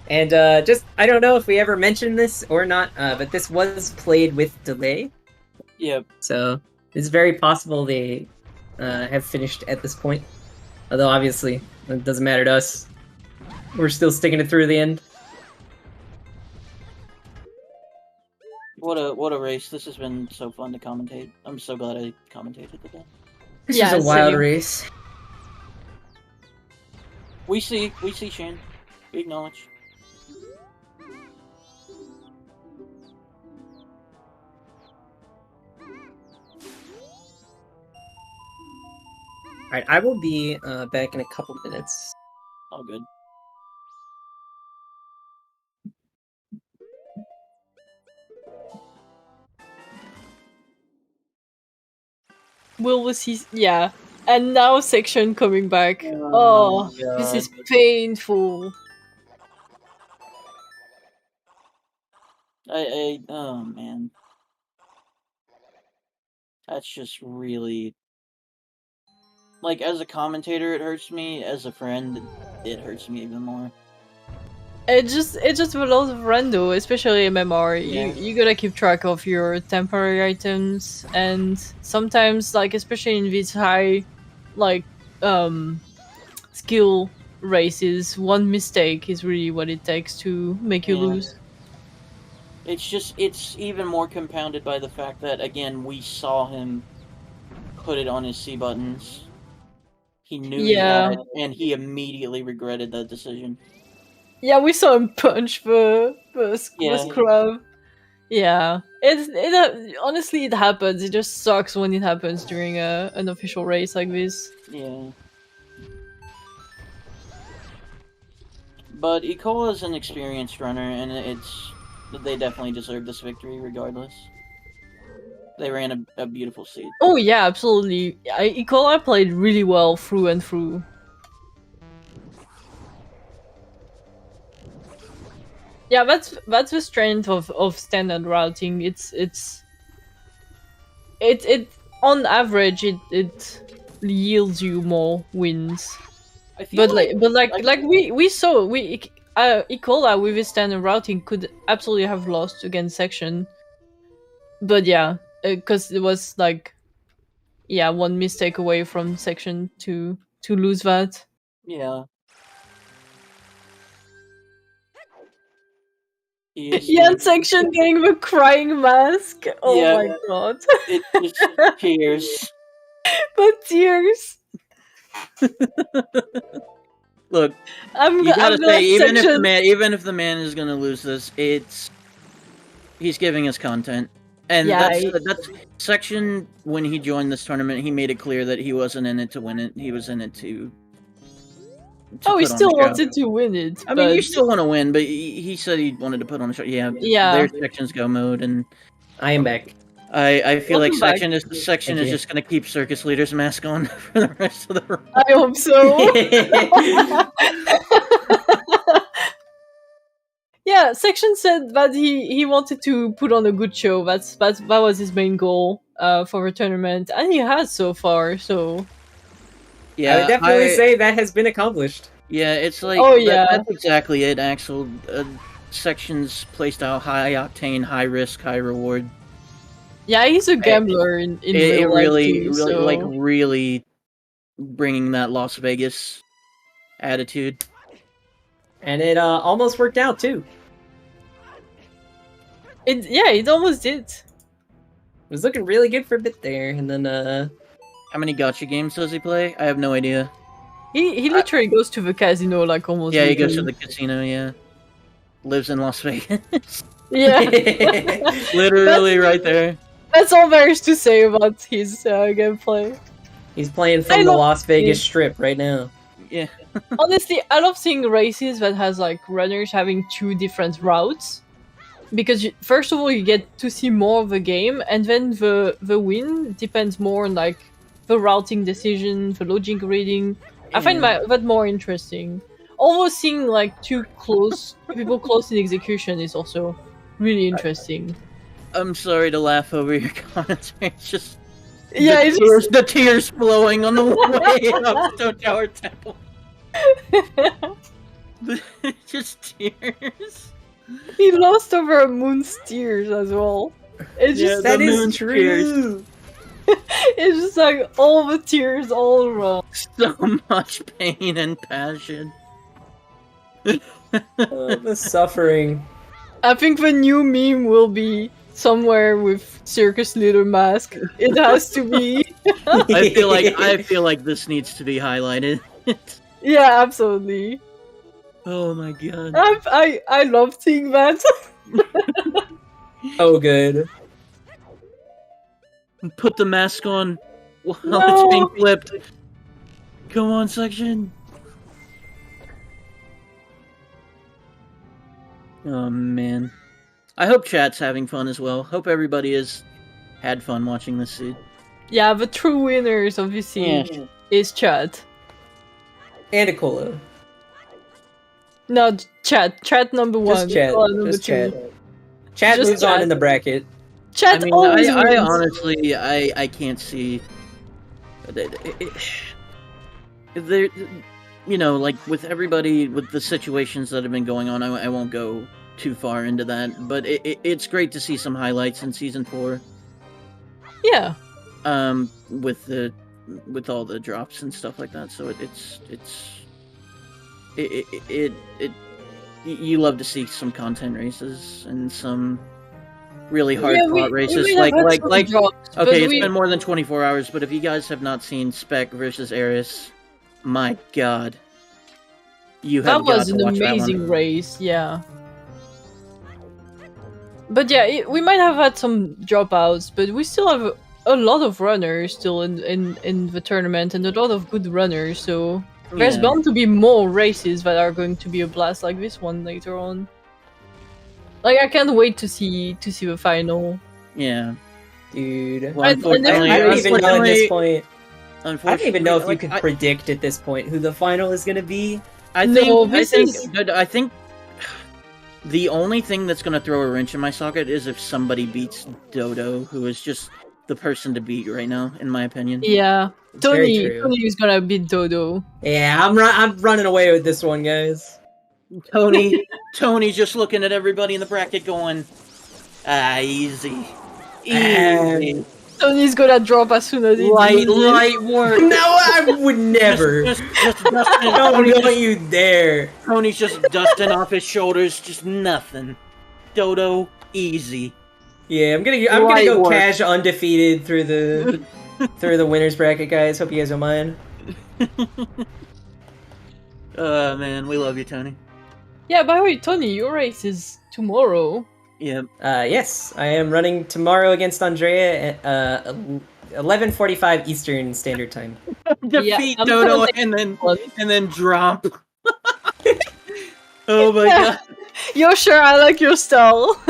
And just, I don't know if we ever mentioned this or not, but this was played with delay. Yep. So it's very possible they have finished at this point. Although obviously it doesn't matter to us. We're still sticking it through the end. What a race! This has been so fun to commentate. I'm so glad I commentated today. This Yeah, is a wild same. race. We see Shane. We acknowledge. Alright, I will be back in a couple minutes. All good. Will we see? Yeah. And now section coming back. Oh Oh, my this is God. painful. Oh man. That's just really... Like, as a commentator, it hurts me. As a friend, it hurts me even more. It just a lot of rando, especially MMR. Yeah. You gotta keep track of your temporary items, and sometimes, like especially in these high, like skill races, one mistake is really what it takes to make you Yeah. lose. It's even more compounded by the fact that, again, we saw him put it on his C buttons. He knew he Yeah. had it, and he immediately regretted that decision. Yeah, we saw him punch the Yeah. scrub. Yeah, it honestly it happens. It just sucks when it happens during an official race like this. Yeah. But ICola is an experienced runner, and they definitely deserve this victory regardless. They ran a beautiful seed. Oh yeah, absolutely. ICola played really well through and through. Yeah, that's the strength of standard routing. It on average it yields you more wins. I feel But we saw ICola with his standard routing could absolutely have lost against section. But yeah, because it was like, yeah, one mistake away from section to lose that. Yeah. Yeah, and section getting the crying mask. Oh Yeah. my god. It just tears. The tears. Look, you gotta say, even if the man is gonna lose this, he's giving us content, and Yeah, that's section. When he joined this tournament, he made it clear that he wasn't in it to win it. He was in it to oh, he put on still a show. wanted to win it. I mean, you still want to win, but he said he wanted to put on a show. Yeah. There's section's go mode, and I am back. I feel Welcome like back. section Thank is you. just gonna keep Circus Leader's mask on for the rest of the run. I hope so. Yeah, section said that he wanted to put on a good show. That was his main goal for the tournament, and he has so far. So Yeah, I would definitely say that has been accomplished. Yeah, it's like Oh, yeah. that's exactly it. Axel, sections playstyle, high octane, high risk, high reward. yeah, he's a gambler in It real life really, too, really, so... like really bringing that Las Vegas attitude. And it almost worked out too. It almost did. It was looking really good for a bit there, and then How many gotcha games does he play? I have no idea. He literally goes to the casino like almost. Yeah, he goes to weekly. the casino. Yeah, lives in Las Vegas. Yeah, Literally right there. that's all there is to say about his gameplay. he's playing I from the love Las Vegas it. Strip right now. Yeah. Honestly, I love seeing races that has like runners having two different routes, because first of all you get to see more of the game, and then the win depends more on like the routing decision, the logic reading. I find that more interesting. Although seeing like people close in execution is also really interesting. I'm sorry to laugh over your comments. It's just Yeah, the tears flowing on the way up to Tower Temple. Just tears. he lost over a moon's tears as well. It's just Yeah, That the is moon's true. tears. It's just like all the tears all around. So much pain and passion. Oh, the suffering. I think the new meme will be somewhere with circus leader mask. It has to be. I feel like this needs to be highlighted. Yeah, absolutely. Oh my god. I love seeing that. Oh, good. Put the mask on while No. it's being flipped. Come on, section. Oh man. I hope chat's having fun as well. Hope everybody has had fun watching this seed. Yeah, the true winners of this seed is chat. And ICola. No, chat number one. Just chat. ICola number Just two. chat. Chat Just moves on chat. in the bracket. Chat I mean, always I wins. honestly, I can't see. There, you know, like with everybody, with the situations that have been going on, I won't go too far into that. But it's great to see some highlights in season 4. Yeah. With all the drops and stuff like that. So you love to see some content races and some really hard fought races. We have had some drops, but Okay, it's been more than 24 hours, but if you guys have not seen Spec versus Ares, my god. That was an amazing race, yeah. But yeah, we might have had some dropouts, but we still have a lot of runners still in the tournament and a lot of good runners, so there's bound to be more races that are going to be a blast like this one later on. Like, I can't wait to see the final. Yeah. Dude. Well, I don't even know at this point. I don't even know if you can predict at this point who the final is going to be. I think the only thing that's going to throw a wrench in my socket is if somebody beats Dodo, who is just the person to beat right now, in my opinion. Yeah. Tony is going to beat Dodo. Yeah, I'm running away with this one, guys. Tony's just looking at everybody in the bracket going, easy. Easy. Tony's gonna drop as soon as he light work. No, I would never. Just dusting. Don't you dare. Tony's just dusting off his shoulders, just nothing. Dodo, easy. Yeah, I'm gonna go cash undefeated through the winners bracket, guys. Hope you guys don't mind. Man, we love you, Tony. Yeah, by the way, Tony, your race is tomorrow. Yep. Yes, I am running tomorrow against Andrea at 11:45 Eastern Standard Time. Defeat Dodo and then drop. Oh my god. You're sure I like your style.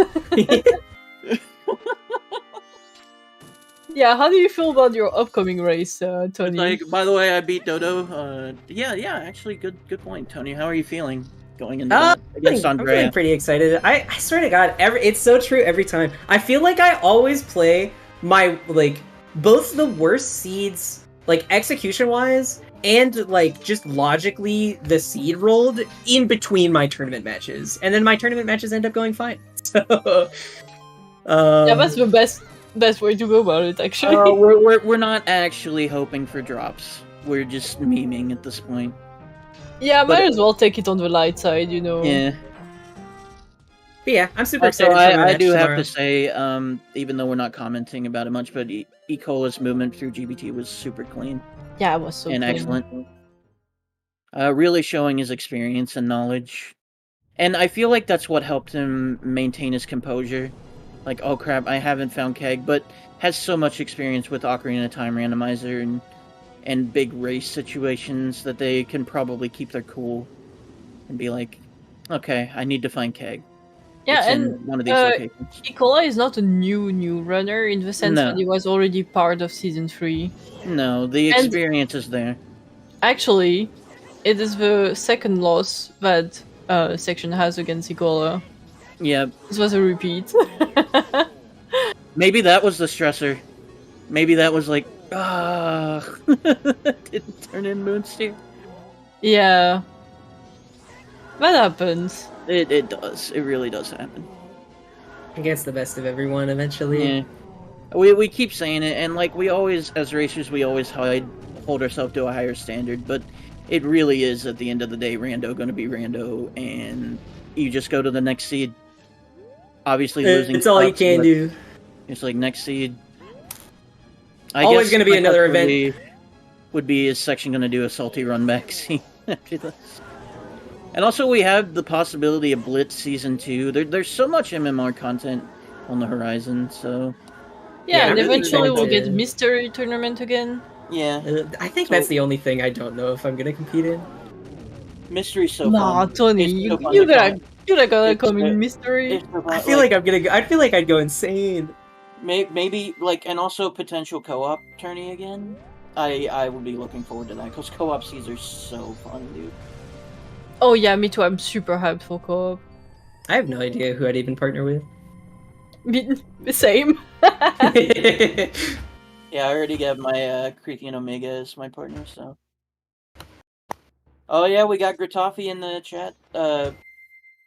Yeah, how do you feel about your upcoming race, Tony? Like, by the way, I beat Dodo. Yeah, actually, good point, Tony. How are you feeling going into that against Andrea? I'm feeling pretty excited. I swear to God, it's so true every time. I feel like I always play my, like, both the worst seeds, like, execution-wise, and, like, just logically the seed rolled in between my tournament matches. And then my tournament matches end up going fine. So, yeah, that's the best way to go about it, actually. We're not actually hoping for drops. We're just memeing at this point. Yeah, might as well take it on the light side, you know. Yeah. But yeah, I'm super Also, excited. I do have to say, even though we're not commenting about it much, but ICola's movement through GBT was super clean. Yeah, it was so clean. Excellent. Really showing his experience and knowledge. And I feel like that's what helped him maintain his composure. Like, oh crap, I haven't found Keg, but has so much experience with Ocarina of Time Randomizer and big race situations that they can probably keep their cool and be like, okay, I need to find Keg. Yeah, it's and in one of these locations. ICola is not a new runner in the sense that he was already part of Season 3. No, the experience is there. Actually, it is the second loss that Section has against ICola. Yeah. This was a repeat. Maybe that was the stressor. Maybe that was like, didn't turn in Moonsteer. Yeah. That happens. It does. It really does happen. Against the best of everyone, eventually. Yeah. We keep saying it, and like we always, as racers, we always hold ourselves to a higher standard, but it really is at the end of the day, rando going to be rando, and you just go to the next seed. Obviously, losing. It's all you can do. It's like next seed. Always going to be another event. Would be is section going to do a salty run back scene after this? And also, we have the possibility of Blitz Season 2. There's so much MMR content on the horizon, so... Yeah, and really eventually we'll excited. get Mystery Tournament again. Yeah. I think that's the only thing I don't know if I'm going to compete in. Mystery's so Nah, fun. Tony, It's so you fun to gotta come in Mystery. I feel like I feel like I'd go insane. Maybe, like, and also potential co-op tourney again. I would be looking forward to that, because co-op seeds are so fun, dude. Oh yeah, me too, I'm super hyped for co-op. I have no idea who I'd even partner with. Same. Yeah, I already got my Creaky and Omega as my partner, so... Oh yeah, we got Gratofi in the chat.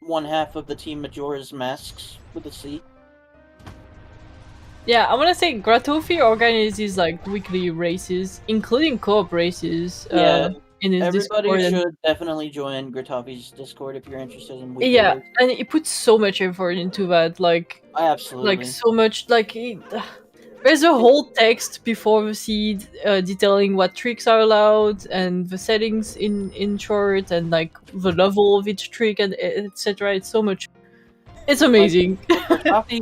One half of the Team Majora's Masks with a C. Yeah, I wanna say Gratofi organizes like weekly races, including co-op races. Yeah, in his everybody Discord. should definitely join Gratofi's Discord if you're interested in weekly Yeah, races. and he puts so much effort into that, like Absolutely. so much, like there's a whole text before the seed detailing what tricks are allowed and the settings in short and like the level of each trick and etc. It's so much. It's amazing. Gratofi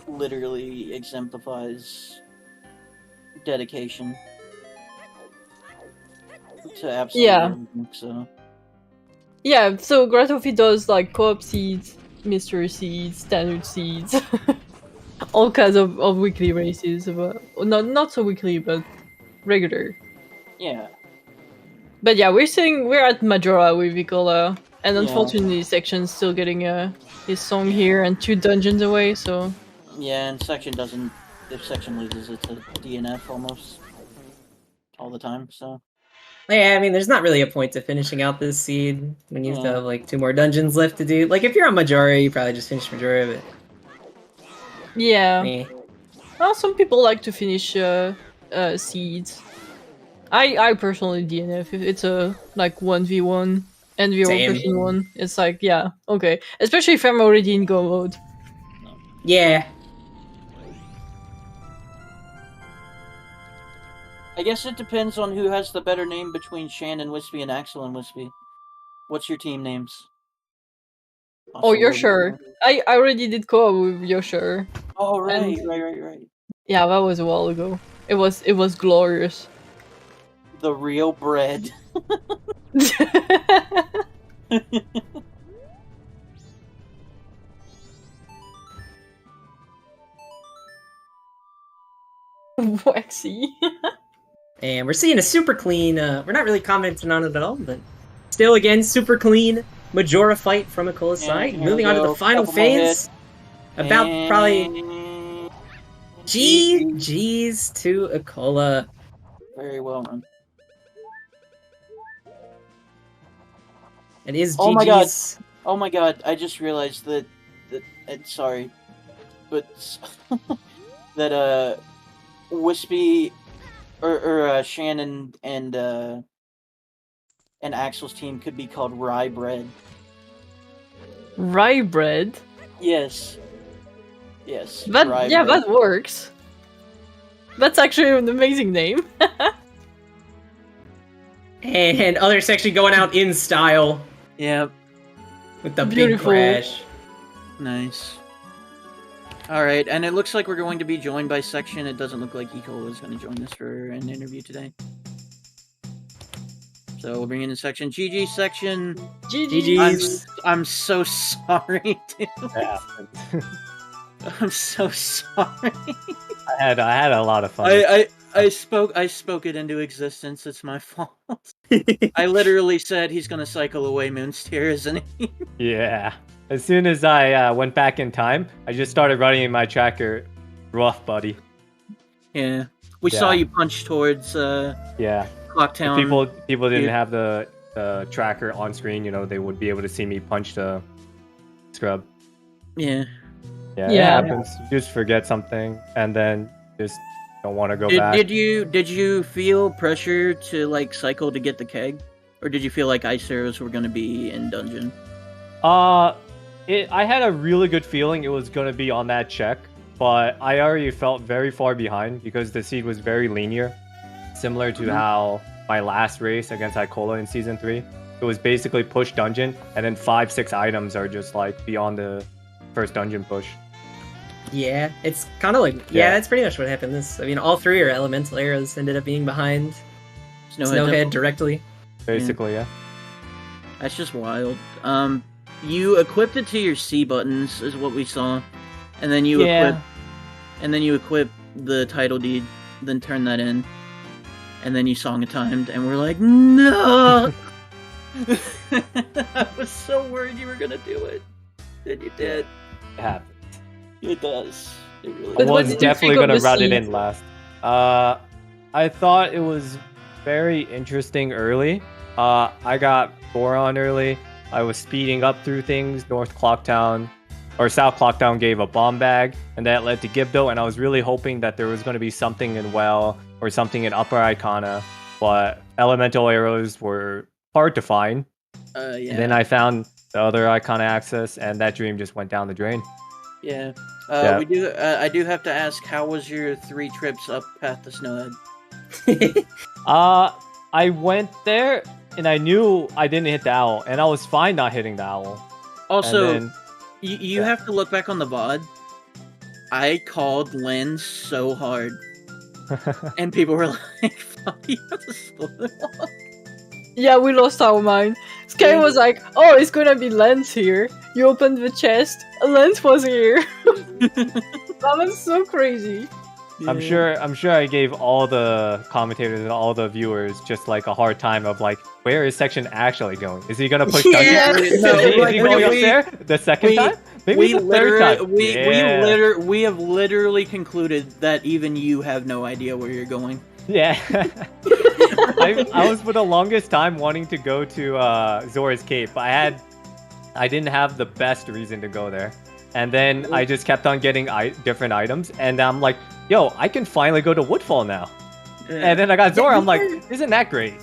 literally exemplifies dedication to absolutely everything, so. Yeah, so Gratofi does like co-op seeds, mystery seeds, standard seeds, all kinds of weekly races, but not so weekly, but regular. Yeah. But yeah, we're at Majora with ICola, and unfortunately, Section's still getting his song here and 2 dungeons away. So. Yeah, and Section doesn't. If Section loses, it's a DNF almost all the time. So. Yeah, I mean, there's not really a point to finishing out this seed when you still have like 2 more dungeons left to do. Like, if you're on Majora, you probably just finish Majora, but... Yeah. Well, some people like to finish seeds. I personally DNF if it's a like 1v1 and 0%1. It's like, yeah, okay. Especially if I'm already in go mode. Yeah. I guess it depends on who has the better name between Shan and Wispy and Axel and Wispy. What's your team names? Oh, you're sure. I already did co-op with Yosher. Oh, right, right. Yeah, that was a while ago. It was glorious. The real bread. Waxy. And we're seeing a super clean, we're not really commenting on it at all, but still again, super clean Majora fight from ICola's side. Moving on to the final phase. About probably GG's to ICola. Very well run. It is Oh GG's. Oh my god, I just realized that sorry, but that Wispy or Shannon and Axel's team could be called Rye Bread. Rye Bread? Yes. That works. That's actually an amazing name. And other section going out in style. Yep. With the big crash. Nice. Alright, and it looks like we're going to be joined by Section. It doesn't look like ICola is going to join us for an interview today. So we'll bring in the Section. GG Section. GG's. I'm so sorry, dude. I'm so sorry. I had a lot of fun. I spoke it into existence. It's my fault. I literally said he's gonna cycle away Moonsteer, isn't he? Yeah. As soon as I went back in time, I just started running in my tracker. Rough, buddy. Yeah. We saw you punch towards Clocktown. People didn't have the tracker on screen, you know, they would be able to see me punch the scrub. Yeah. Yeah, Yeah. it happens. You just forget something, and then just don't want to go Did, back. did you feel pressure to like cycle to get the keg, or did you feel like ice arrows were gonna be in dungeon? I had a really good feeling it was gonna be on that check, but I already felt very far behind because the seed was very linear, similar to how my last race against ICola in season 3. It was basically push dungeon, and then 5-6 items are just like beyond the first dungeon push. Yeah, it's kind of like that's pretty much what happened. All 3 are elemental arrows ended up being behind Snowhead directly. Basically, yeah. That's just wild. You equipped it to your C buttons, is what we saw, and then you equip the title deed, then turn that in, and then you song a timed, and we're like, no. I was so worried you were gonna do it, and you did. It happens. It does. It really I But what was did you definitely think of gonna the run it seed? in last. I thought it was very interesting early. I got Boron early. I was speeding up through things. North Clocktown or South Clocktown gave a bomb bag, and that led to Gibdo. And I was really hoping that there was going to be something in Well or something in Upper Icona, but elemental arrows were hard to find. And then I found the other Icona access, and that dream just went down the drain. Yeah. Yeah. We do. I do have to ask, how was your 3 trips up Path to Snowhead? I went there, and I knew I didn't hit the owl, and I was fine not hitting the owl. Also, And then, you have to look back on the VOD. I called Lynn so hard, and people were like, "Fuck, you have to slow them walk." Yeah, we lost our mind. Sky was like, "Oh, it's gonna be Lens here." You opened the chest, Lens was here. That was so crazy. I'm sure I gave all the commentators and all the viewers just like a hard time of like, where is Section actually going? Is he gonna push dungeon? No, Is he going up there the second time? Maybe the third time. We have literally concluded that even you have no idea where you're going. Yeah. I was for the longest time wanting to go to Zora's Cape. I didn't have the best reason to go there. And then I just kept on getting different items, and I'm like, yo, I can finally go to Woodfall now. And then I got Zora, I'm like, isn't that great?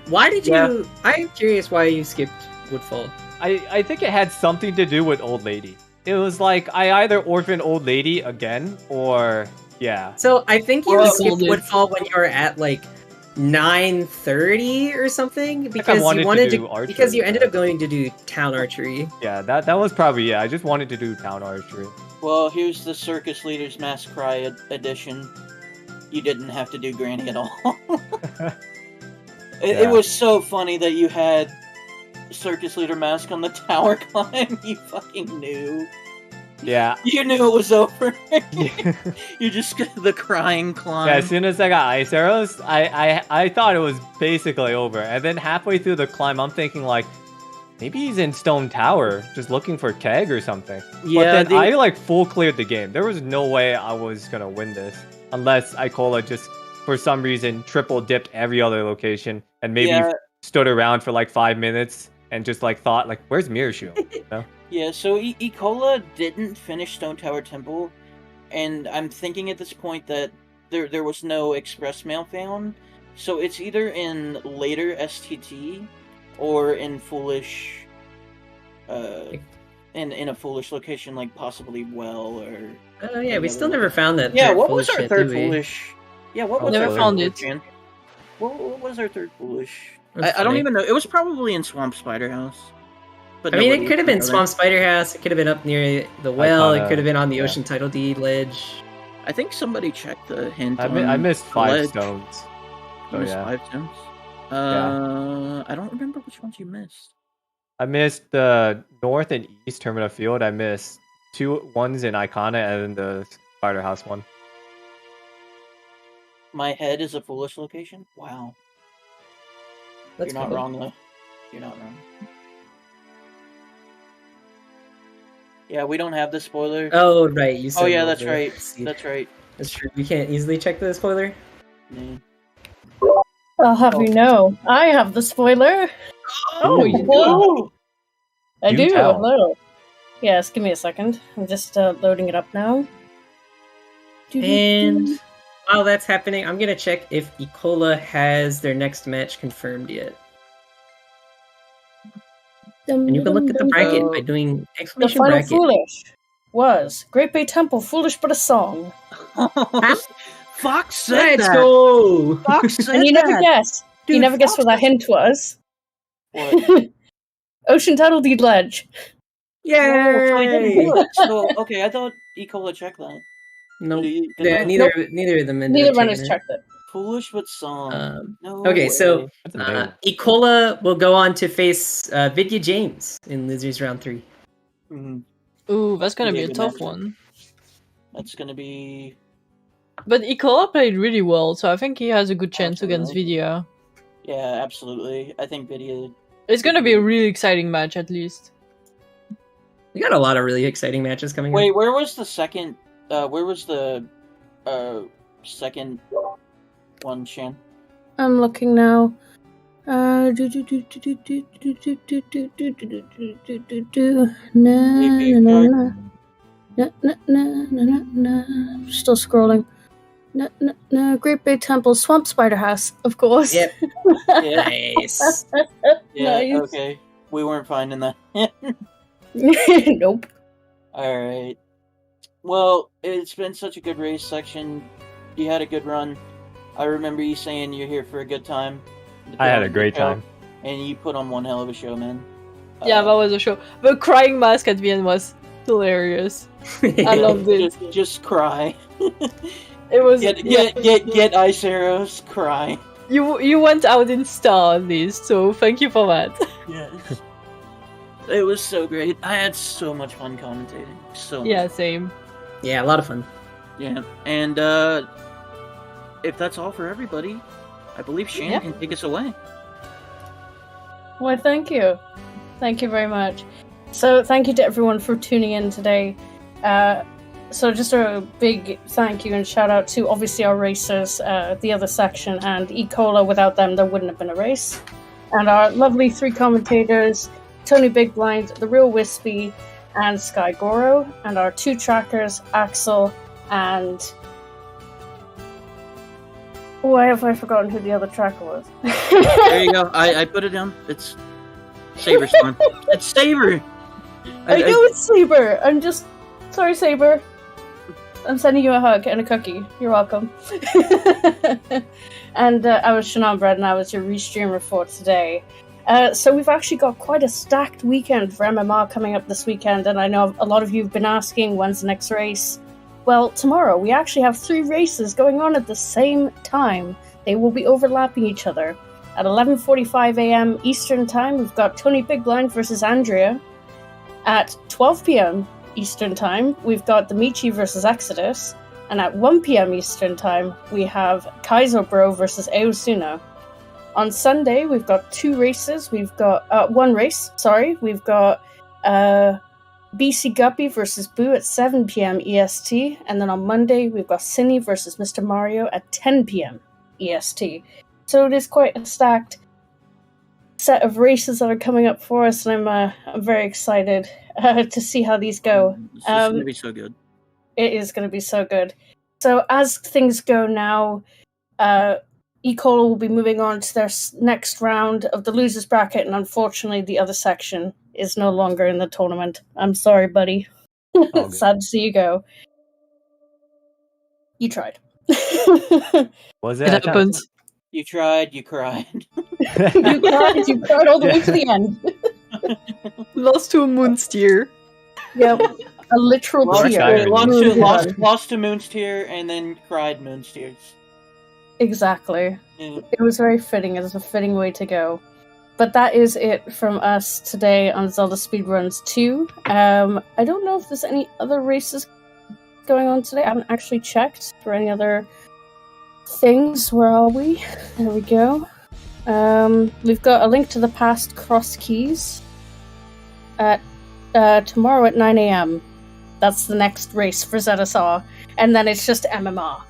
Why did you... I'm curious why you skipped Woodfall. I think it had something to do with Old Lady. It was like, I either orphaned Old Lady again, or... Yeah. So I think you Or skipped Golden. Woodfall when you were at like 9:30 or something because wanted you wanted to to do archery, because you ended yeah. up going to do town archery. Yeah, that was probably, I just wanted to do town archery. Well, here's the Circus Leader's Mass Cry edition. You didn't have to do Granny at all. It was so funny that you had Circus Leader Mask on the tower climb. You fucking knew. Yeah. You knew it was over. You just the crying climb. Yeah, as soon as I got ice arrows, I thought it was basically over. And then halfway through the climb, I'm thinking like, maybe he's in Stone Tower, just looking for Keg or something. Yeah, but then I like full cleared the game. There was no way I was gonna win this unless ICola just, for some reason, triple dipped every other location and maybe stood around for like 5 minutes and just like thought like, where's Mirashu? You know? Yeah, so ICola didn't finish Stone Tower Temple, and I'm thinking at this point that there was no express mail found, so it's either in later STT or in foolish, in a foolish location like possibly Well or. Oh yeah, we still never found that. Yeah, third what was foolish our yet, third did we? foolish? Yeah, what was Never our third found foolish, it. Jan? What was our third foolish? That's I don't funny. even know. It was probably in Swamp Spider House. But I mean, nobody it could have been remembered. Swamp Spider House. It could have been up near the well. It Icona, could have been on the yeah. Ocean Title Deed ledge. I think somebody checked the hint. I missed the 5 ledge. stones. You So missed yeah. 5 stones. I don't remember which ones you missed. I missed the North and East Terminal Field. I missed 2 ones in Icona and then the Spider House one. My head is a foolish location. Wow, That's you're not cool. wrong though. You're not wrong. Yeah, we don't have the spoiler. Oh right, you. Oh said yeah, it that's was right. the- That's right. That's true. We can't easily check the spoiler. Yeah. I'll have you know, I have the spoiler. Oh, you do? Oh! I Do do, tell. a little. Yes, give me a second. I'm just loading it up now. And while that's happening, I'm gonna check if ICola has their next match confirmed yet. And you can look at the bracket by doing The exclamation final bracket. Foolish was Great Bay Temple, Foolish but a Song. Fox said Let's that. go! Fox said And you never that. guessed. Dude, You never guessed Fox what that said- hint was. What? Ocean Tidal Deed Ledge. Oh, so he didn't Yay! do it. So, okay, I thought ICola checked that. No, But he did yeah, not. neither of them ended Neither up runners checking it. checked it. Foolish but song. No Okay, way. so That's amazing. ICola will go on to face Vidya James in Losers Round 3. Mhm. Ooh, that's gonna Yeah, be a good tough matchup. one. That's gonna be. But ICola played really well, so I think he has a good chance against Absolutely. Vidya. Yeah, absolutely. I think Vidya. It's gonna be a really exciting match, at least. We got a lot of really exciting matches coming up. Wait, where was the second? Where was the second one, Shan? I'm looking now. Still scrolling. Great Big Temple, Swamp Spider House, of course. Yep. Yeah, Nice. yeah. Nice. Okay, we weren't finding that. Nope. All right. Well, it's been such a good race section. You had a good run. I remember you saying you're here for a good time. I had a great time. And you put on one hell of a show, man. Yeah, that was a show. The crying mask at the end was hilarious. I loved it. Just cry. It was Get ice arrows. Cry. you went out in style at least, so thank you for that. Yes. It was so great. I had so much fun commentating. So much. Yeah, same. Yeah, a lot of fun. Yeah. And if that's all for everybody, I believe Shane Yeah. can take us away. Why, thank you. Thank you very much. So, thank you to everyone for tuning in today. So, just a big thank you and shout out to obviously our racers, TheOtherSection and ICola. Without them, there wouldn't have been a race. And our lovely three commentators, Tony Big Blind, The Real Wispy, and Sky Goro. And our two trackers, Axel and... Why have I forgotten who the other tracker was? There you go. I put it down. It's Saber Storm. It's Saber. I know it's Saber. I'm just sorry, Saber. I'm sending you a hug and a cookie. You're welcome. And I was Shannon Bread, and I was your restreamer for today. So we've actually got quite a stacked weekend for MMR coming up this weekend, and I know a lot of you have been asking when's the next race. Well, tomorrow we actually have 3 races going on at the same time. They will be overlapping each other. At 11:45 a.m. Eastern Time, we've got Tony Big Blind versus Andrea. At 12 p.m. Eastern Time, we've got the Michi versus Exodus. And at 1 p.m. Eastern Time, we have Kaizo Bro versus Eosuna. On Sunday, we've got 2 races. We've got 1 race, sorry. We've got BC Guppy versus Boo at 7 p.m. EST. And then on Monday, we've got Cindy versus Mr. Mario at 10 p.m. EST. So it is quite a stacked set of races that are coming up for us, and I'm very excited to see how these go. It's going to be so good. It is going to be so good. So as things go now, ICola will be moving on to their next round of the losers bracket, and unfortunately, the other section is no longer in the tournament. I'm sorry, buddy. Sad to see you go. You tried. Was It it? happened. You tried, you cried. You cried all the way to the end. Lost to a moonsteer. Yep. A literal Lost tear. irony. Lost to Moon's Tear and then cried Moon's Tears. Exactly. Yeah. It was very fitting. It was a fitting way to go. But that is it from us today on Zelda Speedruns 2. I don't know if there's any other races going on today. I haven't actually checked for any other things. Where are we? There we go. We've got a Link to the Past Cross Keys at tomorrow at 9 a.m. That's the next race for ZSR. And then it's just MMR.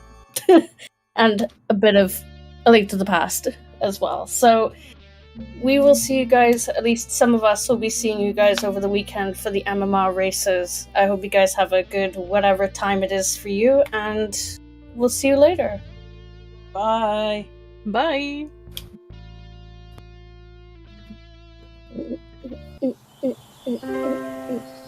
And a bit of A Link to the Past as well. So we will see you guys, at least some of us will be seeing you guys over the weekend for the MMR races. I hope you guys have a good whatever time it is for you, and we'll see you later. Bye. Bye. Mm-mm-mm-mm-mm-mm.